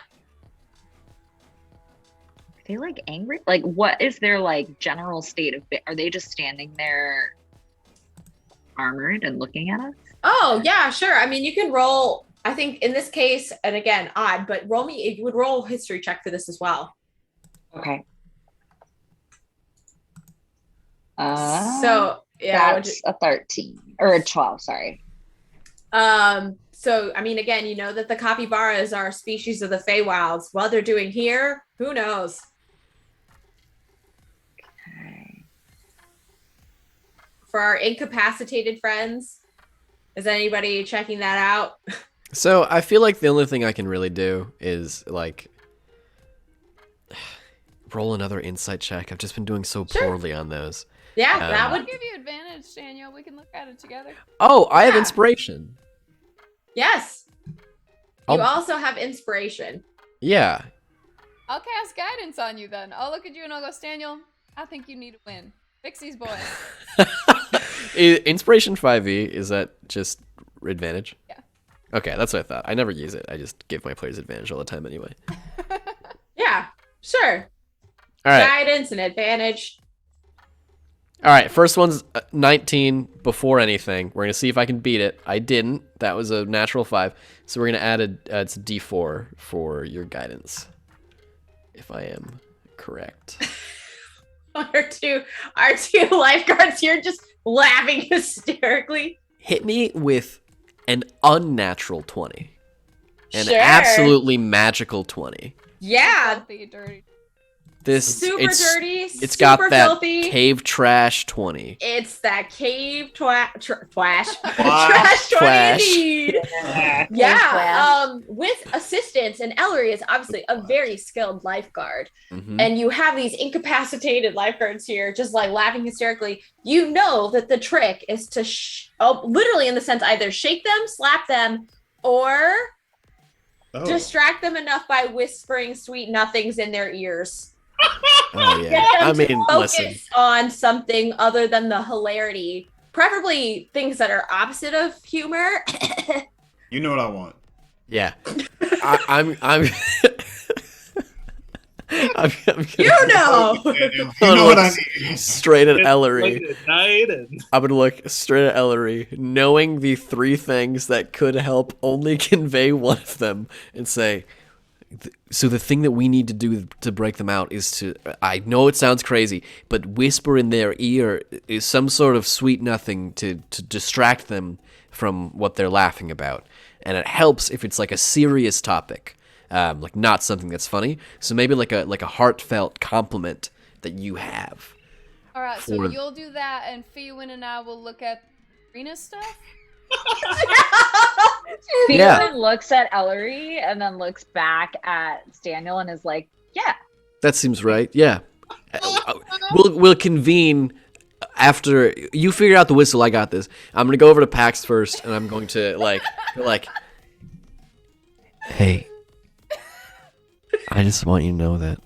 they like angry? Like, what is their like general state of? Are they just standing there, armored and looking at us? Oh, yeah, sure. I mean, you can roll. I think in this case, and again, odd, but roll me. You would roll a history check for this as well. Okay. So yeah, that's a 13 or a 12. Sorry. So I mean, again, you know that the capybaras are a species of the Feywilds. What they're doing here, who knows? Okay. For our incapacitated friends, is anybody checking that out? So I feel like the only thing I can really do is like roll another insight check. I've just been doing so Sure. poorly on those. Yeah, Um, that I'll would. give you advantage advantage, Daniel. We can look at it together. Oh, I have Yeah. inspiration. Yes. You I'll- also have inspiration. Yeah. I'll cast guidance on you then. I'll look at you and I'll go, Daniel, I think you need to win. Fix these boys. Inspiration 5e, is that just advantage? Yeah. Okay, that's what I thought. I never use it. I just give my players advantage all the time anyway. Yeah, sure. All right. Guidance and advantage. All right, first one's 19 before anything. We're going to see if I can beat it. I didn't. That was a natural 5. So we're going to add it's a d4 for your guidance. If I am correct. Our two lifeguards here just laughing hysterically. Hit me with an unnatural 20. An Sure. absolutely magical 20. Yeah. Filthy, dirty. This Super dirty. It's super got that filthy. cave trash 20. It's that cave trash 20 Twash. indeed. Trash. Yeah. With assistance, and Ellery is obviously a very skilled lifeguard. Mhm. And you have these incapacitated lifeguards here just like laughing hysterically. You know that the trick is to literally in the sense either shake them, slap them, or distract them enough by whispering sweet nothings in their ears. Oh yeah. Get them I to mean, focus listen. on something other than the hilarity, preferably things that are opposite of humor. You know what I want. Yeah. I'm I'm You know. You know what I need. straight at It's Ellery. late at night and I'm gonna look straight at Ellery, knowing the 3 things that could help only convey one of them, and say, so the thing that we need to do to break them out is to, I know it sounds crazy, but whisper in their ear is some sort of sweet nothing to distract them from what they're laughing about. And it helps if it's like a serious topic, like not something that's funny. So maybe like a heartfelt compliment that you have. All right, so For- you'll do that, and Fiwin and I will look at arena stuff. Yeah. Fiona looks at Ellery and then looks back at Daniel and is like, yeah. That seems right. Yeah. We'll convene after you figure out the whistle. I got this. I'm gonna go over to Pax first, and I'm going to like, hey, I just want you to know that,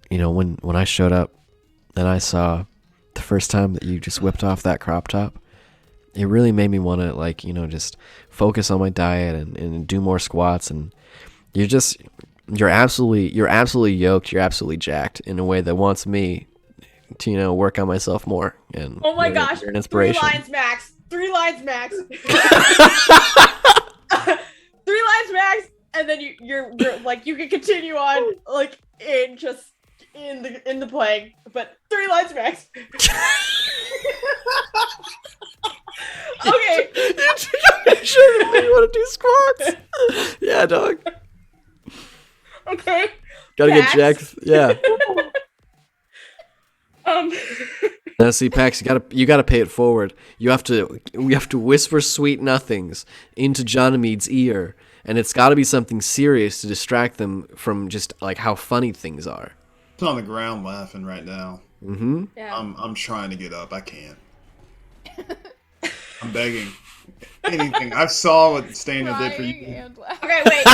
you know, when I showed up and I saw the first time that you just whipped off that crop top, it really made me want to, like, you know, just focus on my diet and do more squats. And you're absolutely yoked. You're absolutely jacked in a way that wants me to, you know, work on myself more. And Oh my you're- gosh. you're an 3 inspiration. lines max. 3 lines max. 3 lines max. And then you're like, you can continue on like in the playing, but 3 lines max. Okay. You want to do squats? Yeah, dog. Okay. Gotta get Pax? jacked. Yeah. Um. Now, see, Pax, you gotta pay it forward. We have to whisper sweet nothings into Jonamede's ear, and it's gotta be something serious to distract them from just like how funny things are. It's on the ground laughing right now. Mm-hmm. Yeah. I'm trying to get up. I can't. I'm begging. Anything. I saw what Staniel did for Crying you. and laughing. Okay, wait.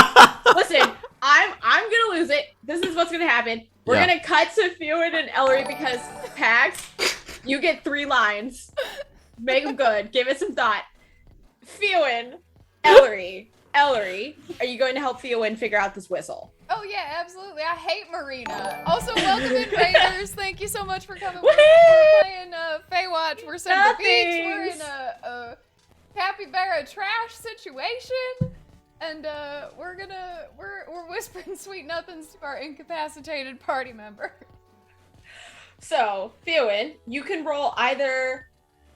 Listen, I'm gonna lose it. This is what's gonna happen. We're Yeah. gonna cut to Fiwin and Ellery because Pax, you get 3 lines. Make them good. Give it some thought. Fiwin, Ellery, are you going to help Fiwin figure out this whistle? Oh yeah, absolutely. I hate Marina. Also, welcome in, Raiders. Thank you so much for coming. We're Woohoo! playing FAEWATCH. We're sitting at the beach. We're in a capybara trash situation, and we're whispering sweet nothings to our incapacitated party member. So, Fiwin, you can roll either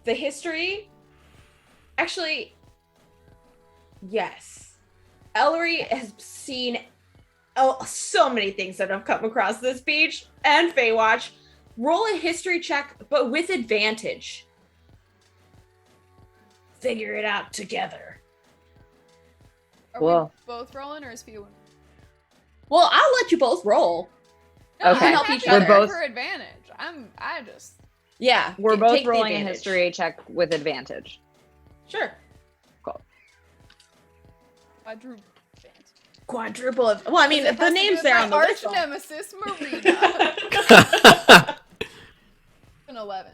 the history. Actually, yes. Ellery has seen so many things that have come across this beach and FAEWATCH. Roll a history check, but with advantage. Figure it out together. Are Whoa. we both rolling, or is Fiwin? Well, I'll let you both roll. No, Okay. I'm Help happy each to other. roll We're for advantage. I just Yeah. We're both take the rolling a advantage. history check with advantage. Sure. Quadruple. Well, I mean, It the has to do name's with there my on the arch whistle. nemesis, Marina. An 11.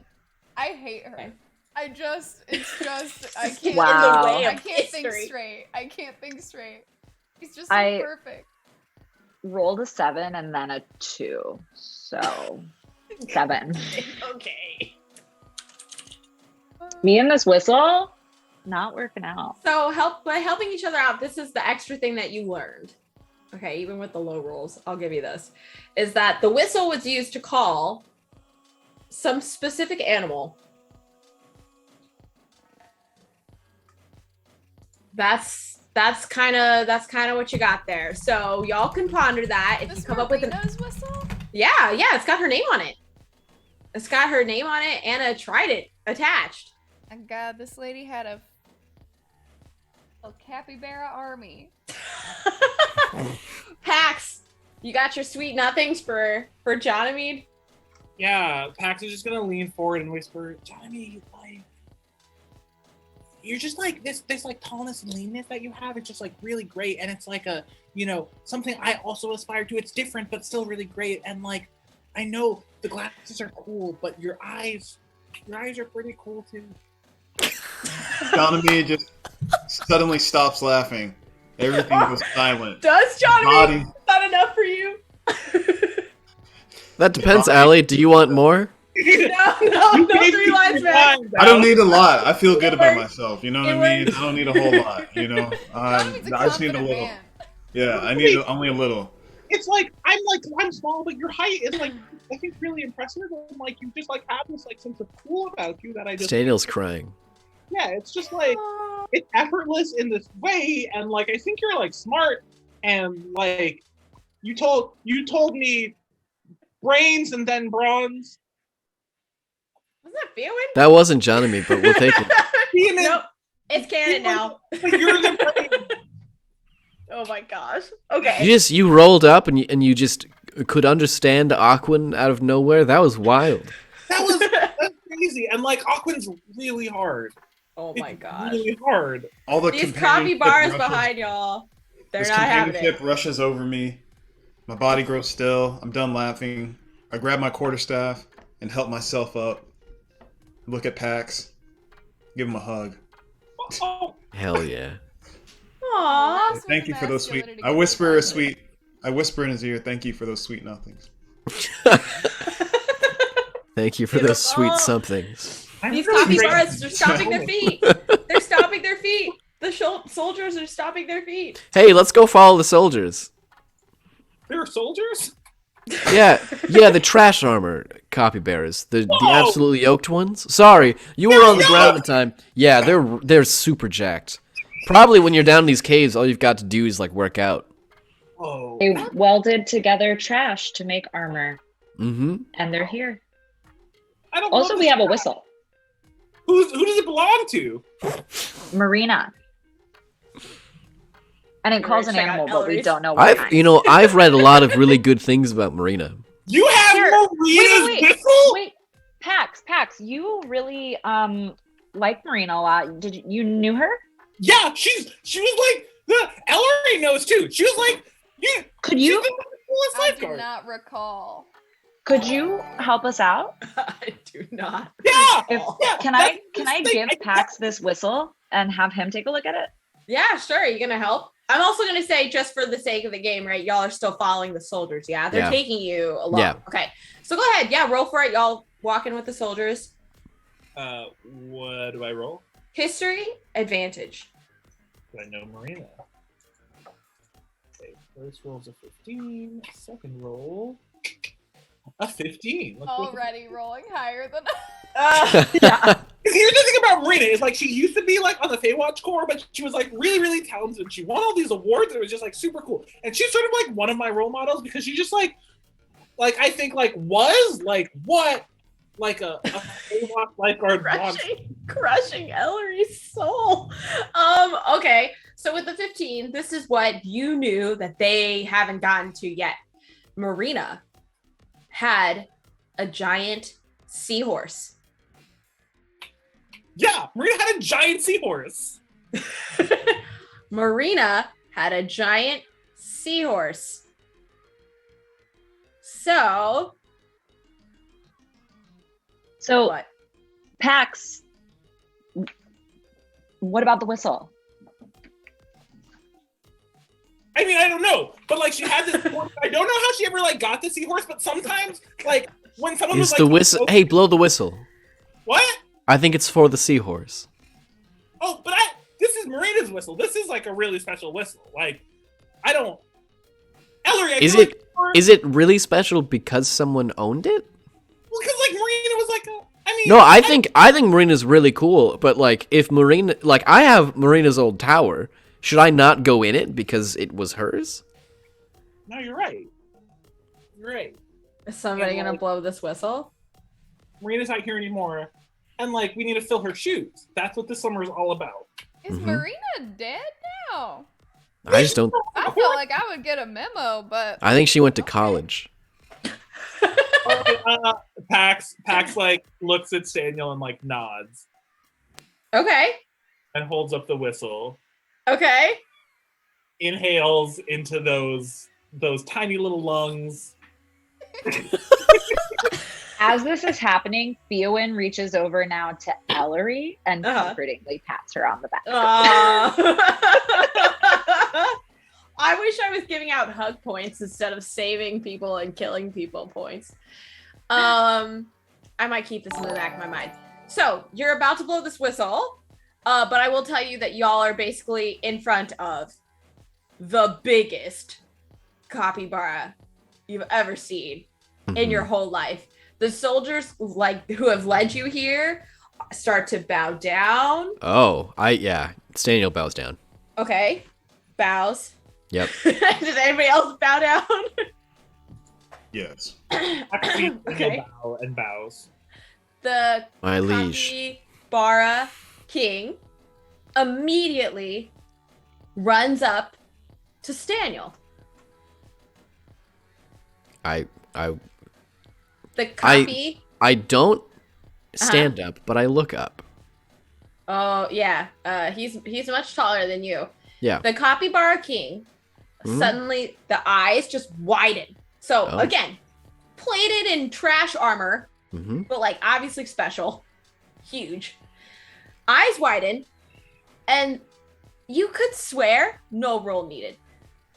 I hate her. Okay. I can't. Wow. In the way I of can't think history. straight. I can't think straight. She's just so I- perfect. Rolled a 7 and then a 2. So 7. Okay. Me and this whistle, not working out. So by helping each other out, this is the extra thing that you learned. Okay, even with the low rolls, I'll give you this. Is that the whistle was used to call some specific animal. That's kind of what you got there. So y'all can ponder that if This you come up with an Marina's whistle? yeah, it's got her name on it. It's got her name on it and a trident attached. My God, this lady had a capybara army. Pax, you got your sweet nothings for Johnamede? Yeah, Pax is just gonna lean forward and whisper, Johnny, like, you're just like this like tallness and leanness that you have. It's just like really great, and it's like a, something I also aspire to. It's different, but still really great. And like, I know the glasses are cool, but your eyes are pretty cool too. Johnny just suddenly stops laughing. Everything goes silent. Does Johnamede? Body. Is that enough for you? That depends, Allie. Do you want more? No, 3 lines back. I don't need a lot. I feel good about It myself. You know what It I mean? works. I don't need a whole lot. Johnny's a I just need a confident little. man. Yeah, I need only a little. It's like I'm small, but your height is like I think really impressive, and like you just like have this like sense of cool about you that I just Daniel's crying. yeah, it's just like it's effortless in this way, and like I think you're like smart, and like you told me brains and then bronze. Was that feeling? That wasn't Johnny, but we'll take it. Demon, Nope. It's canon now. but you're the brain. Oh my gosh. Okay. You rolled up and you just could understand Aquan out of nowhere. That was wild. That's crazy, and like Aquan's really hard. Oh my It's gosh. really hard. All the These companionship capybaras rushes- behind y'all. They're This not having companionship it. rushes over me. My body grows still. I'm done laughing. I grab my quarterstaff and help myself up. Look at Pax. Give him a hug. Oh, Hell yeah. Aww. That's Thank with you for those sweet. masculinity I goes whisper on. a sweet. I whisper in his ear. Thank you for those sweet nothings. Thank you for those sweet Beautiful. somethings. I'm These really capybaras great. are stomping their feet. They're stomping their feet. The soldiers are stomping their feet. Hey, let's go follow the soldiers. There are soldiers. Yeah, the trash armor capybaras, the Whoa! absolutely yoked ones. Sorry, you were on the ground at the time. Yeah, they're super jacked. Probably when you're down in these caves, all you've got to do is like work out. Oh, They welded together trash to make armor, Mm-hmm. and they're here. I don't. Also, love we this have a crap. whistle. Who does it belong to? Marina. And it calls an Check out animal, but we Ellery's. don't know what kind. I've read a lot of really good things about Marina. You have Here, Marina's wait. whistle? Wait, Pax, you really like Marina a lot. You knew her? Yeah, she was like Ellery knows too. She was like, yeah. Could She's you the coolest I do lifeguard. not recall. could you help us out? I do not. Yeah. If Yeah, can I that's the thing. give Pax this whistle and have him take a look at it? Yeah, sure. You gonna help? I'm also gonna say, just for the sake of the game, right? Y'all are still following the soldiers. Yeah, they're Yeah. taking you along. Yeah. Okay. So go ahead. Yeah, roll for it. Y'all walking with the soldiers. What do I roll? History advantage. Do I know Marina? Okay, first roll's a 15. Second roll, a 15. Let's go with the- Already rolling higher than Yeah. Here's the thing about Marina is like she used to be like on the FAEWATCH Corps, but she was like really, really talented. She won all these awards. And it was just like super cool, and she's sort of like one of my role models because she just like I think like was like what like a FAEWATCH lifeguard wants. Crushing Ellery's soul. Okay. So with the 15, this is what you knew that they haven't gotten to yet. Marina had a giant seahorse Yeah, Marina had a giant seahorse. Marina had a giant seahorse. So So, what? Pax, what about the whistle? I mean, I don't know, but like she had this. I don't know how she ever like got the seahorse, but sometimes like when someone Is was the like, whistle? "Oh, Hey, blow the whistle. what? I think it's for the seahorse. Oh, but this is Marina's whistle. This is like a really special whistle. Like, I don't. Ellery, I Is feel it? like Is it really special because someone owned it? Well, because like Marina was like, I mean, No, I think Marina's really cool, but like if Marina, like I have Marina's old tower, should I not go in it because it was hers? No, you're right. You're right. Is somebody And, gonna like, blow this whistle? Marina's not here anymore, and like we need to fill her shoes. That's what this summer is all about. Is Mhm. Marina dead now? I just don't. I felt like I would get a memo, but I think she went to college. Pax like looks at Daniel and like nods Okay. and holds up the whistle. Okay. Inhales into those tiny little lungs. As this is happening, Theowen reaches over now to Ellery and Uh-huh. comfortingly pats her on the back. I wish I was giving out hug points instead of saving people and killing people points. I might keep this in the back of my mind. So you're about to blow this whistle, but I will tell you that y'all are basically in front of the biggest capybara you've ever seen in your whole life. The soldiers like who have led you here start to bow down. Oh, Daniel bows down. Okay, bows. Yep. Does anybody else bow down? Yes. Actually, Okay. bow and bows. The My liege. capybara king immediately runs up to Staniel. I The copy. I don't stand up, but I look up. Oh yeah, he's much taller than you. Yeah. The capybara king suddenly the eyes just widen. So Oh. again, plated in trash armor, Mm-hmm. but like obviously special, huge. Eyes widen, and you could swear no roll needed.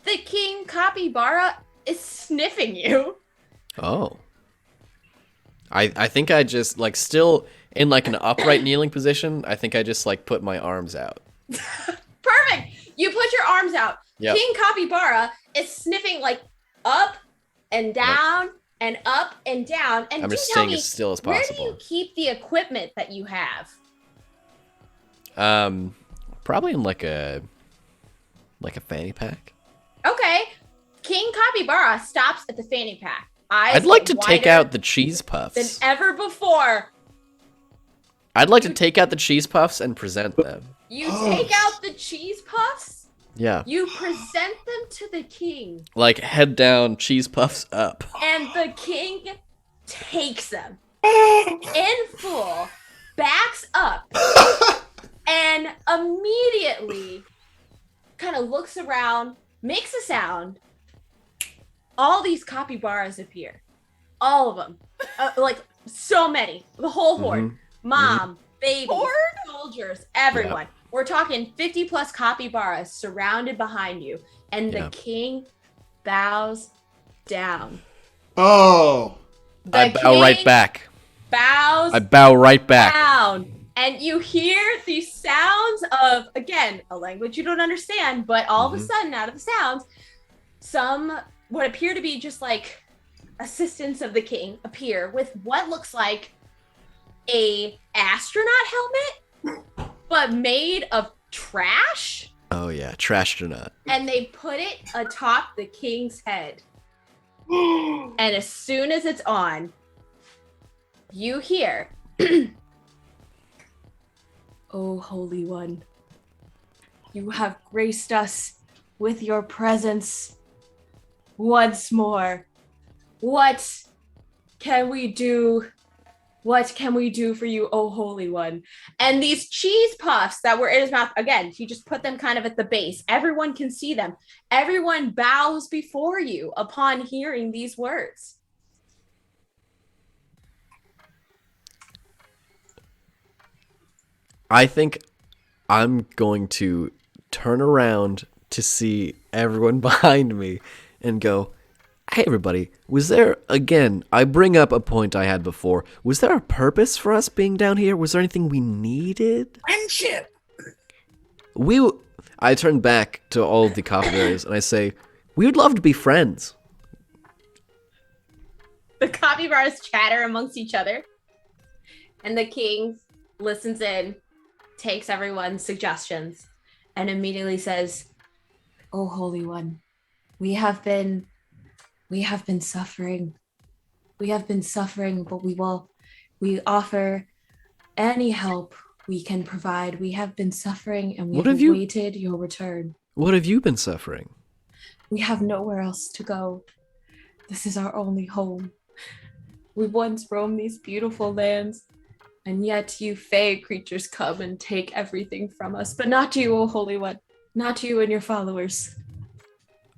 The king capybara is sniffing you. Oh. I think I just like still in like an upright kneeling position. I think I just like put my arms out. Perfect. You put your arms out. Yep. King capybara is sniffing like up and down and up and down. And I'm do just tell staying me, as still as where do possible. you keep the equipment that you have? Probably in like a fanny pack. Okay. King capybara stops at the fanny pack. Eyes I'd like get to take wider out the cheese than puffs. ever before. I'd like to take out the cheese puffs and present them. You Oh. take out the cheese puffs. Yeah. You present them to the king, Like head down, cheese puffs up. and the king takes them in full, backs up, and immediately kind of looks around, makes a sound. All these capybaras appear. All of them. Like so many. The whole horde. Mhm. Mom, baby, Horde? soldiers, everyone. We're talking 50 plus capybaras surrounded behind you. And the Yeah. king bows down. Oh. The I bow right king back. Bows I bow right back. down. And you hear these sounds of, again, a language you don't understand, but all of a Mhm. sudden, out of the sounds, some what appear to be just like assistants of the king appear with what looks like a astronaut helmet, but made of trash, Oh yeah, trashed or not. and they put it atop the king's head. And as soon as it's on, you hear, "Oh, Holy One, you have graced us with your presence once more. What can we do What can we do for you, oh Holy One? And these cheese puffs that were in his mouth, again, he just put them kind of at the base. Everyone can see them. Everyone bows before you upon hearing these words. I think I'm going to turn around to see everyone behind me and go, hey, everybody, was there, again, I bring up a point I had before. Was there a purpose for us being down here? Was there anything we needed? Friendship. I turn back to all of the capybaras and I say, we would love to be friends. The capybaras chatter amongst each other. And the king listens in, takes everyone's suggestions, and immediately says, oh Holy One, we have been suffering. We have been suffering, but we offer any help we can provide. We have been suffering and we have awaited your return. What have you been suffering? We have nowhere else to go. This is our only home. We once roamed these beautiful lands, and yet you Fae creatures come and take everything from us. But not you, O Holy One. Not you and your followers.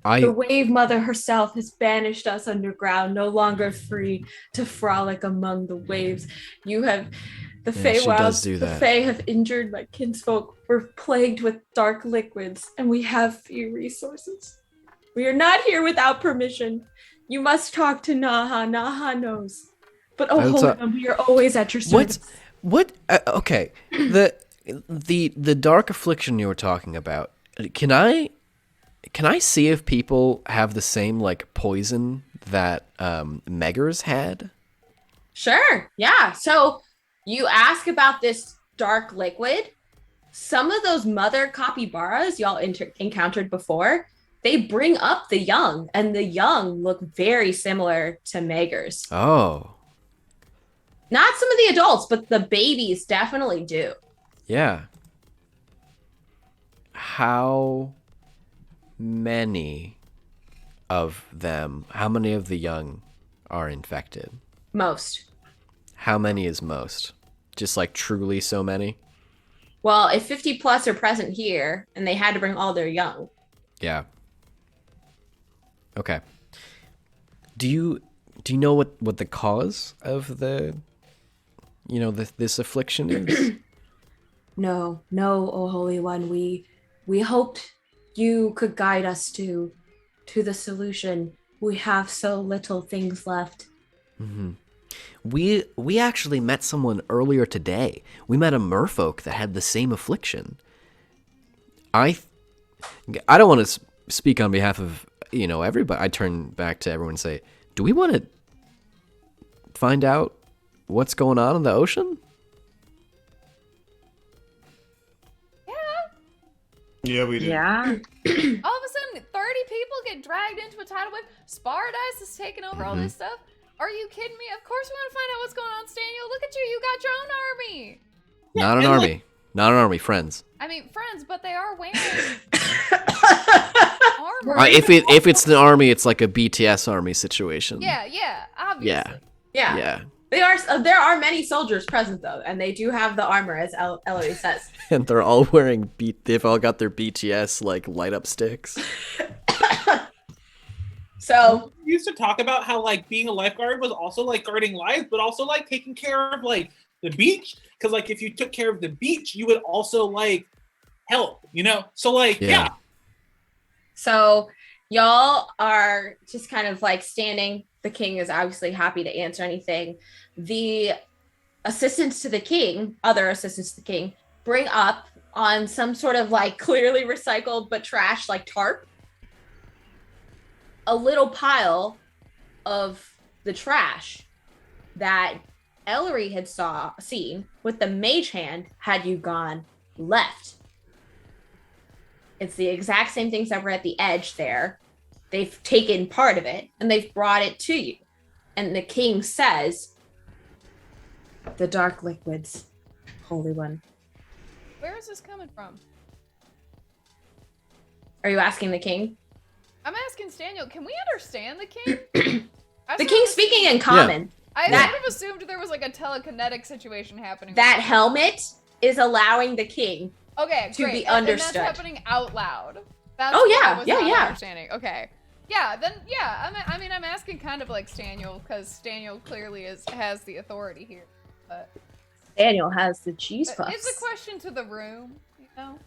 The Wave Mother herself has banished us underground, no longer free to frolic among the waves. You have, the FAEWATCH, the Fae have injured my kinsfolk. We're plagued with dark liquids, and we have few resources. We are not here without permission. You must talk to Naha. Naha knows. But oh, Holy One, we are always at your service. Okay, the dark affliction you were talking about. Can I see if people have the same like poison that Meggers had? Sure. Yeah. So you ask about this dark liquid. Some of those mother capybaras y'all encountered before, they bring up the young, and the young look very similar to Meggers. Oh. Not some of the adults, but the babies definitely do. Yeah. How many of them, how many of the young are infected? Most. How many is most? Just like truly so many? Well, if 50 plus are present here, and they had to bring all their young. Yeah. Okay. Do you know what the cause of the this affliction is? No, oh Holy One. We hoped you could guide us to the solution. We have so little things left. Mm-hmm. We actually met someone earlier today. We met a merfolk that had the same affliction. I don't want to speak on behalf of everybody. I turn back to everyone and say, do we want to find out what's going on in the ocean? Yeah, we do. Yeah. All of a sudden, 30 people get dragged into a tidal wave. Spardice is taking over all this stuff. Are you kidding me? Of course we want to find out what's going on, Staniel. Look at you. You got your own army. Not an army. Not an army, friends. I mean, friends, but they are wearing armor. If it's an army, it's like a BTS army situation. Yeah, obviously. Yeah. There are many soldiers present though, and they do have the armor, as Ellery says. And they're all wearing they've all got their BTS like light up sticks. So we used to talk about how like being a lifeguard was also like guarding lives, but also like taking care of like the beach. Because like if you took care of the beach, you would also like help, So like yeah. So y'all are just kind of like standing. The king is obviously happy to answer anything. The assistants to the king, other assistants to the king, bring up on some sort of like clearly recycled but trash like tarp a little pile of the trash that Ellery had seen with the mage hand had you gone left. It's the exact same things that were at the edge there. They've taken part of it and they've brought it to you. And the king says, the dark liquids, Holy One. Where is this coming from? Are you asking the king? I'm asking Staniel, can we understand the king? The king's speaking in common. I That- sort of assumed there was like a telekinetic situation happening. That helmet is allowing the king. Okay, to great. be And understood. that's happening out loud. That's Oh, what yeah, I was yeah, not yeah. understanding. Okay. Yeah, then yeah. I'm asking kind of like Staniel because Staniel clearly has the authority here. But Daniel has the cheese it's a puffs. question to the room, you know.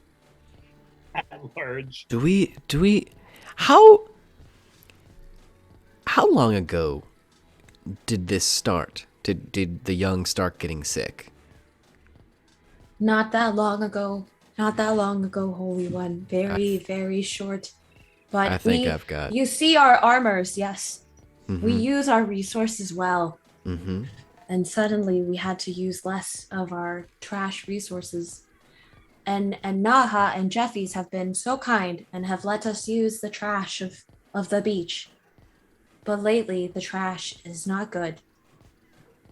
At large. Do we how long ago did this start? Did the young start getting sick? Not that long ago. Not that long ago, Holy One. Very, very short. But I think I've got. you see our armors, yes. We Mm-hmm. use our resources well. Mm-hmm. And suddenly we had to use less of our trash resources. And Naha and Jeffy's have been so kind and have let us use the trash of the beach. But lately the trash is not good.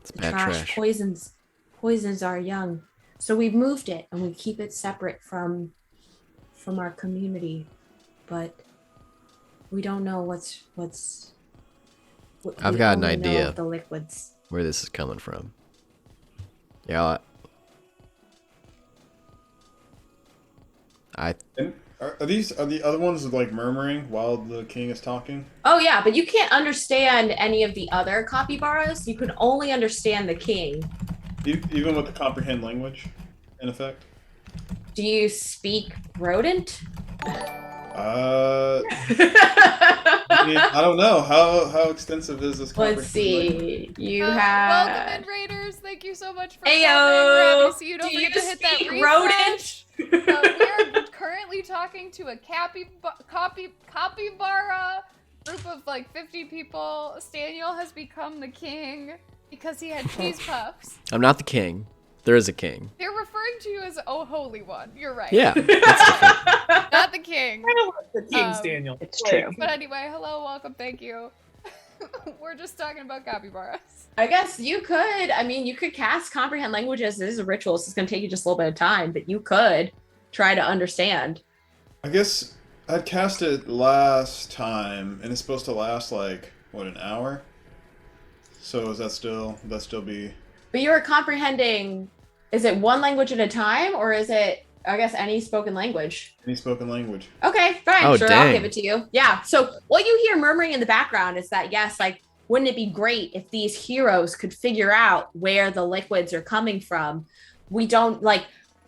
It's The bad trash. poisons our young. So we've moved it and we keep it separate from our community. But we don't know what's I've we got an only know idea. of the liquids. Where this is coming from. Yeah, I And are the other ones like murmuring while the king is talking? Oh yeah, but you can't understand any of the other capybaras. You can only understand the king. Even with the comprehend language, in effect. Do you speak rodent? I mean, I don't know how extensive is this. Let's comprehend language? see. You Welcome have. in, Raiders. Thank you so much for Ayo! coming. We're happy to see you. Don't Do forget you to hit that speak refresh. rodent? We are currently talking to a capybara group of like 50 people. Staniel has become the king because he had cheese puffs. I'm not the king. There is a king. They're referring to you as Oh Holy One. You're right. Yeah, that's different. Not the king. The King's Um, Daniel. It's true. But anyway, hello, welcome, thank you. We're just talking about capybaras. I guess you could. I mean, you could cast comprehend languages. This is a ritual, so it's going to take you just a little bit of time, but you could try to understand. I guess I'd cast it last time, and it's supposed to last like what, an hour? So is that still be? But you're comprehending. Is it one language at a time, or is it, I guess, any spoken language? Any spoken language? Okay, fine, Oh, sure, I'll dang. give it to you. Yeah, so what you hear murmuring in the background is that, yes, like, wouldn't it be great if these heroes could figure out where the liquids are coming from? We don't, like,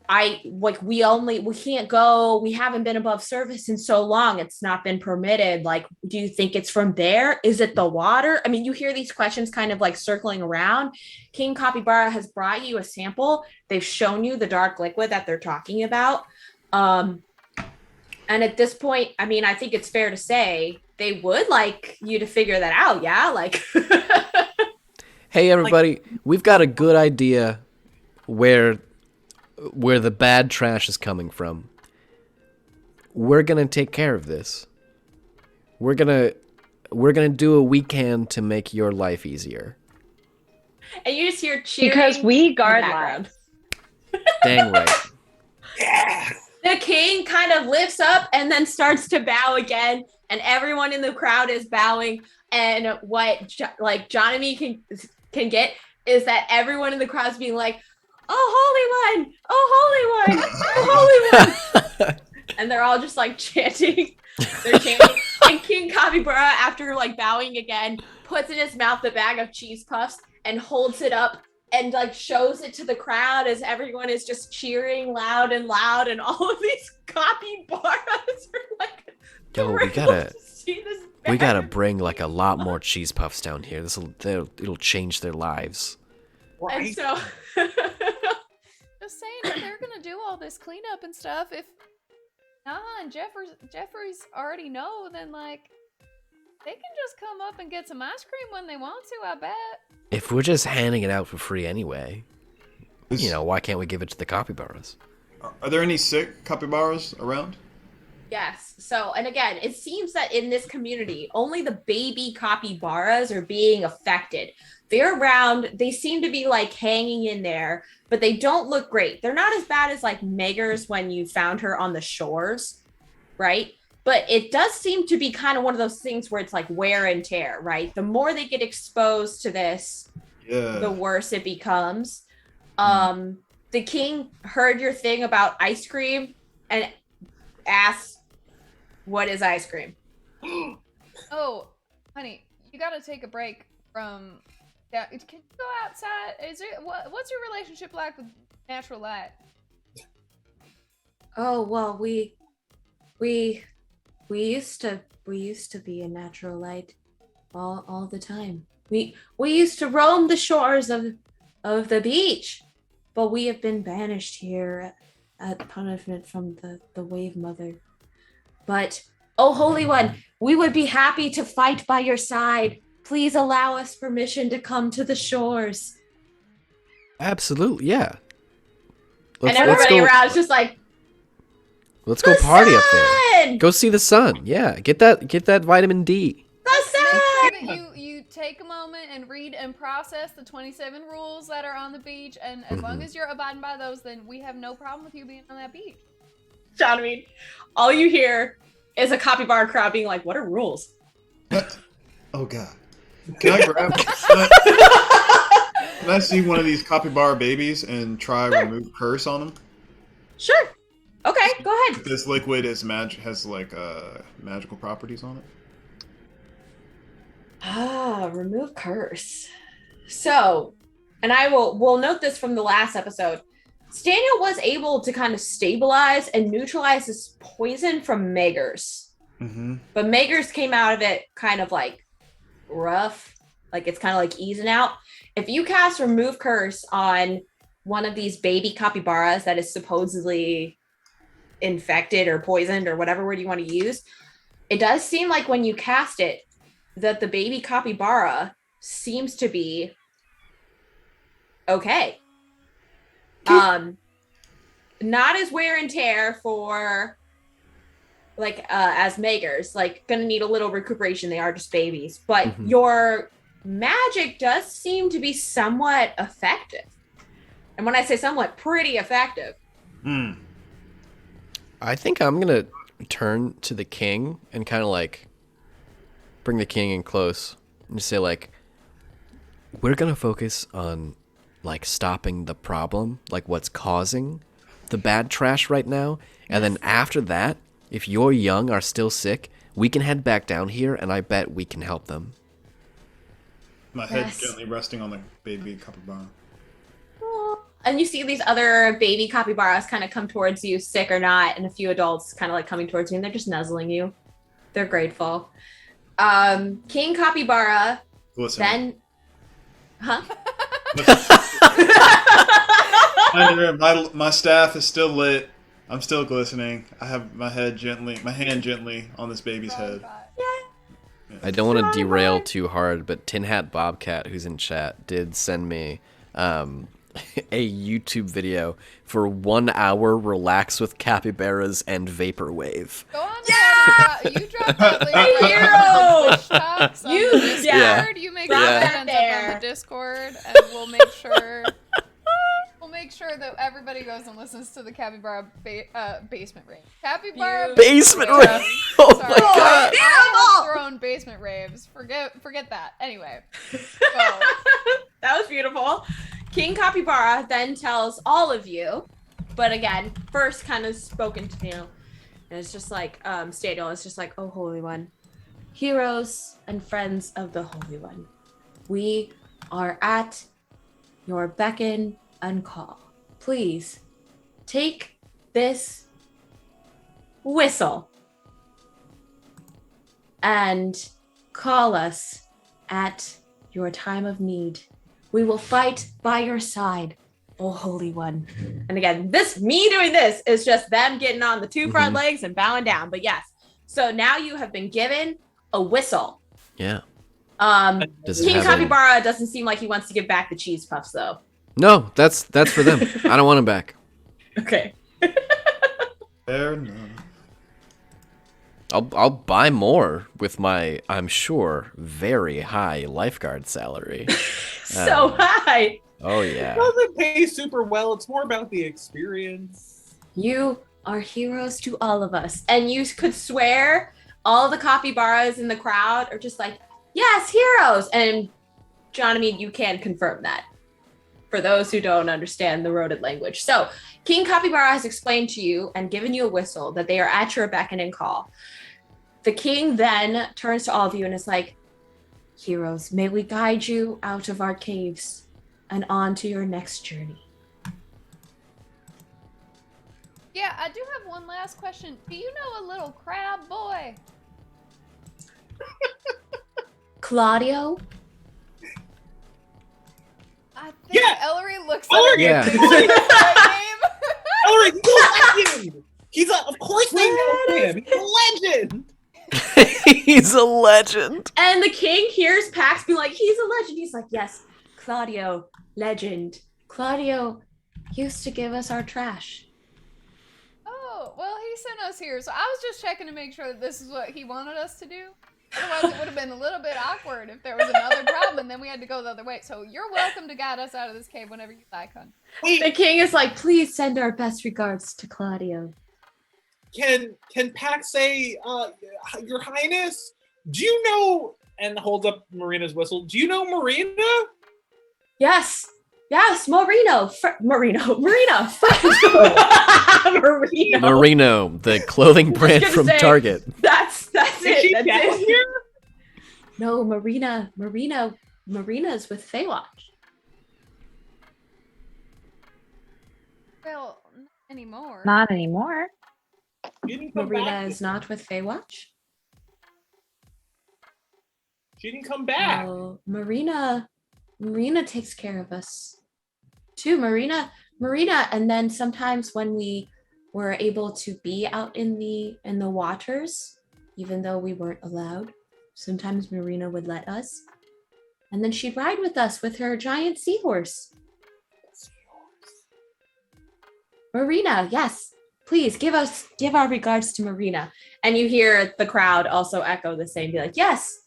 we can't go, we haven't been above surface in so long, it's not been permitted. Like, do you think it's from there? Is it the water? I mean, you hear these questions kind of like circling around. King Capybara has brought you a sample. They've shown you the dark liquid that they're talking about. And at this point, I mean, I think it's fair to say they would like you to figure that out. Yeah. Like, Hey everybody, we've got a good idea where the bad trash is coming from. We're gonna take care of this. We're gonna do what we can to make your life easier. and you just hear cheering Because we in guard the background. lives. Dang right. The king kind of lifts up and then starts to bow again, and everyone in the crowd is bowing. And what John and me can get is that everyone in the crowd's being like, "Oh Holy One! Oh Holy One! Oh Holy One!" And they're all just like chanting. They're chanting. And King Capybara, after like bowing again, puts in his mouth the bag of cheese puffs and holds it up and like shows it to the crowd as everyone is just cheering loud, and all of these capybaras are like, Yo, we thrilled gotta to see this we bag. gotta bring like a lot more cheese puffs down here. It'll change their lives. And so Just saying, if they're gonna do all this cleanup and stuff, if Naha and Jeffries already know, then like they can just come up and get some ice cream when they want to, I bet. If we're just handing it out for free anyway, you know, why can't we give it to the capybaras? Are there any sick capybaras around? yes. So, and again, it seems that in this community, only the baby capybaras are being affected. They're around, they seem to be like hanging in there, but they don't look great. They're not as bad as like Megar's when you found her on the shores, right? But it does seem to be kind of one of those things where it's like wear and tear, right? The more they get exposed to this, Yeah. the worse it becomes. The king heard your thing about ice cream and asked, "What is ice cream?" Oh, honey, you gotta take a break from. Yeah, can you go outside? What's your relationship like with natural light? Oh well, we used to be in natural light all the time. We used to roam the shores of the beach, but we have been banished here at punishment from the Wave Mother. But oh Holy One, we would be happy to fight by your side. Please allow us permission to come to the shores. Absolutely, yeah. And everybody around is just like, let's go party up there. sun! Go see the sun. Yeah, get that vitamin D. The sun! Make sure that you take a moment and read and process the 27 rules that are on the beach, and as long as you're abiding by those, then we have no problem with you being on that beach. John, I mean, all you hear is a capybara crowd being like, "What are rules?" Oh god. Can I grab? Can I see one of these capybara babies and try remove curse on them? Sure. Okay, go ahead. This liquid is has like magical properties on it. Remove curse. So, and we'll note this from the last episode. Staniel was able to kind of stabilize and neutralize this poison from Megers. Mm-hmm. But Megers came out of it kind of like rough. Like it's kind of like easing out. If you cast remove curse on one of these baby capybaras that is supposedly infected or poisoned or whatever word you want to use, it does seem like when you cast it that the baby capybara seems to be okay. Not as wear and tear for like as Megers, like gonna need a little recuperation. They are just babies, but your magic does seem to be somewhat effective. And when I say somewhat, pretty effective. I think I'm gonna turn to the king and kind of like bring the king in close and just say like, we're gonna focus on like stopping the problem, like what's causing the bad trash right now, and then after that, if your young are still sick, we can head back down here, and I bet we can help them. My head gently resting on the baby capybara. And you see these other baby capybaras kind of come towards you, sick or not, and a few adults kind of like coming towards you, and they're just nuzzling you. They're grateful. King Capybara, Glistening. then... Huh? My staff is still lit. I'm still glistening. I have my hand gently on this baby's head. I don't want to derail too hard, but Tin Hat Bobcat, who's in chat, did send me a YouTube video for 1 hour relax with capybaras and vaporwave. Go on, you drop that link right on the Twitch talks on the Discord. Yeah. You make Drop sure that that ends up on there. the Discord, and we'll make sure that everybody goes and listens to the Capybara basement rave. Capybara Basement rave. Oh Sorry. my god. I have thrown basement raves. Forget that. Anyway. So. That was beautiful. King Capybara then tells all of you, but again, first kind of spoken to Neil. And it's just like, Stadiel is just like, "Oh, Holy One, heroes and friends of the Holy One, we are at your beckon and call. Please take this whistle and call us at your time of need. We will fight by your side, oh Holy One." And again, me doing this is just them getting on the two front legs and bowing down. But yes, so now you have been given a whistle. Yeah. King Capybara doesn't seem like he wants to give back the cheese puffs though. No, that's for them. I don't want them back. Okay. Fair enough. I'll buy more with my, I'm sure, very high lifeguard salary. So high. Oh yeah. It doesn't pay super well. It's more about the experience. You are heroes to all of us. And you could swear all the capybaras in the crowd are just like, "Yes, heroes." And Johnny, you can confirm that. For those who don't understand the rodent language. So, King Capybara has explained to you and given you a whistle that they are at your beckon and call. The king then turns to all of you and is like, heroes, may we guide you out of our caves and on to your next journey. Yeah, I do have one last question. Do you know a little crab boy? Claudio? I think Yeah! Ellery looks Ellery! like Yeah. a right Ellery, he's a legend! Of course they know him! He's a legend! He's a legend. And the king hears Pax be like, he's a legend. He's like, yes, Claudio, legend. Claudio used to give us our trash. Oh, well, he sent us here, so I was just checking to make sure that this is what he wanted us to do. Otherwise, it would have been a little bit awkward if there was another problem and then we had to go the other way. So you're welcome to guide us out of this cave whenever you like, hon. The king is like, please send our best regards to Claudio. Can Pax say, Your Highness, do you know, and holds up Marina's whistle, do you know Marina? Yes, Marino. Marino. Marino, Merino, the clothing brand gonna from say- Target. That's Is it. she That's down it. here? No, Marina's with FAEWATCH. Well, not anymore. Not anymore. She didn't come Marina back. is not with FAEWATCH. She didn't come back. No, Marina takes care of us. Too, Marina, and then sometimes when we were able to be out in the waters, even though we weren't allowed, sometimes Marina would let us. And then she'd ride with us with her giant seahorse. Marina, yes. Please give our regards to Marina. And you hear the crowd also echo the same, be like, yes.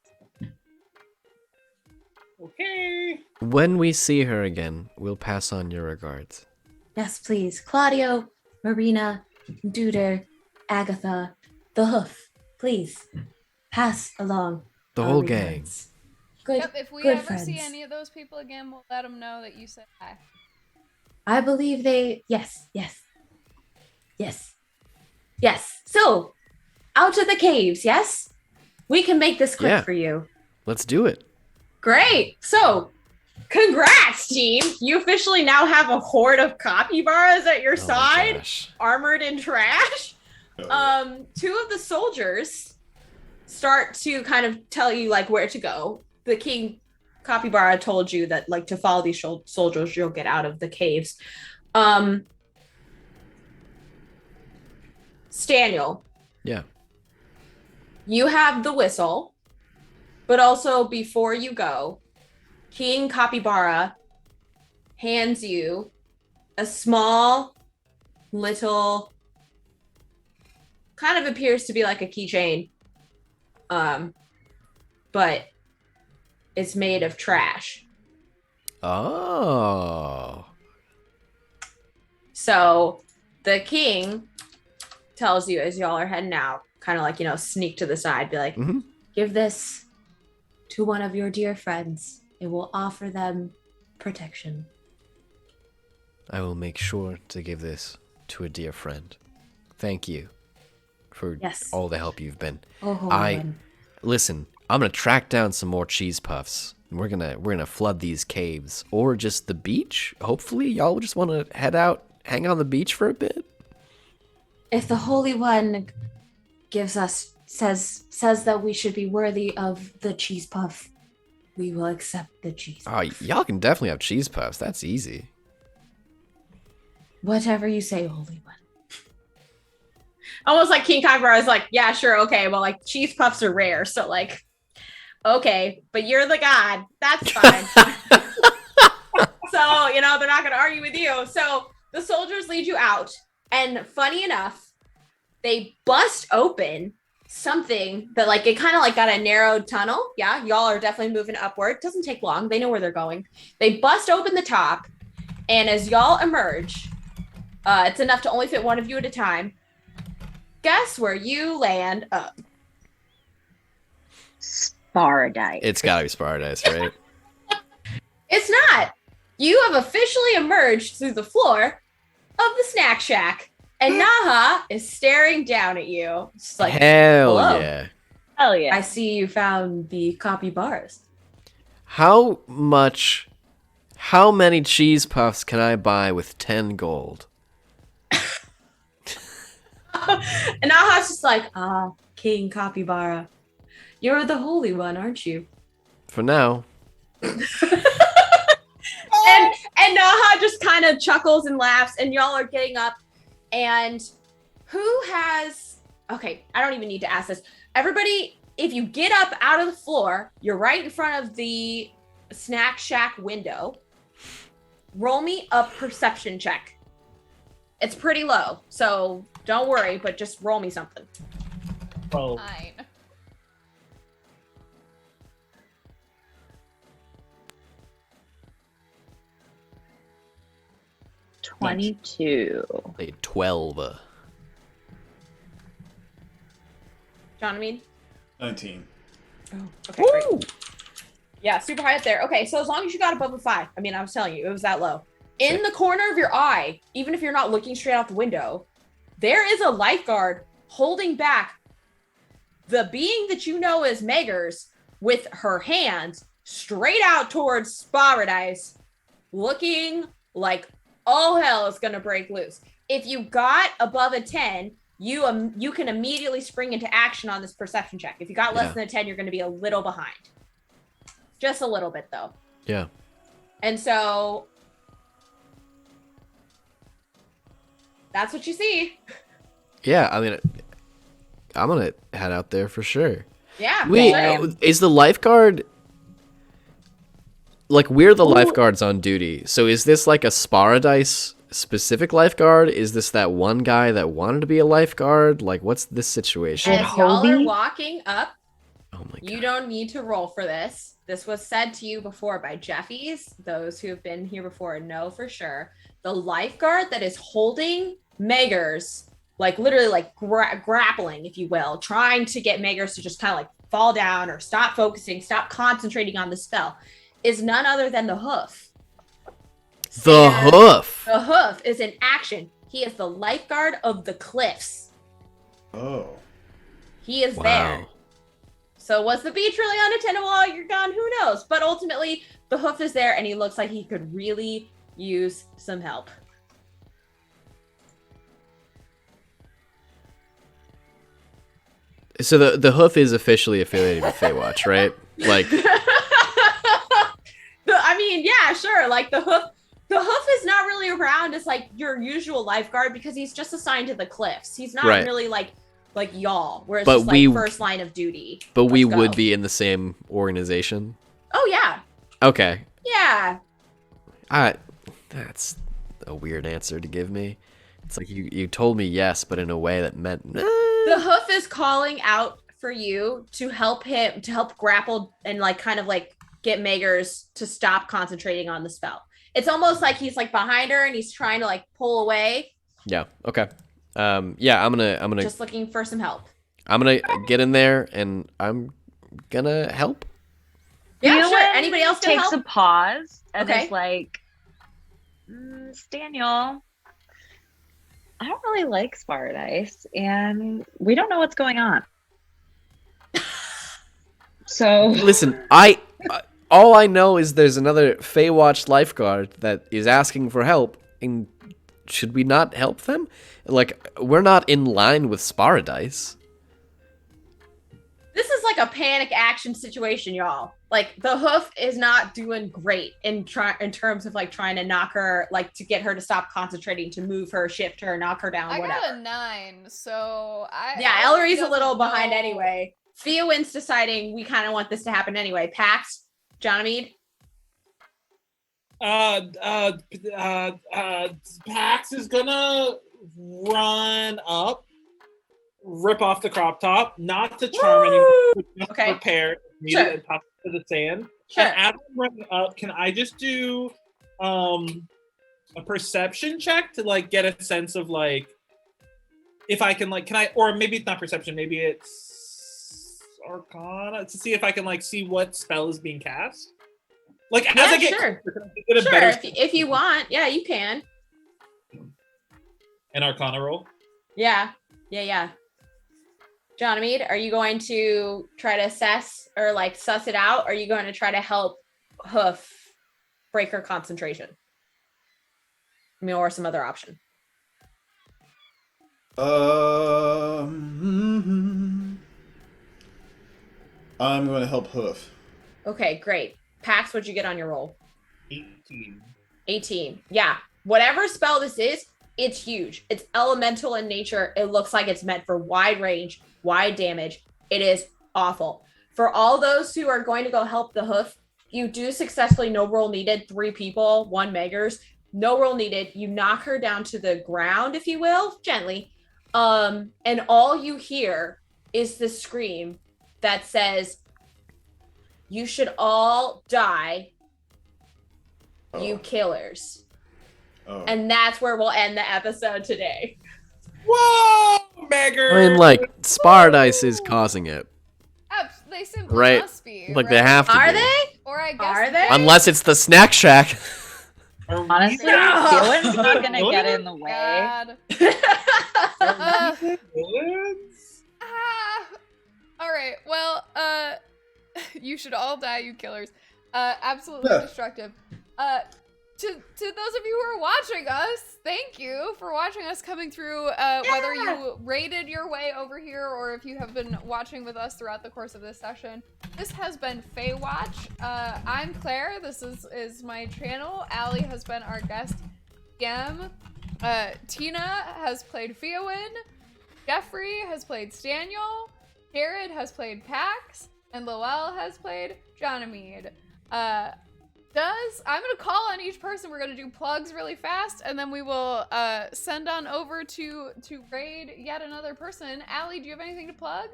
Okay. When we see her again, we'll pass on your regards. Yes, please. Claudio, Marina, Duder, Agatha, the Hoof, please pass along The our whole gang. regards. Good. Yep, if we good ever see friends. any of those people again, we'll let them know that you said hi. I believe they. Yes. So, out to the caves. Yes, we can make this quick Yeah. for you. Let's do it. Great. So, congrats, team. You officially now have a horde of capybaras at your Oh my side, gosh. armored in trash. Oh, Two of the soldiers start to kind of tell you like where to go. The king capybara told you that like to follow these soldiers, you'll get out of the caves. Staniel, Yeah. you have the whistle, but also before you go, King Capybara hands you a small, little, kind of appears to be like a keychain, but it's made of trash. Oh. So the king tells you as y'all are heading out, kind of like, sneak to the side, be like, Mhm. give this to one of your dear friends. It will offer them protection. I will make sure to give this to a dear friend. Thank you for Yes. all the help you've been. Oh, Listen, I'm gonna track down some more cheese puffs. We're gonna flood these caves or just the beach. Hopefully, y'all just want to head out, hang on the beach for a bit. if the Holy One says that we should be worthy of the cheese puff, we will accept the cheese Oh, puff. y'all can definitely have cheese puffs. That's easy. Whatever you say, Holy One. Almost like King Capybara is like, yeah, sure, okay. Well, like cheese puffs are rare, so like, okay, but you're the god. That's fine. So, they're not going to argue with you. So the soldiers lead you out. And funny enough, they bust open something that like, it kind of like got a narrowed tunnel. Yeah, y'all are definitely moving upward. Doesn't take long. They know where they're going. They bust open the top. And as y'all emerge, it's enough to only fit one of you at a time. Guess where you land up? Paradise. It's gotta be Paradise, right? You have officially emerged through the floor of the snack shack, and Naha is staring down at you. She's like, Hell hello. yeah. Hell yeah. I see you found the capybaras. How many cheese puffs can I buy with 10 gold? And Naha's just like, King Capybara. You're the holy one, aren't you? For now. And Naha just kind of chuckles and laughs, and y'all are getting up. And who has... Okay, I don't even need to ask this. Everybody, if you get up out of the floor, you're right in front of the snack shack window. Roll me a perception check. It's pretty low, so don't worry, but just roll me something. Well, Fine. $22. A 12. John, I mean? 19. Oh, okay, great. Yeah, super high up there. Okay, so as long as you got above a 5, I mean, I was telling you, it was that low. In the corner of your eye, even if you're not looking straight out the window, there is a lifeguard holding back the being that you know as Meggers with her hands straight out towards Paradise, looking like all hell is going to break loose. If you got above a 10, you can immediately spring into action on this perception check. If you got less than a 10, you're going to be a little behind. Just a little bit, though. Yeah. And so that's what you see. Yeah, I mean, I'm gonna head out there for sure. Yeah. Wait, sure. is the lifeguard... Like, we're the lifeguards on duty, so is this like a Paradise specific lifeguard? Is this that one guy that wanted to be a lifeguard? Like, what's this situation? As y'all are walking up, Oh my god. you don't need to roll for this. This was said to you before by Jeffies. Those who have been here before know for sure. The lifeguard that is holding Meggers, like literally like grappling, if you will, trying to get Meggers to just kind of like fall down or stop focusing, stop concentrating on the spell, is none other than the Hoof. The Hoof. The Hoof is in action. He is the lifeguard of the cliffs. Oh. He is there. So was the beach really unattended while you're gone? Who knows? But ultimately, the Hoof is there, and he looks like he could really use some help. So the Hoof is officially affiliated with FAEWATCH, right? Like, I mean, yeah, sure. Like the Hoof is not really around as like your usual lifeguard because he's just assigned to the cliffs. He's not Right. really like y'all, where it's But just like we- first line of duty. but we Let's would go. be in the same organization. Oh yeah, Okay. yeah. That's a weird answer to give me. It's like you told me yes, but in a way that meant The Hoof is calling out for you to help grapple and like kind of like get Meggers to stop concentrating on the spell. It's almost like he's like behind her and he's trying to like pull away, Yeah. Okay. Yeah, I'm gonna just looking for some help. get in there and I'm gonna help. Yeah, You know sure. what? Anybody else can Takes help? a pause and Okay. is like, Daniel, I don't really like Paradise, and we don't know what's going on. So Listen, all I know is there's another FAEWATCH lifeguard that is asking for help, and should we not help them? Like, we're not in line with Paradise. This is like a panic action situation, y'all. Like the Hoof is not doing great in terms of like trying to knock her, like to get her to stop concentrating, to move her, shift her, knock her down, I whatever. got a 9, so Yeah, Ellery's Ellery's a little doesn't behind know. anyway. FAEWATCH's deciding we kind of want this to happen anyway. Pax, Johnamede. Pax is gonna run up, rip off the crop top, not to charm anyone, but just Okay. prepare needed Sure. and toss it to the sand. Sure. And as I'm running up, can I just do a perception check to like get a sense of like if I can like or maybe it's not perception, maybe it's Arcana to see if I can like see what spell is being cast. Like Yeah, as I get sure. closer, can I get a Sure, better if you want, yeah, you can. an Arcana roll? Yeah. Johnamede, are you going to try to assess or like suss it out? Or are you going to try to help Hoof break her concentration? I mean, or some other option. I'm going to help Hoof. Okay, great. Pax, what'd you get on your roll? 18. 18. Yeah. Whatever spell this is, it's huge. It's elemental in nature. It looks like it's meant for wide range, wide damage. It is awful. For all those who are going to go help the Hoof, you do successfully, no roll needed, 3 people, 1 Meggers. No roll needed. You knock her down to the ground, if you will, gently. And all you hear is the scream that says, "You should all die, you killers." Oh. And that's where we'll end the episode today. Whoa, Megger! I mean, like, Spardice is causing it. They simply Right. must be. Like, right? they have to Are be. they? Or I guess Are they? Unless it's the snack shack. Honestly, No! Feelin's not gonna get in the way. God. Villains? All right. Well, you should all die, you killers. Absolutely Yeah. destructive. To those of you who are watching us, thank you for watching us coming through. Whether you raided your way over here or if you have been watching with us throughout the course of this session, this has been FAEWATCH. I'm Claire. This is my channel. Allie has been our guest DM. Tina has played Fiowin. Jeffrey has played Staniel. Jared has played Pax. And Lowell has played Johnamede. I'm gonna call on each person. We're gonna do plugs really fast, and then we will send on over to raid yet another person. Allie, do you have anything to plug?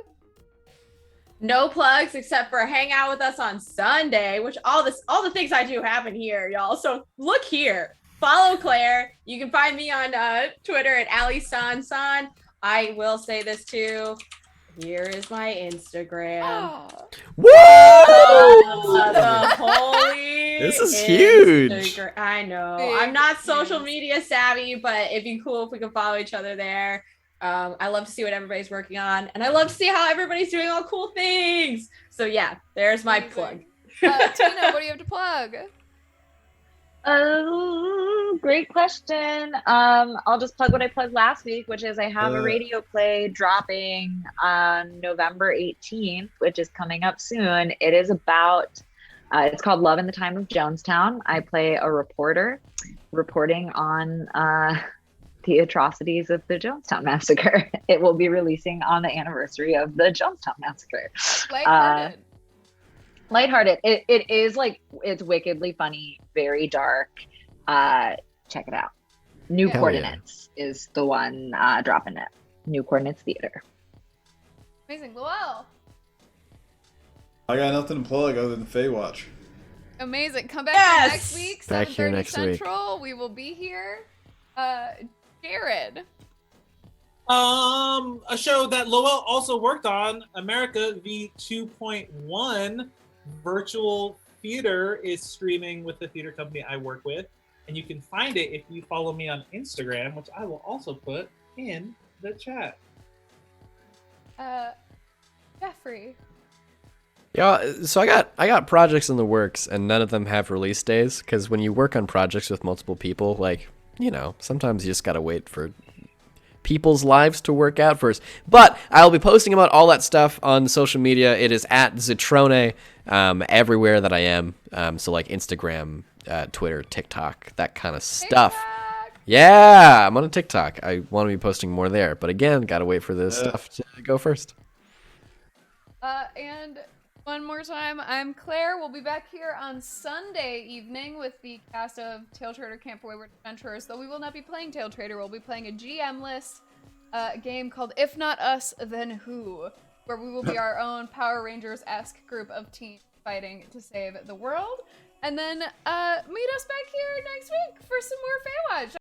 No plugs except for hang out with us on Sunday, which all the things I do happen here, y'all. So look here. Follow Claire. You can find me on Twitter at AllieSanSan. I will say this too. Here is my Instagram. Woo! The holy This is huge. I know. Big I'm not social news. media savvy, but it'd be cool if we could follow each other there. I love to see what everybody's working on, and I love to see how everybody's doing all cool things. So yeah, there's my plug. Tina, what do you have to plug? Oh, great question. I'll just plug what I plugged last week, which is I have a radio play dropping on November 18th, which is coming up soon. It is about, it's called Love in the Time of Jonestown. I play a reporter reporting on the atrocities of the Jonestown Massacre. It will be releasing on the anniversary of the Jonestown Massacre. Lighthearted. It is like, it's wickedly funny, very dark. Check it out. New Hell Coordinates is the one dropping it. New Coordinates Theater. Amazing. Lowell. I got nothing to plug other than FAEWATCH. Amazing. Come back Yes! here next week. Back here 7:30 next week. Central. We will be here. Jared. A show that Lowell also worked on, America V 2.1 virtual theater, is streaming with the theater company I work with, and you can find it if you follow me on Instagram, which I will also put in the chat. Jeffrey. Yeah, so I got projects in the works, and none of them have release days. Because when you work on projects with multiple people, like, you know, sometimes you just gotta wait for people's lives to work out first. But I'll be posting about all that stuff on social media. It is at Zitrone everywhere that I am. So like Instagram, Twitter, TikTok, that kind of stuff. TikTok. Yeah, I'm on a TikTok. I want to be posting more there, but again, gotta wait for this stuff to go first. And one more time, I'm Claire. We'll be back here on Sunday evening with the cast of Tail Trader Camp for Wayward Adventurers, though we will not be playing Tail Trader. We'll be playing a GM-less game called If Not Us, Then Who, where we will be our own Power Rangers-esque group of teens fighting to save the world. And then meet us back here next week for some more FAEWATCH.